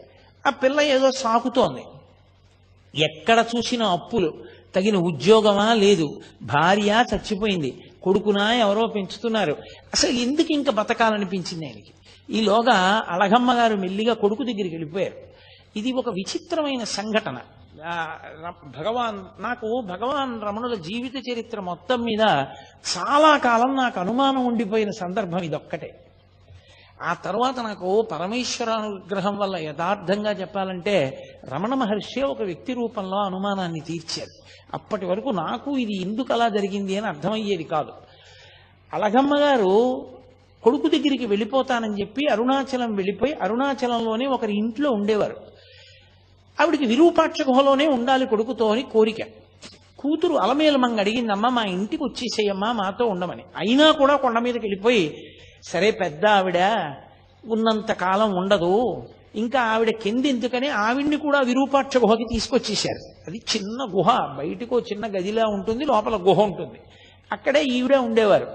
ఆ పిల్ల ఏదో సాకుతోంది, ఎక్కడ చూసినా అప్పులు, తగిన ఉద్యోగమా లేదు, భార్య చచ్చిపోయింది, కొడుకునా ఎవరో పెంచుతున్నారు. అసలు ఎందుకు ఇంకా బతకాలనిపించింది ఆయనకి. ఈలోగా అళగమ్మ గారు మెల్లిగా కొడుకు దగ్గరికి వెళ్ళిపోయారు. ఇది ఒక విచిత్రమైన సంఘటన. నాకు భగవాన్ రమణుల జీవిత చరిత్ర మొత్తం మీద చాలా కాలం నాకు అనుమానం ఉండిపోయిన సందర్భం ఇదొక్కటే. ఆ తర్వాత నాకు పరమేశ్వరానుగ్రహం వల్ల యథార్థంగా చెప్పాలంటే రమణ మహర్షి ఒక వ్యక్తి రూపంలో అనుమానాన్ని తీర్చారు. అప్పటి వరకు నాకు ఇది ఎందుకు అలా జరిగింది అని అర్థమయ్యేది కాదు. అళగమ్మ గారు కొడుకు దగ్గరికి వెళ్ళిపోతానని చెప్పి అరుణాచలం వెళ్ళిపోయి అరుణాచలంలోనే ఒకరి ఇంట్లో ఉండేవారు. ఆవిడికి విరూపాక్ష గుహలోనే ఉండాలి కొడుకుతో అని కోరిక. కూతురు అలమేలమంగ అడిగిందమ్మా, మా ఇంటికి వచ్చేసేయమ్మా, మాతో ఉండమని. అయినా కూడా కొండ మీదకి వెళ్ళిపోయి, సరే పెద్ద ఆవిడ ఉన్నంత కాలం ఉండదు, ఇంకా ఆవిడ కింద ఎందుకని ఆవిడ్ని కూడా విరూపాక్ష గుహకి తీసుకొచ్చేశారు. అది చిన్న గుహ, బయటకు చిన్న గదిలా ఉంటుంది, లోపల గుహ ఉంటుంది. అక్కడే ఈవిడ ఉండేవారు.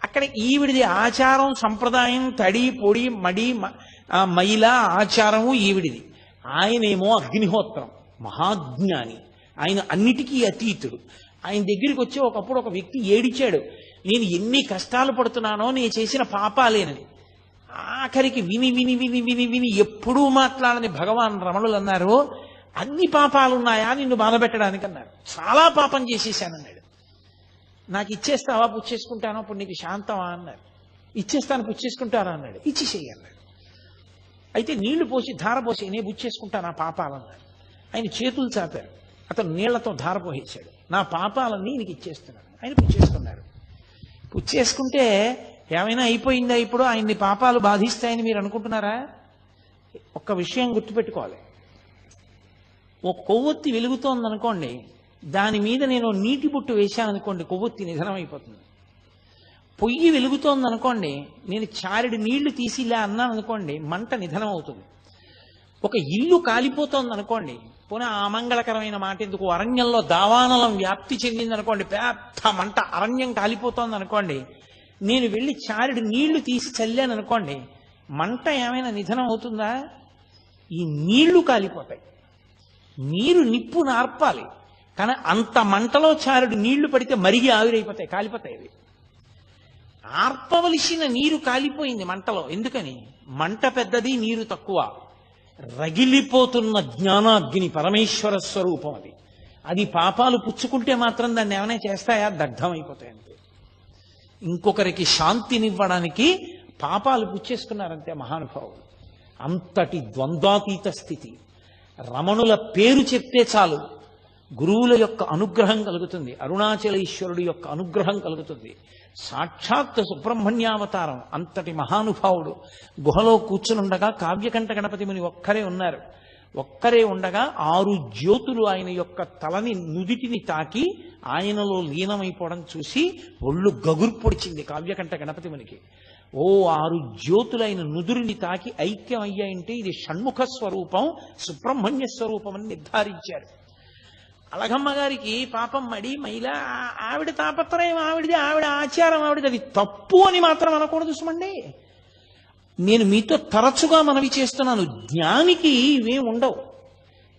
అక్కడ ఈవిడిది ఆచారం సంప్రదాయం, తడి పొడి మడి మైల ఆచారము ఈవిడిది. ఆయనేమో అగ్నిహోత్రం, మహాజ్ఞాని, ఆయన అన్నిటికీ అతీతుడు. ఆయన దగ్గరికి వచ్చి ఒకప్పుడు ఒక వ్యక్తి ఏడిచాడు, నేను ఎన్ని కష్టాలు పడుతున్నానో నేను చేసిన పాపాలేనని. ఆఖరికి విని విని విని విని విని ఎప్పుడూ మాట్లాడని భగవాన్ రమణులు అన్నారు, అన్ని పాపాలున్నాయా నిన్ను బాధపెట్టడానికి అన్నారు. చాలా పాపం చేసేసానన్నాడు. నాకు ఇచ్చేస్తావా, పుచ్చేసుకుంటానో, అప్పుడు నీకు శాంతమా అన్నారు. ఇచ్చేస్తాను, పుచ్చేసుకుంటారా అన్నాడు. ఇచ్చేసేయి అన్నాడు. అయితే నీళ్లు పోసి ధార పోసి నేను పుచ్చేసుకుంటాను ఆ పాపాలన్నారు. ఆయన చేతులు చాపారు, అతను నీళ్లతో ధార పోసేశాడు. నా పాపాలన్నీ నీకు ఇచ్చేస్తున్నాను. ఆయన పుచ్చేసుకున్నారు. పుచ్చేసుకుంటే ఏమైనా అయిపోయిందా? ఇప్పుడు ఆయన్ని పాపాలు బాధిస్తాయని మీరు అనుకుంటున్నారా? ఒక్క విషయం గుర్తుపెట్టుకోవాలి. ఓ కొవ్వొత్తి వెలుగుతోందనుకోండి, దాని మీద నేను నీటి బుట్టు వేశాననుకోండి, కొవ్వొత్తి నిధనం అయిపోతుంది. పొయ్యి వెలుగుతోందనుకోండి, నేను చారెడు నీళ్లు తీసి ఇలా అన్నాను అనుకోండి, మంట నిధనం అవుతుంది. ఒక ఇల్లు కాలిపోతోందనుకోండి, పునః అమంగళకరమైన మాట ఎందుకు, అరణ్యంలో దావానలం వ్యాప్తి చెందిందనుకోండి, పెద్ద మంట, అరణ్యం కాలిపోతోందనుకోండి, నేను వెళ్ళి చారెడు నీళ్లు తీసి చల్లాను అనుకోండి, మంట ఏమైనా నిధనం అవుతుందా? ఈ నీళ్లు కాలిపోతాయి. నీరు నిప్పు నార్పాలి, కానీ అంత మంటలో చారెడు నీళ్లు పడితే మరిగి ఆవిరైపోతాయి, కాలిపోతాయి. అవి ఆర్పవలసిన నీరు కాలిపోయింది మంటలో. ఎందుకని? మంట పెద్దది, నీరు తక్కువ. రగిలిపోతున్న జ్ఞానాగ్ని పరమేశ్వర స్వరూపం అది. అది పాపాలు పుచ్చుకుంటే మాత్రం దాన్ని ఏమైనా చేస్తాయా? దగ్ధమైపోతాయి అంతే. ఇంకొకరికి శాంతినివ్వడానికి పాపాలు పుచ్చేసుకున్నారంతే మహానుభావులు. అంతటి ద్వంద్వాతీత స్థితి. రమణుల పేరు చెప్తే చాలు గురువుల యొక్క అనుగ్రహం కలుగుతుంది, అరుణాచలేశ్వరుడి యొక్క అనుగ్రహం కలుగుతుంది. సాక్షాత్ సుబ్రహ్మణ్యావతారం. అంతటి మహానుభావుడు గుహలో కూర్చునుండగా కావ్యకంఠ గణపతి ముని ఒక్కరే ఉన్నారు. ఒక్కరే ఉండగా 6 జ్యోతులు ఆయన యొక్క తలని నుదిటిని తాకి ఆయనలో లీనమైపోవడం చూసి ఒళ్ళు గగుర్పొడిచింది కావ్యకంఠ గణపతి మునికి. 6 జ్యోతులు ఆయన నుదురిని తాకి ఐక్యం అయ్యాయంటే ఇది షణ్ముఖ స్వరూపం, సుబ్రహ్మణ్య స్వరూపం అని నిర్ధారించారు. అళగమ్మ గారికి పాపం మడి మైల, ఆవిడ తాపత్రయం ఆవిడది, ఆవిడ ఆచారం ఆవిడది. అది తప్పు అని మాత్రం అనకూడదు సుమండి. నేను మీతో తరచుగా మనవి చేస్తున్నాను, జ్ఞానికి ఇవేం ఉండవు.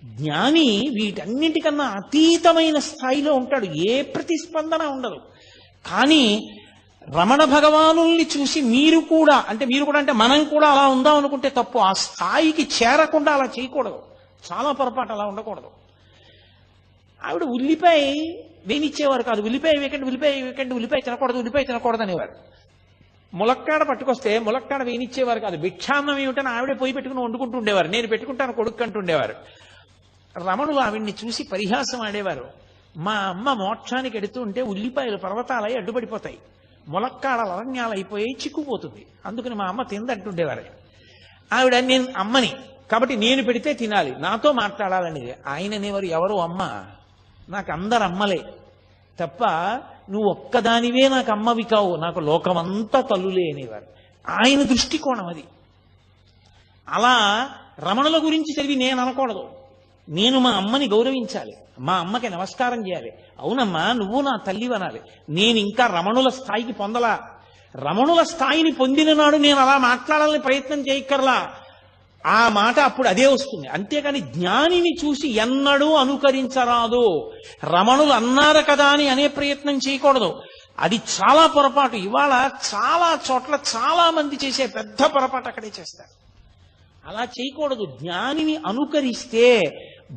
జ్ఞాని వీటన్నింటికన్నా అతీతమైన స్థాయిలో ఉంటాడు, ఏ ప్రతిస్పందన ఉండదు. కానీ రమణ భగవానుల్ని చూసి మీరు కూడా అంటే మనం కూడా అలా ఉందాం అనుకుంటే తప్పు. ఆ స్థాయికి చేరకుండా అలా చేయకూడదు, చాలా పొరపాటు, అలా ఉండకూడదు. ఆవిడ ఉల్లిపాయ వేనిచ్చేవారు కాదు, ఉల్లిపాయ వేకండి, ఉల్లిపాయ తినకూడదు అనేవారు. ములక్కాడ పట్టుకొస్తే ములక్కాడ వేనిచ్చేవారు కాదు, భిక్షాన్నం ఏమిటని ఆవిడే పోయి పెట్టుకుని వండుకుంటూ ఉండేవారు. నేను పెట్టుకుంటాను కొడుకు అంటుండేవారు. రమణులు ఆవిడ్ని చూసి పరిహాసం ఆడేవారు. మా అమ్మ మోక్షానికి ఎడుతూ ఉంటే ఉల్లిపాయలు పర్వతాలై అడ్డుపడిపోతాయి, ములక్కాడల అరణ్యాలు అయిపోయి చిక్కుపోతుంది. అందుకని మా అమ్మ తిందంటుండేవారు. ఆవిడ నేను అమ్మని కాబట్టి నేను పెడితే తినాలి, నాతో మాట్లాడాలనేది. ఆయన అనేవారు ఎవరు అమ్మ, నాకు అందరు అమ్మలే తప్ప నువ్వు ఒక్కదానివే నాకు అమ్మవి కావు, నాకు లోకమంతా తల్లులే అనేవారు. ఆయన దృష్టికోణం అది. అలా రమణుల గురించి చదివి నేను అనకూడదు, నేను మా అమ్మని గౌరవించాలి, మా అమ్మకి నమస్కారం చేయాలి. అవునమ్మా నువ్వు నా తల్లి అనాలి. నేను ఇంకా రమణుల స్థాయికి పొందలా. రమణుల స్థాయిని పొందిన నాడు నేను అలా మాట్లాడాలని ప్రయత్నం చేయక్కర్లా. ఆ మాట అప్పుడు అదే వస్తుంది. అంతేకాని జ్ఞానిని చూసి ఎన్నడూ అనుకరించరాదు. రమణులు అన్నారు కదా అని అనే ప్రయత్నం చేయకూడదు. అది చాలా పొరపాటు. ఇవాళ చాలా చోట్ల చాలా మంది చేసే పెద్ద పొరపాటు అక్కడే చేస్తారు. అలా చేయకూడదు. జ్ఞానిని అనుకరిస్తే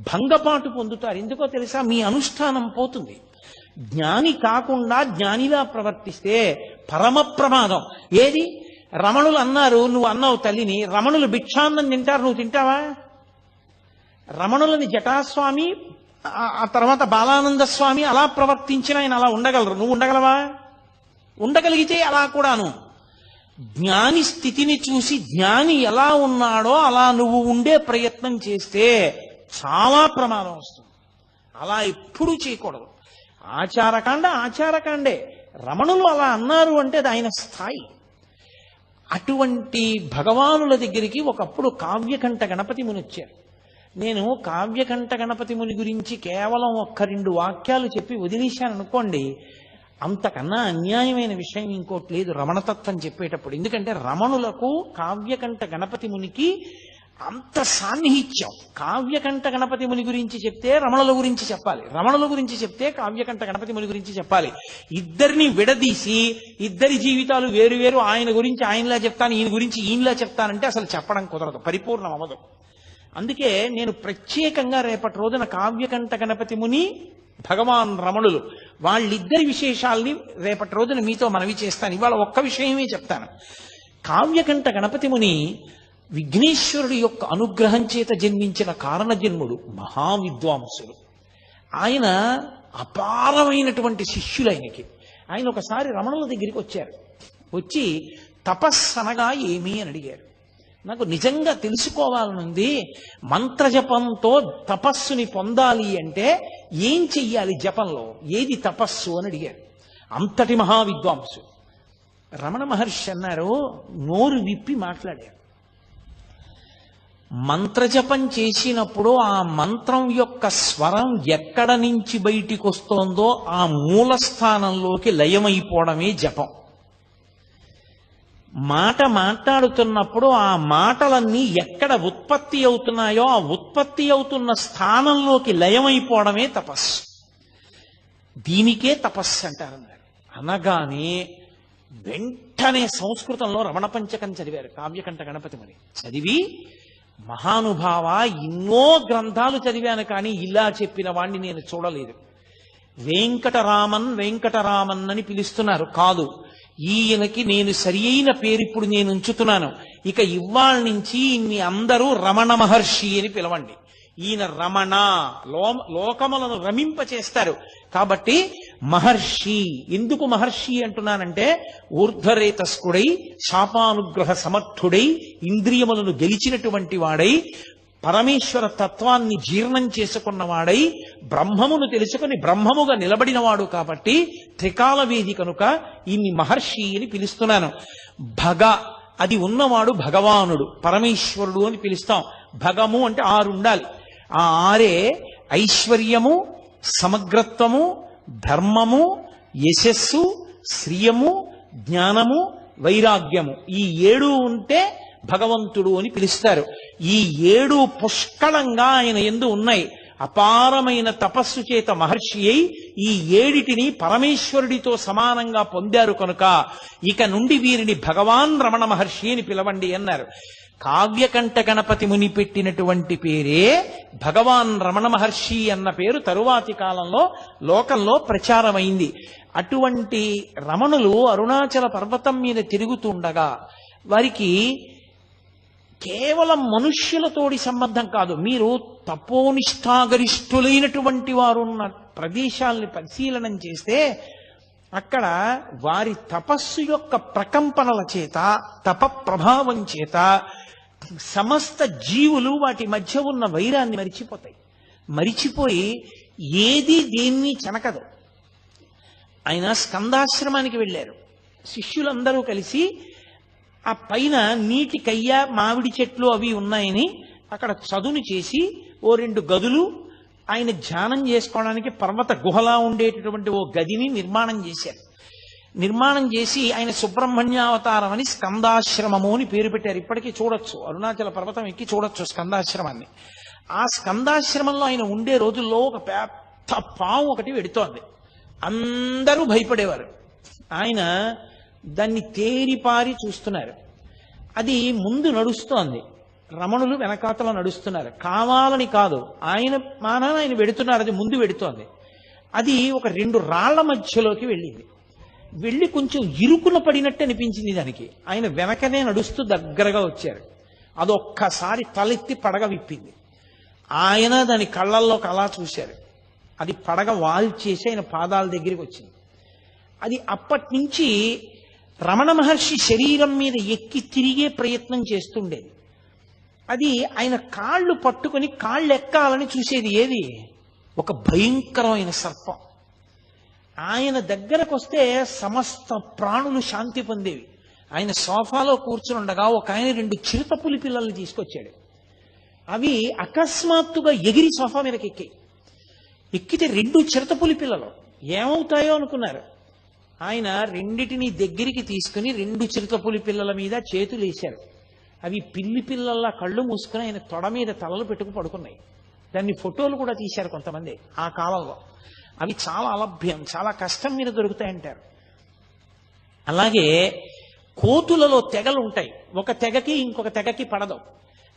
భంగపాటు పొందుతారు. ఎందుకో తెలుసా, మీ అనుష్ఠానం పోతుంది. జ్ఞాని కాకుండా జ్ఞానిలా ప్రవర్తిస్తే పరమ ప్రమాదం. ఏది, రమణులు అన్నారు, నువ్వు అన్నావు తల్లిని, రమణులు భిక్షాన్నం తింటారు, నువ్వు తింటావా? రమణులని జటాస్వామి ఆ తర్వాత బాలానంద స్వామి అలా ప్రవర్తించిన ఆయన అలా ఉండగలరు, నువ్వు ఉండగలవా? ఉండగలిగితే అలా కూడాను. జ్ఞాని స్థితిని చూసి జ్ఞాని ఎలా ఉన్నాడో అలా నువ్వు ఉండే ప్రయత్నం చేస్తే చాలా ప్రమాదం వస్తుంది. అలా ఎప్పుడూ చేయకూడదు. ఆచారకాండే. రమణులు అలా అన్నారు అంటే అది ఆయన స్థాయి. అటువంటి భగవానుల దగ్గరికి ఒకప్పుడు కావ్యకంఠ గణపతి ముని వచ్చారు. నేను కావ్యకంఠ గణపతి ముని గురించి కేవలం 1-2 వాక్యాలు చెప్పి వదిలేశాను అనుకోండి, అంతకన్నా అన్యాయమైన విషయం ఇంకోటి లేదు రమణతత్వం చెప్పేటప్పుడు. ఎందుకంటే రమణులకు కావ్యకంఠ గణపతి మునికి అంత సాన్నిహిత్యం. కావ్యకంఠ గణపతి ముని గురించి చెప్తే రమణుల గురించి చెప్పాలి, రమణుల గురించి చెప్తే కావ్యకంఠ గణపతి ముని గురించి చెప్పాలి. ఇద్దరిని విడదీసి ఇద్దరి జీవితాలు వేరు వేరు, ఆయన గురించి ఆయనలా చెప్తాను, ఈయన గురించి ఈయనలా చెప్తానంటే అసలు చెప్పడం కుదరదు, పరిపూర్ణం అవ్వదు. అందుకే నేను ప్రత్యేకంగా రేపటి రోజున కావ్యకంఠ గణపతి ముని, భగవాన్ రమణులు, వాళ్ళిద్దరి విశేషాల్ని రేపటి రోజున మీతో మనవి చేస్తాను. ఇవాళ ఒక్క విషయమే చెప్తాను. కావ్యకంఠ గణపతి ముని విఘ్నేశ్వరుడి యొక్క అనుగ్రహం చేత జన్మించిన కారణజన్ముడు, మహావిద్వాంసుడు. ఆయన అపారమైనటువంటి శిష్యులు ఆయనకి. ఆయన ఒకసారి రమణుల దగ్గరికి వచ్చారు. వచ్చి తపస్సనగా ఏమి అని అడిగారు. నాకు నిజంగా తెలుసుకోవాలనుంది, మంత్రజపంతో తపస్సుని పొందాలి అంటే ఏం చెయ్యాలి, జపంలో ఏది తపస్సు అని అడిగారు. అంతటి మహావిద్వాంసు. రమణ మహర్షి అన్నారు, నోరు విప్పి మాట్లాడారు. మంత్రజపం చేసినప్పుడు ఆ మంత్రం యొక్క స్వరం ఎక్కడ నుంచి బయటికి వస్తోందో ఆ మూల స్థానంలోకి లయమైపోవడమే జపం. మాట మాట్లాడుతున్నప్పుడు ఆ మాటలన్నీ ఎక్కడ ఉత్పత్తి అవుతున్నాయో ఆ ఉత్పత్తి అవుతున్న స్థానంలోకి లయమైపోవడమే తపస్సు. దీనికే తపస్సు అంటారన్నారు. అనగానే వెంటనే సంస్కృతంలో రమణ పంచకం చదివారు కావ్యకంఠ గణపతి ముని. చదివి, మహానుభావ, ఎన్నో గ్రంథాలు చదివాను కానీ ఇలా చెప్పిన వాణ్ణి నేను చూడలేదు. వెంకటరామన్ అని పిలుస్తున్నారు. కాదు, ఈయనకి నేను సరి అయిన పేరు ఇప్పుడు నేను ఉంచుతున్నాను. ఇక ఇవాళ నుంచి ఇన్ని అందరూ రమణ మహర్షి అని పిలవండి. ఈయన రమణ, లోకములను రమింప చేస్తారు కాబట్టి మహర్షి. ఎందుకు మహర్షి అంటున్నానంటే, ఊర్ధ్వరేతస్కుడై, శాపానుగ్రహ సమర్థుడై, ఇంద్రియములను గెలిచినటువంటి వాడై, పరమేశ్వర తత్వాన్ని జీర్ణం చేసుకున్నవాడై, బ్రహ్మమును తెలుసుకుని బ్రహ్మముగా నిలబడినవాడు కాబట్టి త్రికాలవేది కనుక ఈయన్ని మహర్షి అని పిలుస్తున్నాను. భగ, అది ఉన్నవాడు భగవానుడు, పరమేశ్వరుడు అని పిలుస్తాం. భగము అంటే 6 ఉండాలి. ఆ 6 ఐశ్వర్యము, సమగ్రత్వము, ధర్మము, యశస్సు, శ్రియము, జ్ఞానము, వైరాగ్యము. ఈ 7 ఉంటే భగవంతుడు అని పిలుస్తారు. ఈ 7 పుష్కళంగా ఆయన యందు ఉన్నాయి. అపారమైన తపస్సు చేత మహర్షి అయి ఈ 7టిని పరమేశ్వరుడితో సమానంగా పొందారు కనుక ఇక నుండి వీరిని భగవాన్ రమణ మహర్షి అని పిలవండి అన్నారు. కావ్యకంఠ గణపతి ముని పెట్టినటువంటి పేరే భగవాన్ రమణ మహర్షి అన్న పేరు తరువాతి కాలంలో లోకంలో ప్రచారమైంది. అటువంటి రమణులు అరుణాచల పర్వతం మీద తిరుగుతుండగా వారికి కేవలం మనుష్యులతోటి సంబంధం కాదు, మీరు తపోనిష్టాగరిష్ఠులైనటువంటి వారు ఉన్న ప్రదేశాలని పరిశీలనం చేస్తే అక్కడ వారి తపస్సు యొక్క ప్రకంపనల చేత, తప ప్రభావం చేత సమస్త జీవులు వాటి మధ్య ఉన్న వైరాన్ని మరిచిపోతాయి. మరిచిపోయి ఏది దేన్ని చెనకదు. ఆయన స్కందాశ్రమానికి వెళ్ళారు. శిష్యులందరూ కలిసి ఆ పైన నీటి కయ్య, మామిడి చెట్లు అవి ఉన్నాయని అక్కడ చదును చేసి ఓ 2 గదులు ఆయన ధ్యానం చేసుకోవడానికి పర్వత గుహలా ఉండేటటువంటి ఓ గదిని నిర్మాణం చేశారు. నిర్మాణం చేసి ఆయన సుబ్రహ్మణ్యావతారం అని స్కందాశ్రమము అని పేరు పెట్టారు. ఇప్పటికీ చూడొచ్చు, అరుణాచల పర్వతం ఎక్కి చూడొచ్చు స్కందాశ్రమాన్ని. ఆ స్కందాశ్రమంలో ఆయన ఉండే రోజుల్లో ఒక పెద్ద పాము ఒకటి వెడుతోంది. అందరూ భయపడేవారు. ఆయన దాన్ని తేరిపారి చూస్తున్నారు. అది ముందు నడుస్తోంది, రమణులు వెనకాతల నడుస్తున్నారు. కావాలని కాదు, ఆయన మానాన ఆయన వెడుతున్నారు, అది ముందు వెడుతోంది. అది ఒక 2 రాళ్ల మధ్యలోకి వెళ్ళింది. వెళ్ళి కొంచెం ఇరుకున పడినట్టు అనిపించింది దానికి. ఆయన వెనకనే నడుస్తూ దగ్గరగా వచ్చారు. అదొక్కసారి తలెత్తి పడగ విప్పింది. ఆయన దాని కళ్ళల్లోకి అలా చూశారు. అది పడగ వాల్చేసి ఆయన పాదాల దగ్గరికి వచ్చింది. అది అప్పటి నుంచి రమణ మహర్షి శరీరం మీద ఎక్కి తిరిగే ప్రయత్నం చేస్తుండేది. అది ఆయన కాళ్ళు పట్టుకొని కాళ్ళు ఎక్కాలని చూసేది. ఏది? ఒక భయంకరమైన సర్పం. ఆయన దగ్గరకు వస్తే సమస్త ప్రాణులు శాంతి పొందేవి. ఆయన సోఫాలో కూర్చుని ఉండగా ఒక ఆయన 2 చిరుతపులి పిల్లల్ని తీసుకొచ్చాడు. అవి అకస్మాత్తుగా ఎగిరి సోఫా మీదకి ఎక్కితే 2 చిరుతపులి పిల్లలు ఏమవుతాయో అనుకున్నారు. ఆయన రెండిటిని దగ్గరికి తీసుకుని 2 చిరుతపులి పిల్లల మీద చేతులు వేశారు. అవి పిల్లి పిల్లల్లా కళ్ళు మూసుకుని ఆయన తొడ మీద తలలు పెట్టుకు పడుకున్నాయి. దాన్ని ఫోటోలు కూడా తీశారు కొంతమంది ఆ కాలంలో. అవి చాలా అలభ్యం, చాలా కష్టం మీద దొరుకుతాయంటారు. అలాగే కోతులలో తెగలు ఉంటాయి. ఒక తెగకి ఇంకొక తెగకి పడదు.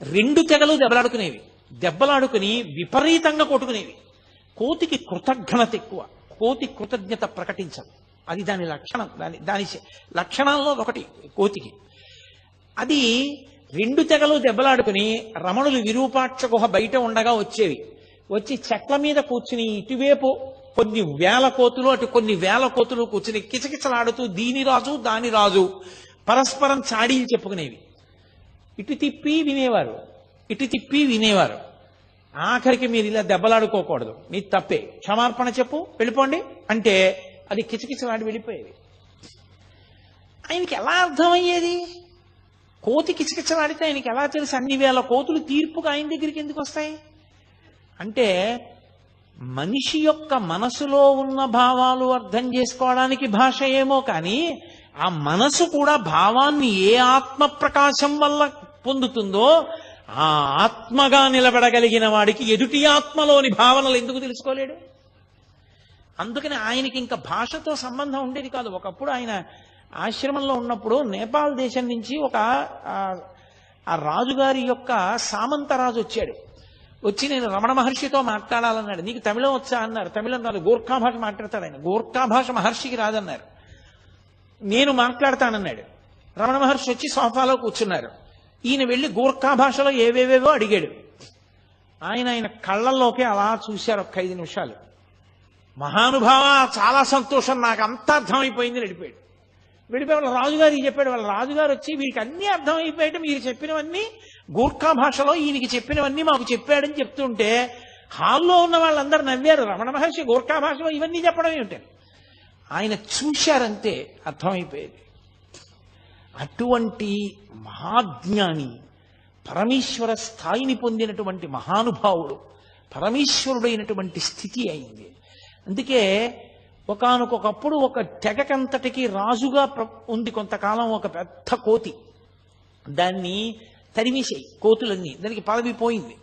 2 తెగలు దెబ్బలాడుకునేవి. దెబ్బలాడుకుని విపరీతంగా కొట్టుకునేవి. కోతికి కృతజ్ఞత ఎక్కువ. కోతి కృతజ్ఞత ప్రకటించదు. అది దాని లక్షణం. దాని లక్షణాల్లో ఒకటి కోతికి. అది 2 తెగలు దెబ్బలాడుకుని రమణులు విరూపాక్ష గుహ బయట ఉండగా వచ్చేవి. వచ్చి చెట్ల మీద కూర్చుని ఇటువైపు కొన్ని వేల కోతులు, అటు కొన్ని వేల కోతులు కూర్చుని కిచకిచలాడుతూ దీని రాజు దాని రాజు పరస్పరం చాడీలు చెప్పుకునేవి. ఇటు తిప్పి వినేవారు, ఇటు తిప్పి వినేవారు. ఆఖరికి మీరు ఇలా దెబ్బలాడుకోకూడదు, నీ తప్పే, క్షమార్పణ చెప్పు, వెళ్ళిపోండి అంటే అది కిచకిచలాడి వెళ్ళిపోయేది. ఆయనకి ఎలా అర్థమయ్యేది? కోతి కిచకిచలాడితే ఆయనకి ఎలా తెలుసు? అన్ని వేల కోతులు తీర్పుగా ఆయన దగ్గరికి ఎందుకు వస్తాయి? అంటే మనిషి యొక్క మనసులో ఉన్న భావాలు అర్థం చేసుకోవడానికి భాష ఏమో కానీ ఆ మనసు కూడా భావాన్ని ఏ ఆత్మ ప్రకాశం వల్ల పొందుతుందో ఆ ఆత్మగా నిలబడగలిగిన వాడికి ఎదుటి ఆత్మలోని భావనలు ఎందుకు తెలుసుకోలేడు? అందుకని ఆయనకి ఇంకా భాషతో సంబంధం ఉండేది కాదు. ఒకప్పుడు ఆయన ఆశ్రమంలో ఉన్నప్పుడు నేపాల్ దేశం నుంచి ఒక ఆ రాజుగారి యొక్క సామంతరాజు వచ్చాడు. వచ్చి నేను రమణ మహర్షితో మాట్లాడాలన్నాడు. నీకు తమిళం వచ్చా అన్నారు. తమిళం రాదు, గోర్ఖా భాష మాట్లాడతాడు ఆయన. గోర్ఖా భాష మహర్షికి రాదన్నారు. నేను మాట్లాడతానన్నాడు. రమణ మహర్షి వచ్చి సోఫాలో కూర్చున్నారు. ఈయన వెళ్ళి గోర్ఖా భాషలో ఏవేవేవో అడిగాడు. ఆయన కళ్ళల్లోకి అలా చూశారు ఒక 5 నిమిషాలు. మహానుభావ, చాలా సంతోషం, నాకు అంతా అర్థమైపోయింది, వెళ్ళిపోయాడు. వాళ్ళ రాజుగారికి చెప్పాడు. వాళ్ళ రాజుగారు వచ్చి వీరికి అన్నీ అర్థమైపోయాడు, మీరు చెప్పినవన్నీ గూర్ఖా భాషలో ఈయనకి చెప్పినవన్నీ మాకు చెప్పాడని చెప్తుంటే హాల్లో ఉన్న వాళ్ళందరూ నవ్వారు. రమణ మహర్షి గూర్ఖా భాషలో ఇవన్నీ చెప్పడం ఏమిటని. ఆయన చూశారంతే అర్థమైపోయేది. అటువంటి మహాజ్ఞాని, పరమేశ్వర స్థాయిని పొందినటువంటి మహానుభావుడు, పరమేశ్వరుడైనటువంటి స్థితి అయింది. అందుకే ఒకానొకప్పుడు ఒక తెగకంతటికి రాజుగా ఉంది కొంతకాలం ఒక పెద్ద కోతి. దాన్ని తరిమేసాయి కోతులన్నీ, దానికి పదవి పోయింది.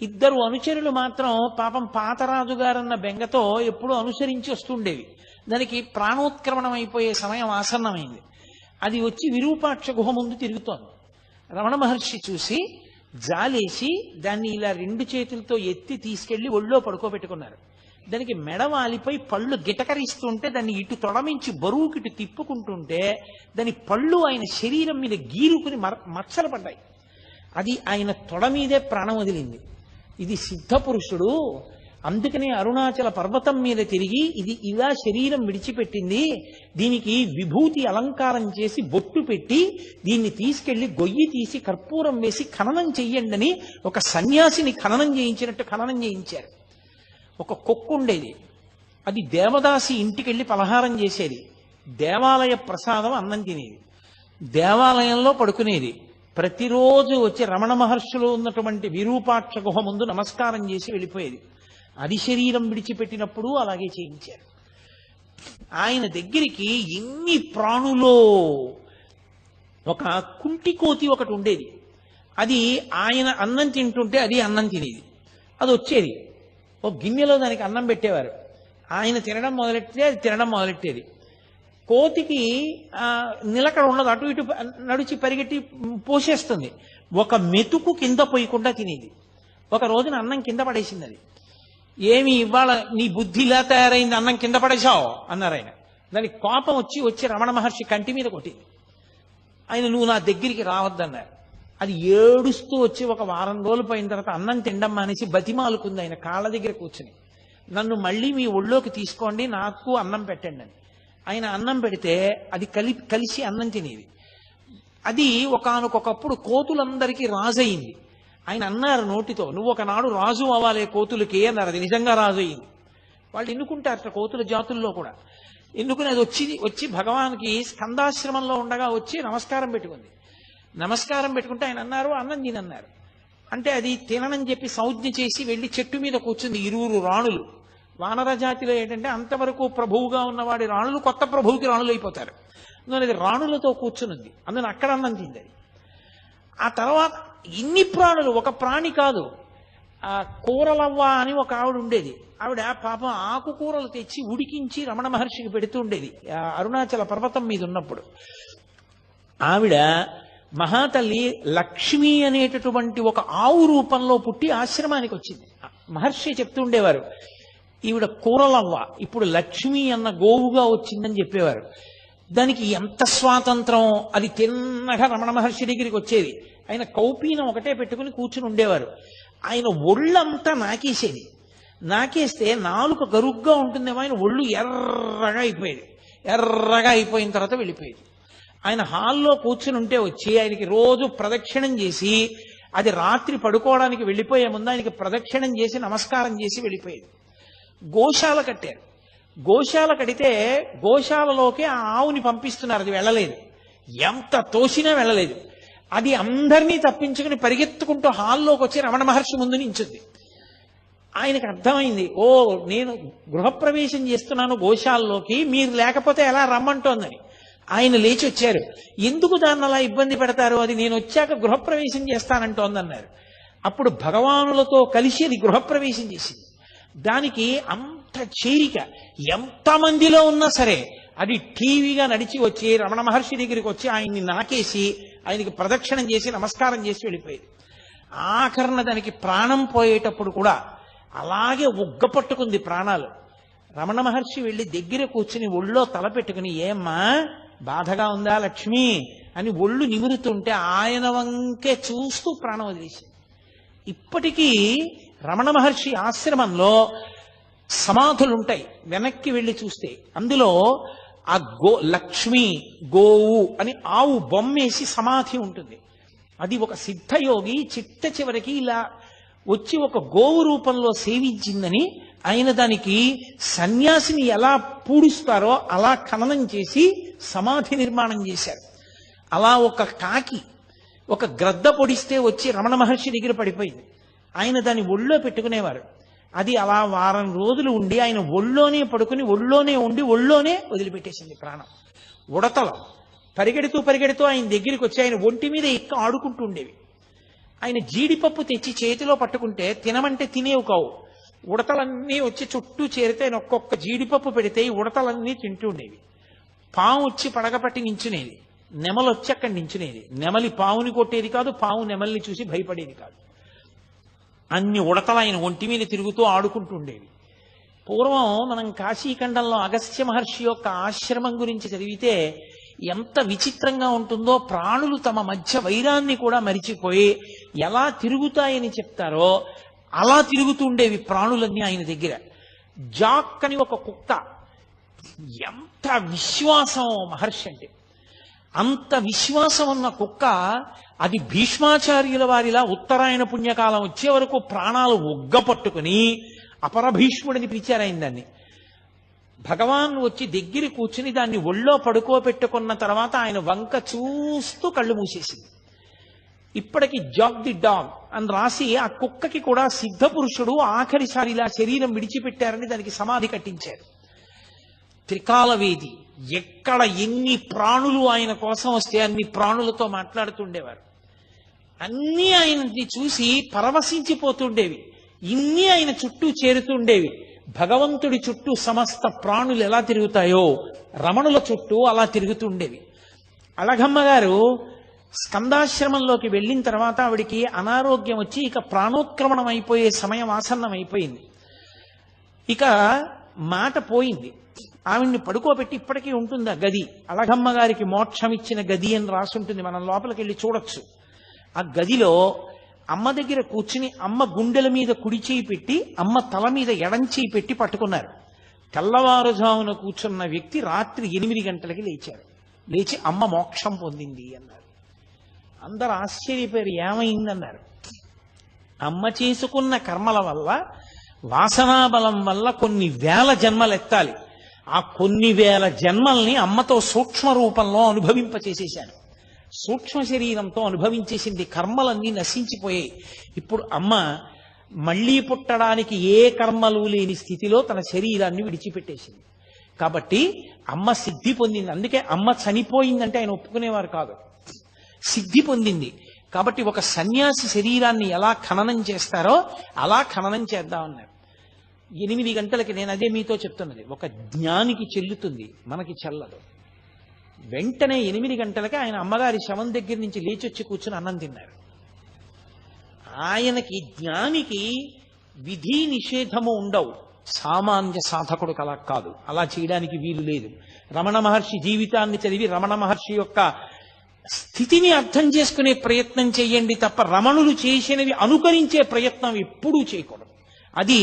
2 అనుచరులు మాత్రం పాపం పాతరాజు గారన్న బెంగతో ఎప్పుడూ అనుసరించి వస్తుండేవి. దానికి ప్రాణోత్క్రమణం అయిపోయే సమయం ఆసన్నమైంది. అది వచ్చి విరూపాక్ష గుహ ముందు తిరుగుతోంది. రమణ మహర్షి చూసి జాలేసి దాన్ని ఇలా 2 చేతులతో ఎత్తి తీసుకెళ్లి ఒళ్ళో పడుకోబెట్టుకున్నారు. దానికి మెడవాలిపై పళ్ళు గిటకరిస్తుంటే దాన్ని ఇటు తొడమించి బరువుకిటు తిప్పుకుంటుంటే దాని పళ్ళు ఆయన శరీరం మీద గీరుకుని మచ్చలు పడ్డాయి. అది ఆయన తొడ మీదే ప్రాణం వదిలింది. ఇది సిద్ధపురుషుడు, అందుకని అరుణాచల పర్వతం మీద తిరిగి ఇది ఇలా శరీరం విడిచిపెట్టింది, దీనికి విభూతి అలంకారం చేసి బొట్టు పెట్టి దీన్ని తీసుకెళ్లి గొయ్యి తీసి కర్పూరం వేసి ఖననం చెయ్యండి అని ఒక సన్యాసిని ఖననం చేయించినట్టు ఖననం చేయించారు. ఒక కుక్క ఉండేది, అది దేవదాసి ఇంటికెళ్ళి పలహారం చేసేది, దేవాలయ ప్రసాదం అన్నం తినేది, దేవాలయంలో పడుకునేది, ప్రతిరోజు వచ్చి రమణ మహర్షులు ఉన్నటువంటి విరూపాక్ష గుహ ముందు నమస్కారం చేసి వెళ్ళిపోయేది. అది శరీరం విడిచిపెట్టినప్పుడు అలాగే చేయించారు. ఆయన దగ్గరికి ఎన్ని ప్రాణులో ఒక కుంటి కోతి ఒకటి ఉండేది, అది ఆయన అన్నం తింటుంటే అది అన్నం తినేది, అది వచ్చేది, ఒక గిన్నెలో దానికి అన్నం పెట్టేవారు, ఆయన తినడం మొదలెట్టే అది తినడం మొదలెట్టేది. కోతికి నిలకడ ఉండదు, అటు ఇటు నడిచి పరిగెట్టి పోసేస్తుంది, ఒక మెతుకు కింద పోయకుండా తినేది. ఒక రోజున అన్నం కింద పడేసింది. అది ఏమి ఇవాళ నీ బుద్ధి ఇలా తయారైంది, అన్నం కింద పడేశావు అన్నారు ఆయన. దానికి కోపం వచ్చి రమణ మహర్షి కంటి మీద కొట్టింది. ఆయన నువ్వు నా దగ్గరికి రావద్దన్నారు. అది ఏడుస్తూ వచ్చి ఒక వారం రోజులు పోయిన తర్వాత అన్నం తినడం మానేసి బతిమాలుకుంది ఆయన కాళ్ళ దగ్గర కూర్చుని, నన్ను మళ్ళీ మీ ఒళ్ళోకి తీసుకోండి, నాకు అన్నం పెట్టండి అని. ఆయన అన్నం పెడితే అది కలిసి అన్నం తినేది. అది ఒకానొకప్పుడు కోతులందరికీ రాజు అయింది. ఆయన అన్నారు నోటితో, నువ్వు ఒకనాడు రాజు అవ్వాలే కోతులకి అన్నారు. అది నిజంగా రాజు అయింది. వాళ్ళు ఎన్నుకుంటారట కోతుల జాతుల్లో కూడా. ఎన్నుకుని అది వచ్చి భగవాన్కి స్కందాశ్రమంలో ఉండగా వచ్చి నమస్కారం పెట్టుకుంది. నమస్కారం పెట్టుకుంటే ఆయన అన్నారు అన్నం తినన్నారు. అంటే అది తిననని చెప్పి సంజ్ఞ చేసి వెళ్ళి చెట్టు మీద కూర్చుంది. 20 రాణులు. వానర జాతిలో ఏంటంటే అంతవరకు ప్రభువుగా ఉన్నవాడి రాణులు కొత్త ప్రభువుకి రాణులు అయిపోతారు. అందుకని రాణులతో కూర్చునుంది. అందుకని అక్కడ అన్నం తింది. ఆ తర్వాత ఇన్ని ప్రాణులు, ఒక ప్రాణి కాదు, ఆ కూరలవ్వ అని ఒక ఆవిడ ఉండేది. ఆవిడ పాపం ఆకుకూరలు తెచ్చి ఉడికించి రమణ మహర్షికి పెడుతూ ఉండేది అరుణాచల పర్వతం మీద ఉన్నప్పుడు. ఆవిడ మహాతల్లి లక్ష్మి అనేటటువంటి ఒక ఆవు రూపంలో పుట్టి ఆశ్రమానికి వచ్చింది. మహర్షి చెప్తూ ఉండేవారు, ఈవిడ కూరలవ్వ ఇప్పుడు లక్ష్మి అన్న గోవుగా వచ్చిందని చెప్పేవారు. దానికి ఎంత స్వాతంత్రం, అది తిన్నగా రమణ మహర్షి దగ్గరికి వచ్చేది. ఆయన కౌపీనం ఒకటే పెట్టుకుని కూర్చుని ఉండేవారు. ఆయన ఒళ్ళంతా నాకేసేది. నాకేస్తే నాలుక గరుగ్గా ఉంటుందేమో, ఆయన ఒళ్ళు ఎర్రగా అయిపోయేది. ఎర్రగా అయిపోయిన తర్వాత వెళ్ళిపోయేది. ఆయన హాల్లో కూర్చుని ఉంటే వచ్చి ఆయనకి రోజు ప్రదక్షిణం చేసి, అది రాత్రి పడుకోవడానికి వెళ్ళిపోయే ముందు ఆయనకి ప్రదక్షిణం చేసి నమస్కారం చేసి వెళ్ళిపోయేది. గోశాల కట్టారు. గోశాల కడితే గోశాలలోకి ఆ ఆవుని పంపిస్తున్నారు. అది వెళ్ళలేదు, ఎంత తోసినా వెళ్ళలేదు. అది అందరినీ తప్పించుకుని పరిగెత్తుకుంటూ హాల్లోకి వచ్చి రమణ మహర్షి ముందు నించుంది. ఆయనకు అర్థమైంది, ఓ నేను గృహప్రవేశం చేస్తున్నాను గోశాలలోకి, మీరు లేకపోతే ఎలా రమ్మంటోందని. ఆయన లేచి వచ్చారు. ఎందుకు దాన్ని అలా ఇబ్బంది పెడతారు, అది నేను వచ్చాక గృహప్రవేశం చేస్తానంటోందన్నారు. అప్పుడు భగవానులతో కలిసి అది గృహప్రవేశం చేసింది. దానికి అంత చేరిక, ఎంతమందిలో ఉన్నా సరే అది టీవీగా నడిచి వచ్చి రమణ మహర్షి దగ్గరికి వచ్చి ఆయన్ని నాకేసి ఆయనకి ప్రదక్షిణం చేసి నమస్కారం చేసి వెళ్ళిపోయేది. ఆఖరణ దానికి ప్రాణం పోయేటప్పుడు కూడా అలాగే ఉగ్గపట్టుకుంది ప్రాణాలు. రమణ మహర్షి వెళ్ళి దగ్గర కూర్చుని ఒళ్ళో తల పెట్టుకుని, ఏమ్మా బాధగా ఉందా లక్ష్మి అని ఒళ్ళు నిమురుతుంటే ఆయన వంకే చూస్తూ ప్రాణం వదిలేసింది. ఇప్పటికీ రమణ మహర్షి ఆశ్రమంలో సమాధులుంటాయి. వెనక్కి వెళ్ళి చూస్తే అందులో ఆ లక్ష్మి గోవు అని ఆవు బొమ్మేసి సమాధి ఉంటుంది. అది ఒక సిద్ధయోగి చిట్ట చివరికి ఇలా వచ్చి ఒక గోవు రూపంలో సేవించిందని ఆయన దానికి సన్యాసిని ఎలా పూడుస్తారో అలా ఖననం చేసి సమాధి నిర్మాణం చేశారు. అలా ఒక కాకి ఒక గ్రద్ద పొడిస్తే వచ్చి రమణ మహర్షి దగ్గర పడిపోయింది. ఆయన దాన్ని ఒళ్ళో పెట్టుకునేవారు. అది అలా వారం రోజులు ఉండి ఆయన ఒళ్ళోనే పడుకుని ఒళ్ళోనే ఉండి ఒళ్ళోనే వదిలిపెట్టేసింది ప్రాణం. ఉడతలు పరిగెడుతూ ఆయన దగ్గరికి వచ్చి ఆయన ఒంటి మీద ఎక్క ఆడుకుంటూ ఉండేవి. ఆయన జీడిపప్పు తెచ్చి చేతిలో పట్టుకుంటే తినమంటే తినేవి కావు. ఉడతలన్నీ వచ్చి చుట్టూ చేరితే ఆయన ఒక్కొక్క జీడిపప్పు పెడితే ఈ ఉడతలన్నీ తింటూ ఉండేవి. పాము వచ్చి పడగపట్టి నించునేది, నెమలు వచ్చి అక్కడ నించునేది. నెమలి పావుని కొట్టేది కాదు, పావు నెమల్ని చూసి భయపడేది కాదు. అన్ని ఉడతలు ఆయన ఒంటి మీద తిరుగుతూ ఆడుకుంటూ ఉండేవి. పూర్వం మనం కాశీఖండంలో అగస్త్య మహర్షి యొక్క ఆశ్రమం గురించి చదివితే ఎంత విచిత్రంగా ఉంటుందో. ప్రాణులు తమ మధ్య వైరాన్ని కూడా మరిచిపోయి ఎలా తిరుగుతాయని చెప్తారో అలా తిరుగుతుండేవి ప్రాణులన్నీ ఆయన దగ్గర. జాక్ అని ఒక కుక్క, ఎంత విశ్వాసం మహర్షి అంటే, అంత విశ్వాసం ఉన్న కుక్క అది భీష్మాచార్యుల వారిలా ఉత్తరాయణ పుణ్యకాలం వచ్చే వరకు ప్రాణాలు ఒగ్గపట్టుకుని అపరభీష్ముడిని పిలిచారు ఆయన దాన్ని. భగవాన్ వచ్చి దగ్గర కూర్చుని దాన్ని ఒళ్ళో పడుకోబెట్టుకున్న తర్వాత ఆయన వంక చూస్తూ కళ్ళు మూసేసింది. ఇప్పటికి జాక్ ది డాగ్ అని రాసి ఆ కుక్కకి కూడా సిద్ధ పురుషుడు ఆఖరిసారి ఇలా శరీరం విడిచిపెట్టారని దానికి సమాధి కట్టించారు. త్రికాలవేది, ఎక్కడ ఎన్ని ప్రాణులు ఆయన కోసం వస్తే అన్ని ప్రాణులతో మాట్లాడుతుండేవారు. అన్నీ ఆయన్ని చూసి పరవశించిపోతుండేవి. ఇన్ని ఆయన చుట్టూ చేరుతుండేవి. భగవంతుడి చుట్టూ సమస్త ప్రాణులు ఎలా తిరుగుతాయో రమణుల చుట్టూ అలా తిరుగుతుండేవి. అళగమ్మ గారు స్కందాశ్రమంలోకి వెళ్ళిన తర్వాత ఆవిడికి అనారోగ్యం వచ్చి ఇక ప్రాణోత్క్రమణం అయిపోయే సమయం ఆసన్నం అయిపోయింది. ఇక మాట పోయింది. ఆవిడ్ని పడుకోబెట్టి ఇప్పటికీ ఉంటుంది ఆ గది, అళగమ్మ గారికి మోక్షం ఇచ్చిన గది అని రాసుంటుంది, మనం లోపలికి వెళ్ళి చూడొచ్చు. ఆ గదిలో అమ్మ దగ్గర కూర్చుని అమ్మ గుండెల మీద కుడి చేయి పెట్టి అమ్మ తల మీద ఎడం చేయి పెట్టి పట్టుకున్నారు. తెల్లవారుజామున కూర్చున్న వ్యక్తి రాత్రి 8 గంటలకి లేచారు. లేచి అమ్మ మోక్షం పొందింది అన్నారు. అందరు ఆశ్చర్యపోయారు, ఏమైందన్నారు. అమ్మ చేసుకున్న కర్మల వల్ల, వాసనాబలం వల్ల కొన్ని వేల జన్మలు ఎత్తాలి. ఆ కొన్ని వేల జన్మల్ని అమ్మతో సూక్ష్మ రూపంలో అనుభవింపచేసేశాను. సూక్ష్మ శరీరంతో అనుభవించేసింది. కర్మలన్నీ నశించిపోయాయి. ఇప్పుడు అమ్మ మళ్లీ పుట్టడానికి ఏ కర్మలు లేని స్థితిలో తన శరీరాన్ని విడిచిపెట్టేసింది. కాబట్టి అమ్మ సిద్ధి పొందింది. అందుకే అమ్మ చనిపోయిందంటే ఆయన ఒప్పుకునేవారు కాదు, సిద్ధి పొందింది. కాబట్టి ఒక సన్యాసి శరీరాన్ని ఎలా ఖననం చేస్తారో అలా ఖననం చేద్దామన్నారు. 8 గంటలకి, నేను అదే మీతో చెప్తున్నది, ఒక జ్ఞానికి చెల్లుతుంది, మనకి చెల్లదు. వెంటనే 8 గంటలకి ఆయన అమ్మగారి శవం దగ్గర నుంచి లేచొచ్చి కూర్చుని అన్నం తిన్నారు. ఆయనకి జ్ఞానికి విధి నిషేధము ఉండవు. సామాన్య సాధకుడు అలా కాదు, అలా చేయడానికి వీలు లేదు. రమణ మహర్షి జీవితాన్ని చదివి రమణ మహర్షి యొక్క స్థితిని అర్థం చేసుకునే ప్రయత్నం చేయండి తప్ప రమణులు చేసినవి అనుకరించే ప్రయత్నం ఎప్పుడూ చేయకూడదు. అది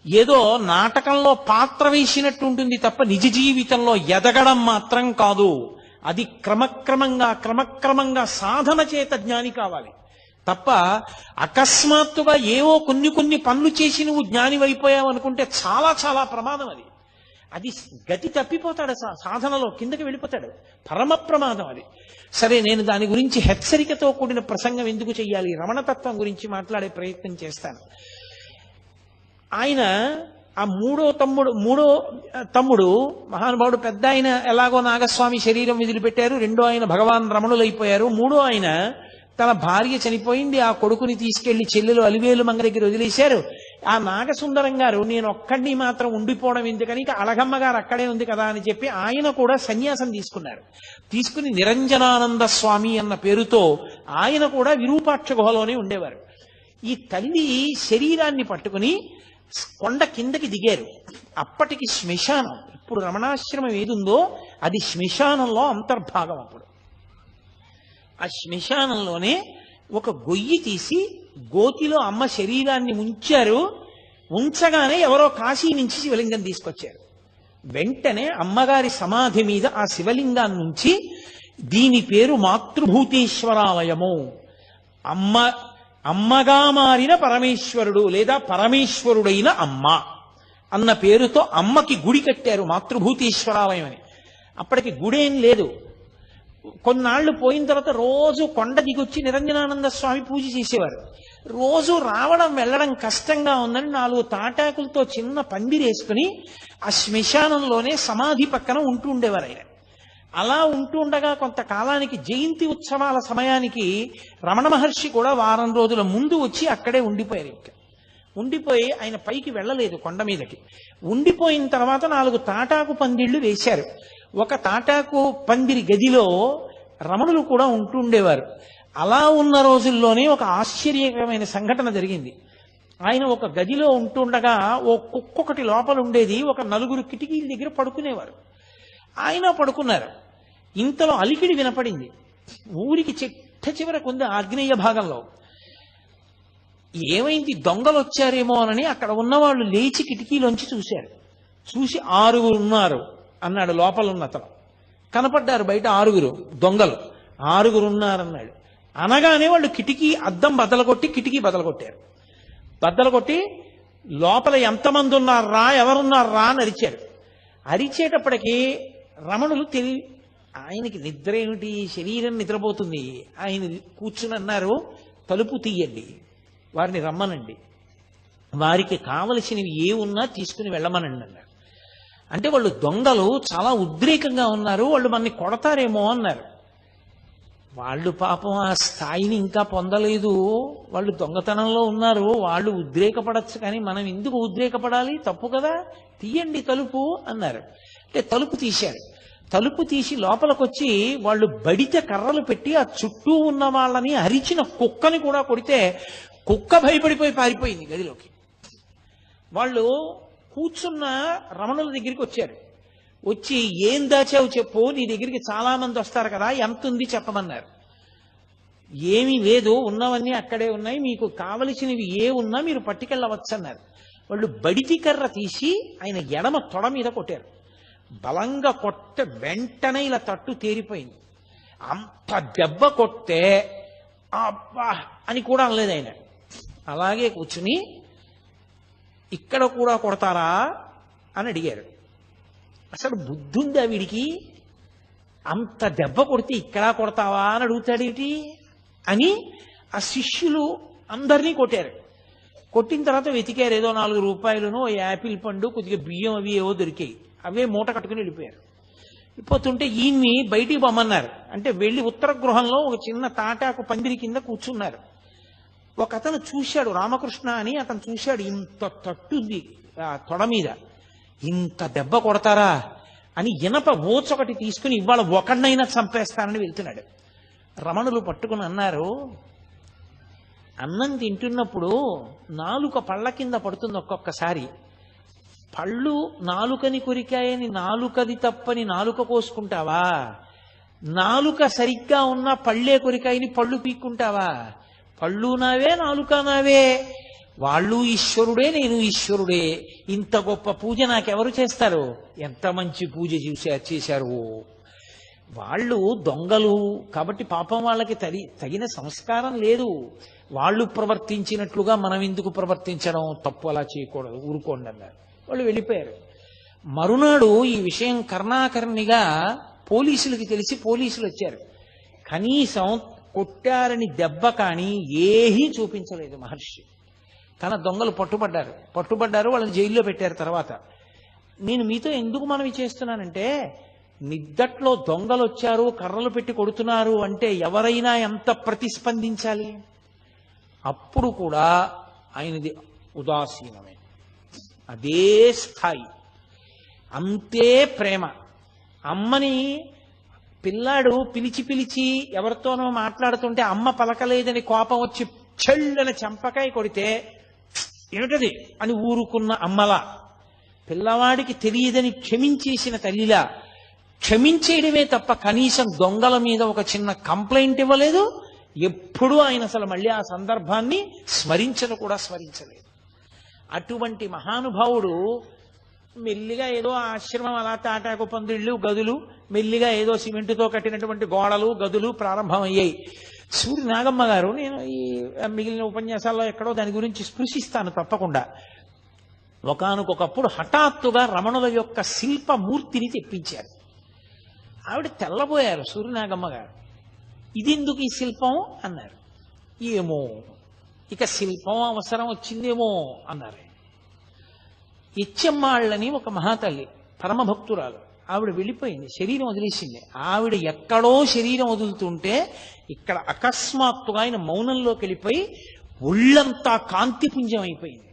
ఏదో నాటకంలో పాత్ర వేసినట్టు ఉంటుంది తప్ప నిజ జీవితంలో ఎదగడం మాత్రం కాదు. అది క్రమక్రమంగా సాధన చేత జ్ఞాని కావాలి తప్ప అకస్మాత్తుగా ఏవో కొన్ని పనులు చేసి నువ్వు జ్ఞాని అయిపోయావు అనుకుంటే చాలా చాలా ప్రమాదం. అది గతి తప్పిపోతాడు, సాధనలో కిందకి వెళ్ళిపోతాడు, పరమ ప్రమాదం అది. సరే, నేను దాని గురించి హెచ్చరికతో కూడిన ప్రసంగం ఎందుకు చెయ్యాలి, రమణతత్వం గురించి మాట్లాడే ప్రయత్నం చేస్తాను. ఆయన ఆ మూడో తమ్ముడు మహానుభావుడు, పెద్ద ఆయన ఎలాగో నాగస్వామి శరీరం వదిలిపెట్టారు, రెండో ఆయన భగవాన్ రమణులైపోయారు, మూడో ఆయన తన భార్య చనిపోయింది, ఆ కొడుకుని తీసుకెళ్లి చెల్లెలు అలివేలు మంగ దగ్గర వదిలేశారు. ఆ నాగసుందరం గారు నేను ఒక్కడిని మాత్రం ఉండిపోవడం ఎందుకని, ఇక అళగమ్మ గారు అక్కడే ఉంది కదా అని చెప్పి ఆయన కూడా సన్యాసం తీసుకున్నారు. తీసుకుని నిరంజనానంద స్వామి అన్న పేరుతో ఆయన కూడా విరూపాక్ష గుహలోనే ఉండేవారు. ఈ తల్లి శరీరాన్ని పట్టుకుని కొండ కిందకి దిగారు. అప్పటికి శ్మశానం, ఇప్పుడు రమణాశ్రమం ఏదుందో అది శ్మశానంలో అంతర్భాగం. అప్పుడు ఆ శ్మశానంలోనే ఒక గొయ్యి తీసి గోతిలో అమ్మ శరీరాన్ని ఉంచారు. ఉంచగానే ఎవరో కాశీ నుంచి శివలింగం తీసుకొచ్చారు. వెంటనే అమ్మగారి సమాధి మీద ఆ శివలింగాన్ని ఉంచి దీని పేరు మాతృభూతేశ్వరాలయము, అమ్మగా మారిన పరమేశ్వరుడు లేదా పరమేశ్వరుడైన అమ్మ అన్న పేరుతో అమ్మకి గుడి కట్టారు, మాతృభూతేశ్వరాలయం అని. అప్పటికి గుడేం లేదు. కొన్నాళ్లు పోయిన తర్వాత రోజు కొండ దిగొచ్చి నిరంజనానంద స్వామి పూజ చేసేవారు. రోజు రావడం వెళ్ళడం కష్టంగా ఉందని 4 తాటాకులతో చిన్న పందిరేసుకుని ఆ శ్మశానంలోనే సమాధి పక్కన ఉంటూ ఉండేవారు ఆయన. అలా ఉంటూ ఉండగా కొంతకాలానికి జయంతి ఉత్సవాల సమయానికి రమణ మహర్షి కూడా వారం రోజుల ముందు వచ్చి అక్కడే ఉండిపోయారు. ఇంకా ఉండిపోయి ఆయన పైకి వెళ్ళలేదు కొండ మీదకి. ఉండిపోయిన తర్వాత 4 తాటాకు పందిళ్లు వేశారు. ఒక తాటాకు పందిరి గదిలో రమణులు కూడా ఉంటూ ఉండేవారు. అలా ఉన్న రోజుల్లోనే ఒక ఆశ్చర్యకరమైన సంఘటన జరిగింది. ఆయన ఒక గదిలో ఉంటుండగా ఓ కుక్కొకటి లోపల ఉండేది. ఒక 4 కిటికీల దగ్గర పడుకునేవారు. ఆయన పడుకున్నారు. ఇంతలో అలికిడి వినపడింది. ఊరికి చిట్ట చివరకు ఉంది ఆగ్నేయ భాగంలో. ఏమైంది, దొంగలు వచ్చారేమో అని అక్కడ ఉన్నవాళ్ళు లేచి కిటికీలోంచి చూశారు. చూసి 6 ఉన్నారు అన్నాడు లోపల ఉన్న అతను. కనపడ్డారు బయట 6 దొంగలు, 6 ఉన్నారన్నాడు. అనగానే వాళ్ళు కిటికీ అద్దం బద్దలగొట్టి కిటికీ బద్దలగొట్టారు. బద్దలగొట్టి లోపల ఎంతమంది ఉన్నారా, ఎవరున్నారా అని అరిచారు. అరిచేటప్పటికీ రమణులు ఆయనకి నిద్ర ఏమిటి, శరీరం నిద్రపోతుంది. ఆయన కూర్చుని అన్నారు, తలుపు తీయండి, వారిని రమ్మనండి, వారికి కావలసినవి ఏ ఉన్నా తీసుకుని వెళ్ళమనండి అన్నారు. అంటే వాళ్ళు దొంగలు చాలా ఉద్రేకంగా ఉన్నారు, వాళ్ళు మనని కొడతారేమో అన్నారు. వాళ్ళు పాపం ఆ స్థాయిని ఇంకా పొందలేదు, వాళ్ళు దొంగతనంలో ఉన్నారు, వాళ్ళు ఉద్రేకపడచ్చు, కానీ మనం ఎందుకు ఉద్రేకపడాలి, తప్పు కదా, తీయండి తలుపు అన్నారు. అంటే తలుపు తీశారు. తలుపు తీసి లోపలికొచ్చి వాళ్ళు బడిత కర్రలు పెట్టి ఆ చుట్టూ ఉన్న వాళ్ళని అరిచిన కుక్కని కూడా కొడితే కుక్క భయపడిపోయి పారిపోయింది గదిలోకి. వాళ్ళు కూర్చున్న రమణుల దగ్గరికి వచ్చారు. వచ్చి ఏం దాచావు చెప్పు, నీ దగ్గరికి చాలా మంది వస్తారు కదా, ఎంత ఉంది చెప్పమన్నారు. ఏమీ లేదు, ఉన్నవన్నీ అక్కడే ఉన్నాయి, మీకు కావలసినవి ఏ ఉన్నా మీరు పట్టుకెళ్ళవచ్చు అన్నారు. వాళ్ళు బడితి కర్ర తీసి ఆయన ఎడమ తొడ మీద కొట్టారు. బలంగా కొట్టే వెంటనే ఇలా తట్టు తేరిపోయింది. అంత దెబ్బ కొట్టే అబ్బా అని కూడా అనలేదు ఆయన. అలాగే కూర్చుని ఇక్కడ కూడా కొడతారా అని అడిగారు. అసలు బుద్ధి ఉందా వీడికి, అంత దెబ్బ కొడితే ఇక్కడ కొడతావా అని అడుగుతాడేటి అని ఆ శిష్యులు అందరినీ కొట్టారు. కొట్టిన తర్వాత వెతికారు, ఏదో 4 రూపాయలను, యాపిల్ పండు, కొద్దిగా బియ్యం అవి ఏవో దొరికాయి, అవే మూట కట్టుకుని వెళ్ళిపోయారు. వెళ్ళిపోతుంటే ఈయన్ని బయటికి పొమ్మన్నారు. అంటే వెళ్ళి ఉత్తర గృహంలో ఒక చిన్న తాటాకు పందిరి కింద కూర్చున్నారు. ఒక అతను చూశాడు, రామకృష్ణ అని అతను చూశాడు, ఇంత తట్టుంది తొడ మీద, ఇంత దెబ్బ కొడతారా అని ఇనప ఓచొకటి తీసుకుని ఇవాళ ఒకడినైనా చంపేస్తానని వెళ్తున్నాడు. రమణులు పట్టుకుని అన్నారు, అన్నం తింటున్నప్పుడు నాలుక పళ్ళ కింద పడుతుంది ఒక్కొక్కసారి, పళ్ళు నాలుకని కొరికాయని నాలుకది తప్పని నాలుక కోసుకుంటావా, నాలుక సరిగ్గా ఉన్న పళ్ళే కొరికాయని పళ్ళు పీక్కుంటావా, పళ్ళు నావే నాలుక నావే, వాళ్ళు ఈశ్వరుడే నేను ఈశ్వరుడే, ఇంత గొప్ప పూజ నాకెవరు చేస్తారు, ఎంత మంచి పూజ చేశారు. వాళ్ళు దొంగలు కాబట్టి పాపం వాళ్ళకి తగిన సంస్కారం లేదు, వాళ్ళు ప్రవర్తించినట్లుగా మనం ఎందుకు ప్రవర్తించడం, తప్పు అలా చేయకూడదు, ఊరుకోండి అన్నారు. వాళ్ళు వెళ్ళిపోయారు. మరునాడు ఈ విషయం కర్ణాకర్ణిగా పోలీసులకి తెలిసి పోలీసులు వచ్చారు. కనీసం కొట్టారని దెబ్బ కానీ ఏమీ చూపించలేదు మహర్షి. తన దొంగలు పట్టుబడ్డారు, వాళ్ళని జైల్లో పెట్టారు. తర్వాత నేను మీతో ఎందుకు మనవి చేస్తున్నానంటే, నిద్దట్లో దొంగలు వచ్చారు, కర్రలు పెట్టి కొడుతున్నారు అంటే ఎవరైనా ఎంత ప్రతిస్పందించాలి. అప్పుడు కూడా ఆయనది ఉదాసీనమే, అదే స్థాయి, అంతే ప్రేమ. అమ్మని పిల్లాడు పిలిచి ఎవరితోనో మాట్లాడుతుంటే అమ్మ పలకలేదని కోపం వచ్చి చెళ్ళని చెంపకాయ కొడితే ఏమిటది అని ఊరుకున్న అమ్మలా, పిల్లవాడికి తెలియదని క్షమించేసిన తల్లిలా, క్షమించేయడమే తప్ప కనీసం దొంగల మీద ఒక చిన్న కంప్లైంట్ ఇవ్వలేదు. ఎప్పుడూ ఆయన అసలు మళ్ళీ ఆ సందర్భాన్ని స్మరించలేదు. అటువంటి మహానుభావుడు మెల్లిగా ఏదో ఆశ్రమం అలా తాటాకు పందిళ్ళు, గదులు, మెల్లిగా ఏదో సిమెంటుతో కట్టినటువంటి గోడలు, గదులు ప్రారంభమయ్యాయి. సూర్య నాగమ్మ గారు, నేను ఈ మిగిలిన ఉపన్యాసాల్లో ఎక్కడో దాని గురించి స్పృశిస్తాను తప్పకుండా. ఒకానొకప్పుడు హఠాత్తుగా రమణుల యొక్క శిల్పమూర్తిని తెప్పించారు. ఆవిడ తెల్లబోయారు సూర్యనాగమ్మ గారు. ఇదెందుకు ఈ శిల్పం అన్నారు. ఏమో ఇక శిల్పం అవసరం వచ్చిందేమో అన్నారు. ఇచ్చమ్మాళ్ళని ఒక మహాతల్లి, పరమభక్తురాలు, ఆవిడ వెళ్ళిపోయింది, శరీరం వదిలేసింది. ఆవిడ ఎక్కడో శరీరం వదులుతుంటే ఇక్కడ అకస్మాత్తుగా ఆయన మౌనంలోకి వెళ్ళిపోయి ఒళ్ళంతా కాంతిపుంజం అయిపోయింది.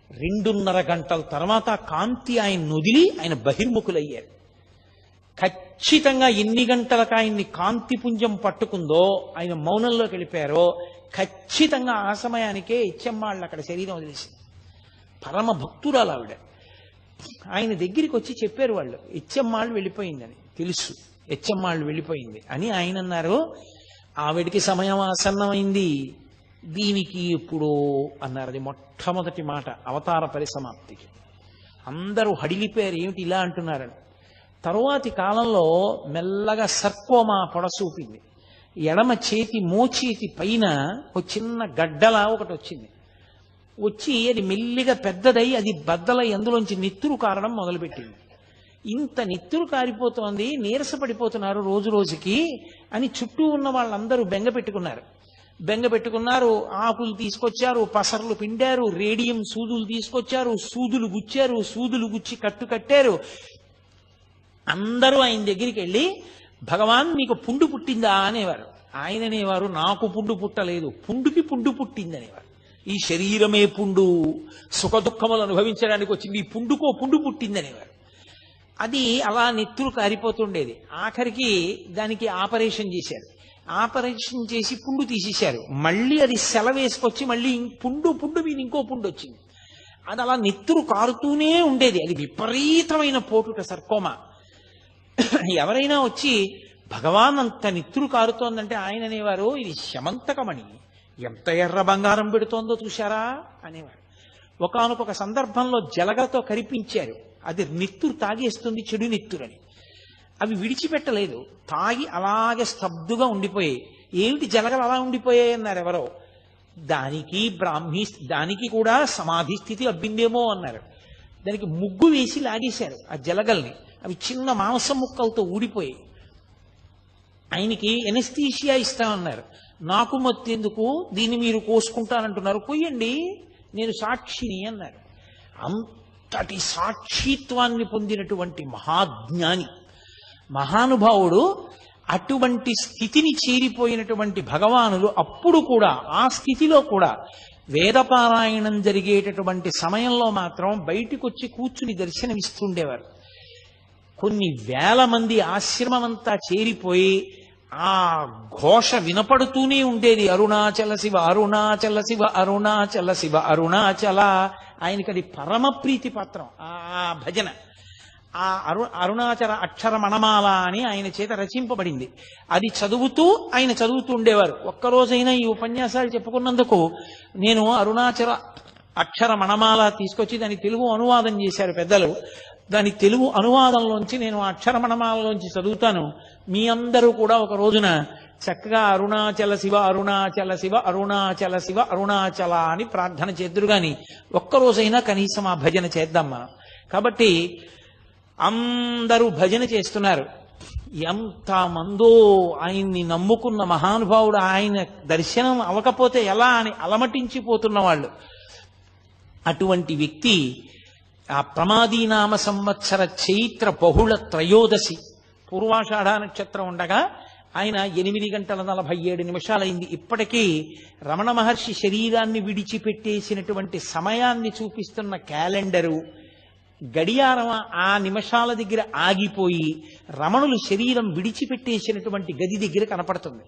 2.5 గంటల తర్వాత కాంతి ఆయన వదిలి ఆయన బహిర్ముఖులయ్యారు. ఖచ్చితంగా ఎన్ని గంటలకు ఆయన్ని కాంతిపుంజం పట్టుకుందో, ఆయన మౌనంలోకి వెళ్ళిపోయారో ఖచ్చితంగా ఆ సమయానికే ఇచ్చమ్మాళ్ళు అక్కడ శరీరం వదిలేసింది. పరమ భక్తురాలు ఆవిడ. ఆయన దగ్గరికి వచ్చి చెప్పారు వాళ్ళు, ఇచ్చమ్మాళ్ళు వెళ్ళిపోయిందని. తెలుసు ఇచ్చమ్మాళ్ళు వెళ్ళిపోయింది అని ఆయన అన్నారు. ఆవిడికి సమయం ఆసన్నమైంది, దీనికి ఎప్పుడో అన్నారు. అది మొట్టమొదటి మాట అవతార పరిసమాప్తికి. అందరూ హడిలిపోయారు, ఏమిటి ఇలా అంటున్నారని. తరువాతి కాలంలో మెల్లగా సర్కోమా పొడసూపింది. ఎడమ చేతి మోచేతి పైన ఒక చిన్న గడ్డలా ఒకటి వచ్చింది. వచ్చి అది మెల్లిగా పెద్దదై అది బద్దలై అందులోంచి నెత్తురు కారడం మొదలుపెట్టింది. ఇంత నెత్తురు కారిపోతోంది, నీరసపడిపోతున్నారు రోజు రోజుకి అని చుట్టూ ఉన్న వాళ్ళందరూ బెంగ పెట్టుకున్నారు. ఆకులు తీసుకొచ్చారు, పసర్లు పిండారు, రేడియం సూదులు తీసుకొచ్చారు, సూదులు గుచ్చారు, సూదులు గుచ్చి కట్టు కట్టారు. అందరూ ఆయన దగ్గరికి వెళ్ళి, భగవాన్ మీకు పుండు పుట్టిందా అనేవారు. ఆయన అనేవారు, నాకు పుండు పుట్టలేదు, పుండుకి పుండు పుట్టింది అనేవారు. ఈ శరీరమే పుండు, సుఖ దుఃఖములు అనుభవించడానికి వచ్చింది, ఈ పుండుకో పుండు పుట్టింది అనేవారు. అది అలా నెత్తురు కారిపోతుండేది. ఆఖరికి దానికి ఆపరేషన్ చేశారు. ఆపరేషన్ చేసి పుండు తీసేశారు. మళ్ళీ అది సెలవేసుకొచ్చి మళ్ళీ పుండు మీద ఇంకో పుండు వచ్చింది. అది అలా నెత్తురు కారుతూనే ఉండేది. అది విపరీతమైన పోటుట సర్కోమా. ఎవరైనా వచ్చి భగవాన్ అంత నెత్తురు కారుతోందంటే ఆయన అనేవారు, ఇది శమంతకమణి, ఎంత ఎర్ర బంగారం పెడుతోందో చూశారా అనేవారు. ఒకానొక సందర్భంలో జలగలతో కరిపించారు. అది నెత్తురు తాగేస్తుంది, చెడు నెత్తురని. అవి విడిచిపెట్టలేదు, తాగి అలాగే స్తబ్దుగా ఉండిపోయాయి. ఏమిటి జలగలు అలా ఉండిపోయాయి అన్నారు ఎవరో. దానికి కూడా సమాధి స్థితి అబ్బిందేమో అన్నారు. దానికి ముగ్గు వేసి లాగేశారు ఆ జలగల్ని. అవి చిన్న మాంసం ముక్కలతో ఊడిపోయాయి. ఆయనకి ఎనస్థీషియా ఇస్తామన్నారు. నాకు మత్తెందుకు, దీన్ని మీరు కోసుకుంటానంటున్నారు, కొయ్యండి, నేను సాక్షిని అన్నారు. అంతటి సాక్షిత్వాన్ని పొందినటువంటి మహాజ్ఞాని, మహానుభావుడు. అటువంటి స్థితిని చేరిపోయినటువంటి భగవానులు అప్పుడు కూడా, ఆ స్థితిలో కూడా వేదపారాయణం జరిగేటటువంటి సమయంలో మాత్రం బయటికి వచ్చి కూర్చుని దర్శనమిస్తుండేవారు. కొన్ని వేల మంది ఆశ్రమమంతా చేరిపోయి ఆ ఘోష వినపడుతూనే ఉండేది. అరుణాచల శివ, అరుణాచల శివ, అరుణాచల శివ, అరుణాచల. ఆయనకి అది పరమ ప్రీతి పాత్రం ఆ భజన. ఆ అరుణాచల అక్షర మణమాల అని ఆయన చేత రచింపబడింది. అది చదువుతూ ఆయన చదువుతూ ఉండేవారు. ఒక్కరోజైనా ఈ ఉపన్యాసాలు చెప్పుకున్నందుకు నేను అరుణాచల అక్షర మణమాల తీసుకొచ్చి దాని తెలుగు అనువాదం చేశారు పెద్దలు. దాని తెలుగు అనువాదంలోంచి నేను అక్షర మణమాలలోంచి చదువుతాను. మీ అందరూ కూడా ఒక రోజున చక్కగా అరుణాచల శివ, అరుణాచల శివ, అరుణాచల శివ, అరుణాచల అని ప్రార్థన చేద్దురు గాని ఒక్కరోజైనా కనీసం ఆ భజన చేద్దాం మనం. కాబట్టి అందరూ భజన చేస్తున్నారు. ఎంతమందో ఆయన్ని నమ్ముకున్న మహానుభావుడు, ఆయన దర్శనం అవ్వకపోతే ఎలా అని అలమటించిపోతున్న వాళ్ళు. అటువంటి వ్యక్తి ఆ ప్రమాదీనామ సంవత్సర చైత్ర బహుళ త్రయోదశి పూర్వాషాఢ నక్షత్రం ఉండగా ఆయన 8 గంటల 47 నిమిషాలైంది. ఇప్పటికీ రమణ మహర్షి శరీరాన్ని విడిచిపెట్టేసినటువంటి సమయాన్ని చూపిస్తున్న క్యాలెండరు గడియారం ఆ నిమిషాల దగ్గర ఆగిపోయి రమణులు శరీరం విడిచిపెట్టేసినటువంటి గది దగ్గర కనపడుతుంది.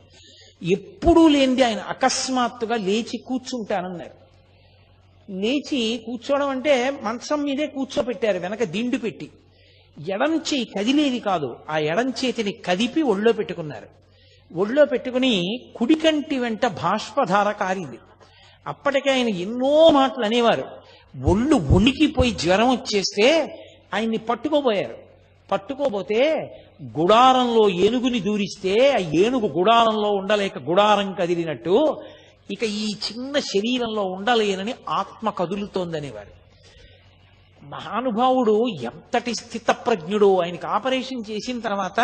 ఎప్పుడూ లేనిది ఆయన అకస్మాత్తుగా లేచి కూర్చుంటానన్నారు. లేచి కూర్చోవడం అంటే మంచం మీదే కూర్చోపెట్టారు, వెనక దిండు పెట్టి. ఎడం చేయి కదిలేది కాదు, ఆ ఎడం చేతిని కదిపి ఒళ్ళో పెట్టుకున్నారు. ఒళ్ళో పెట్టుకుని కుడికంటి వెంట బాష్పధార కారింది. అప్పటికే ఆయన ఎన్నో మాటలు అనేవారు. ఒళ్ళు వణికిపోయి జ్వరం వచ్చేస్తే ఆయన్ని పట్టుకోబోయారు. పట్టుకోబోతే గుడారంలో ఏనుగుని దూరిస్తే ఆ ఏనుగు గుడారంలో ఉండలేక గుడారం కదిలినట్టు ఇక ఈ చిన్న శరీరంలో ఉండలేనని ఆత్మ కదులుతోందనేవారు. మహానుభావుడు ఎంతటి స్థితప్రజ్ఞుడు. ఆయనకి ఆపరేషన్ చేసిన తర్వాత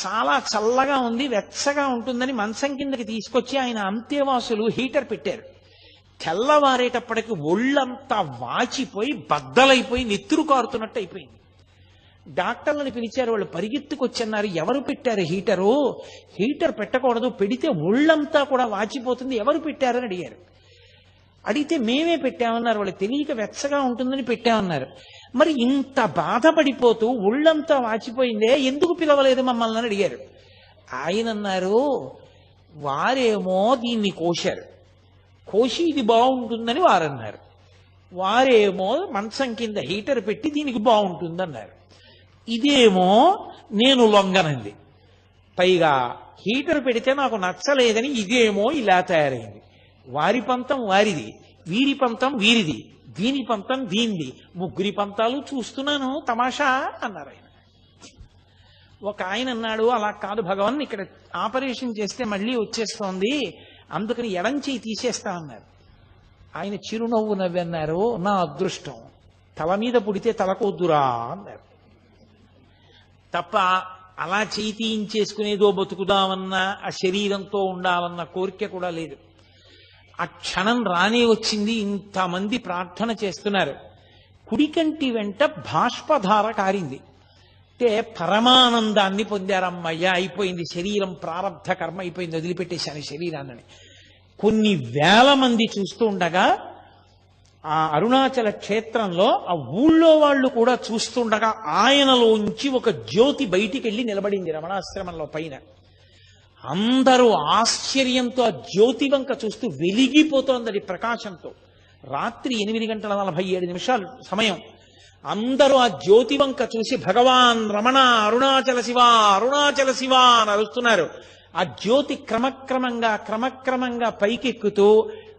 చాలా చల్లగా ఉంది, వెచ్చగా ఉంటుందని మంచం కిందకి తీసుకొచ్చి ఆయన అంతేవాసులు హీటర్ పెట్టారు. తెల్లవారేటప్పటికి ఒళ్ళంతా వాచిపోయి బద్దలైపోయి నెత్తురు కారుతున్నట్టు అయిపోయింది. డాక్టర్లను పిలిచారు. వాళ్ళు పరిగెత్తుకొచ్చన్నారు, ఎవరు పెట్టారు హీటరు? హీటర్ పెట్టకూడదు, పెడితే ఒళ్ళంతా కూడా వాచిపోతుంది, ఎవరు పెట్టారని అడిగారు. అడిగితే మేమే పెట్టామన్నారు. వాళ్ళు తెలియక వెచ్చగా ఉంటుందని పెట్టామన్నారు. మరి ఇంత బాధపడిపోతూ ఒళ్ళంతా వాచిపోయిందే, ఎందుకు పిలవలేదు మమ్మల్ని అని అడిగారు. ఆయన అన్నారు, వారేమో దీన్ని కోశారు, కోసి ఇది బాగుంటుందని వారన్నారు. వారేమో మంచం కింద హీటర్ పెట్టి దీనికి బాగుంటుందన్నారు. ఇదేమో నేను లొంగనంది, పైగా హీటర్ పెడితే నాకు నచ్చలేదని ఇదేమో ఇలా తయారైంది. వారి పంతం వారిది, వీరి పంతం వీరిది, దీని పంతం దీనిది, ముగ్గురి పంతాలు చూస్తున్నాను తమాషా అన్నారు ఆయన. ఒక ఆయన అన్నాడు, అలా కాదు భగవాన్, ఇక్కడ ఆపరేషన్ చేస్తే మళ్ళీ వచ్చేస్తోంది, అందుకని ఎడం చేయి తీసేస్తామన్నారు. ఆయన చిరునవ్వు నవ్వన్నారు, నా అదృష్టం, తల మీద పుడితే తలకొద్దురా అన్నారు. తప్ప అలా చేయి తీయించేసుకునేదో బతుకుదామన్నా ఆ శరీరంతో ఉండాలన్న కోరిక కూడా లేదు. ఆ క్షణం రానే వచ్చింది. ఇంతమంది ప్రార్థన చేస్తున్నారు. కుడికంటి వెంట బాష్పధార కారింది. అంటే పరమానందాన్ని పొందారమ్మయ్యా, అయిపోయింది శరీరం, ప్రారంధ కర్మ అయిపోయింది, వదిలిపెట్టేశాను శరీరాన్ని. కొన్ని వేల మంది చూస్తూ ఉండగా ఆ అరుణాచల క్షేత్రంలో ఆ ఊళ్ళో వాళ్ళు కూడా చూస్తుండగా ఆయనలోంచి ఒక జ్యోతి బయటికి వెళ్ళి నిలబడింది రమణాశ్రమంలో పైన. అందరూ ఆశ్చర్యంతో ఆ జ్యోతి వంక చూస్తూ వెలిగిపోతోంది అది ప్రకాశంతో. రాత్రి 8:47 సమయం. అందరూ ఆ జ్యోతి వంక చూసి భగవాన్ రమణ అరుణాచల శివ అరుణాచల శివ అని అరుస్తున్నారు. ఆ జ్యోతి క్రమక్రమంగా పైకెక్కుతూ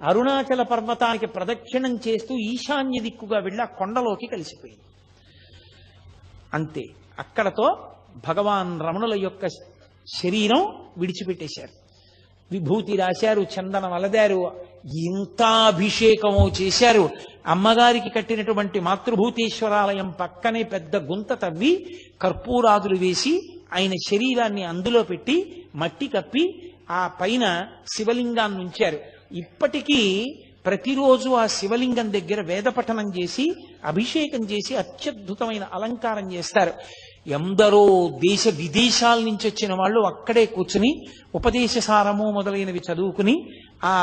అరుణాచల పర్వతానికి ప్రదక్షిణం చేస్తూ ఈశాన్య దిక్కుగా వెళ్ళి ఆ కొండలోకి కలిసిపోయింది. అంతే, అక్కడతో భగవాన్ రమణుల యొక్క శరీరం విడిచిపెట్టేశారు. విభూతి రాశారు, చందనం అలదారు, ఇంత అభిషేకమో చేశారు. అమ్మగారికి కట్టినటువంటి మాతృభూతేశ్వరాలయం పక్కనే పెద్ద గుంత తవ్వి కర్పూరాదులు వేసి ఆయన శరీరాన్ని అందులో పెట్టి మట్టి కప్పి ఆ పైన శివలింగాన్ని ఉంచారు. ఇప్పటికీ ప్రతిరోజు ఆ శివలింగం దగ్గర వేదపఠనం చేసి అభిషేకం చేసి అత్యద్భుతమైన అలంకారం చేస్తారు. ఎందరో దేశ విదేశాల నుంచి వచ్చిన వాళ్ళు అక్కడే కూర్చుని ఉపదేశ సారము మొదలైనవి చదువుకుని ఆ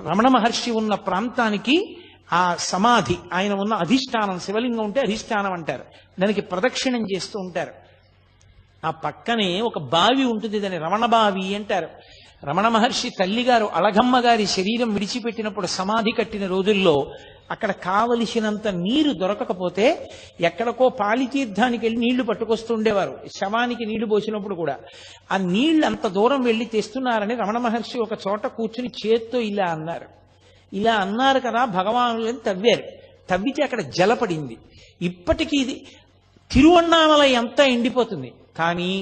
రమణ మహర్షి ఉన్న ప్రాంతానికి ఆ సమాధి, ఆయన ఉన్న అధిష్టానం, శివలింగం ఉంటే అధిష్టానం అంటారు, దానికి ప్రదక్షిణం చేస్తూ ఉంటారు. ఆ పక్కనే ఒక బావి ఉంటుంది, దాన్ని రమణ బావి అంటారు. రమణ మహర్షి తల్లిగారు అళగమ్మ గారి శరీరం విడిచిపెట్టినప్పుడు సమాధి కట్టిన రోజుల్లో అక్కడ కావలసినంత నీరు దొరకకపోతే ఎక్కడికో పాలితీర్థానికి వెళ్ళి నీళ్లు పట్టుకొస్తుండేవారు. శవానికి నీళ్లు పోసినప్పుడు కూడా ఆ నీళ్లు అంత దూరం వెళ్ళి తెస్తున్నారని రమణ మహర్షి ఒక చోట కూర్చుని చేత్తో ఇలా అన్నారు. ఇలా అన్నారు కదా భగవానులని తవ్వారు. తవ్వితే అక్కడ జలపడింది. ఇప్పటికీ ఇది తిరువన్నామలై అంతా ఎండిపోతుంది, కానీ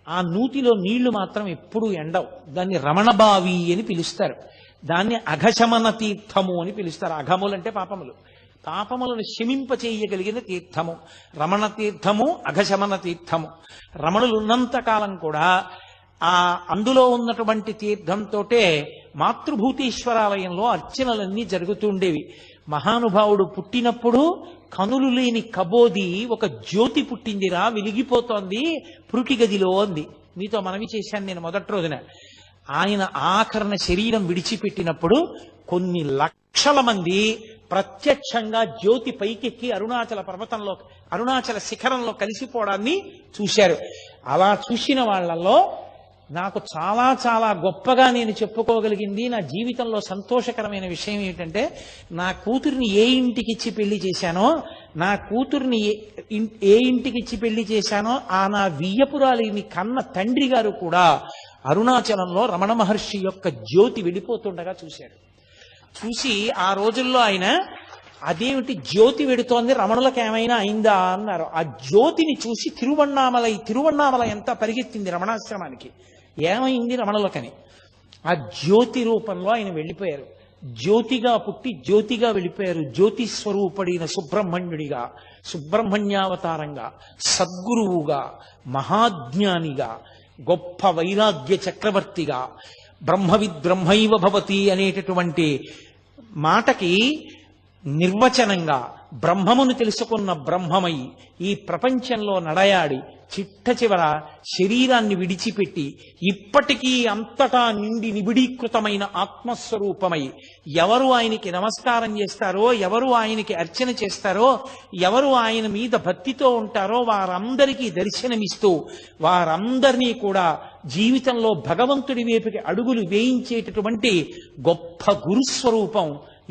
ఆ నూతిలో నీళ్లు మాత్రం ఎప్పుడూ ఎండవు. దాన్ని రమణబావి అని పిలుస్తారు. దాన్ని అఘశమన తీర్థము అని పిలుస్తారు. అఘములంటే పాపములు, పాపములను శమింపచేయగలిగిన తీర్థము రమణ తీర్థము, అఘశమన తీర్థము. రమణులు ఉన్నంత కాలం కూడా ఆ అందులో ఉన్నటువంటి తీర్థంతోటే మాతృభూతేశ్వరాలయంలో అర్చనలన్నీ జరుగుతుండేవి. మహానుభావుడు పుట్టినప్పుడు కనులు లేని కబోది ఒక జ్యోతి పుట్టిందిరా, వెలిగిపోతోంది పురుటి గదిలో అంది. మీతో మనవి చేశాను నేను మొదటి రోజున. ఆయన ఆఖరణ శరీరం విడిచిపెట్టినప్పుడు కొన్ని లక్షల మంది ప్రత్యక్షంగా జ్యోతి పైకెక్కి అరుణాచల పర్వతంలో, అరుణాచల శిఖరంలో కలిసిపోవడాన్ని చూశారు. అలా చూసిన వాళ్ళల్లో నాకు చాలా చాలా గొప్పగా నేను చెప్పుకోగలిగింది, నా జీవితంలో సంతోషకరమైన విషయం ఏంటంటే, నా కూతుర్ని ఏ ఇంటికి ఇచ్చి పెళ్లి చేశానో, నా కూతుర్ని ఏ ఇంటికి ఇచ్చి పెళ్లి చేశానో ఆ నా వియ్యపురాలిని కన్న తండ్రి గారు కూడా అరుణాచలంలో రమణ మహర్షి యొక్క జ్యోతి వెళ్ళిపోతుండగా చూశాడు. చూసి ఆ రోజుల్లో ఆయన అదేమిటి జ్యోతి వెడుతోంది, రమణులకు ఏమైనా అయిందా అన్నారు. ఆ జ్యోతిని చూసి తిరువన్నామలై అంతా పరిగెత్తింది రమణాశ్రమానికి. ఏమైంది రమణులకని. ఆ జ్యోతి రూపంలో ఆయన వెళ్ళిపోయారు. జ్యోతిగా పుట్టి జ్యోతిగా వెళ్ళిపోయారు. జ్యోతి స్వరూపుడైన సుబ్రహ్మణ్యుడిగా, సుబ్రహ్మణ్యావతారంగా, సద్గురువుగా, మహాజ్ఞానిగా, గొప్ప వైరాగ్య చక్రవర్తిగా, బ్రహ్మవిద్ బ్రహ్మైవ భవతి అనేటటువంటి మాటకి నిర్వచనంగా బ్రహ్మమును తెలుసుకున్న బ్రహ్మమై ఈ ప్రపంచంలో నడయాడి చిట్ట చివర శరీరాన్ని విడిచిపెట్టి ఇప్పటికీ అంతటా నిండి నిబిడీకృతమైన ఆత్మస్వరూపమై ఎవరు ఆయనకి నమస్కారం చేస్తారో, ఎవరు ఆయనకి అర్చన చేస్తారో, ఎవరు ఆయన మీద భక్తితో ఉంటారో వారందరికీ దర్శనమిస్తూ వారందరినీ కూడా జీవితంలో భగవంతుడి వైపుకి అడుగులు వేయించేటటువంటి గొప్ప గురుస్వరూపం,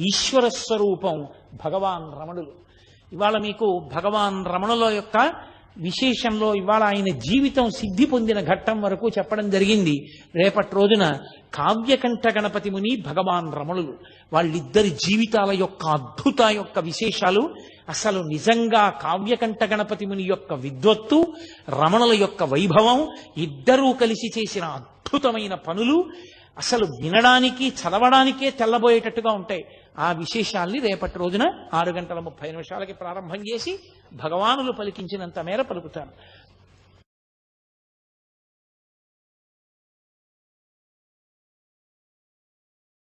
ఈశ్వర స్వరూపం భగవాన్ రమణులు. ఇవాళ మీకు భగవాన్ రమణుల యొక్క విశేషంలో ఇవాళ ఆయన జీవితం సిద్ధి పొందిన ఘట్టం వరకు చెప్పడం జరిగింది. రేపటి రోజున కావ్యకంఠ గణపతి ముని, భగవాన్ రమణులు వాళ్ళిద్దరి జీవితాల యొక్క అద్భుత యొక్క విశేషాలు, అసలు నిజంగా కావ్యకంఠ గణపతి ముని యొక్క విద్వత్తు, రమణుల యొక్క వైభవం, ఇద్దరూ కలిసి చేసిన అద్భుతమైన పనులు అసలు వినడానికి చదవడానికే తెల్లబోయేటట్టుగా ఉంటాయి. ఆ విశేషాల్ని రేపటి రోజున 6:30 ప్రారంభం చేసి భగవానులు పలికించినంత మేర పలుకుతాను.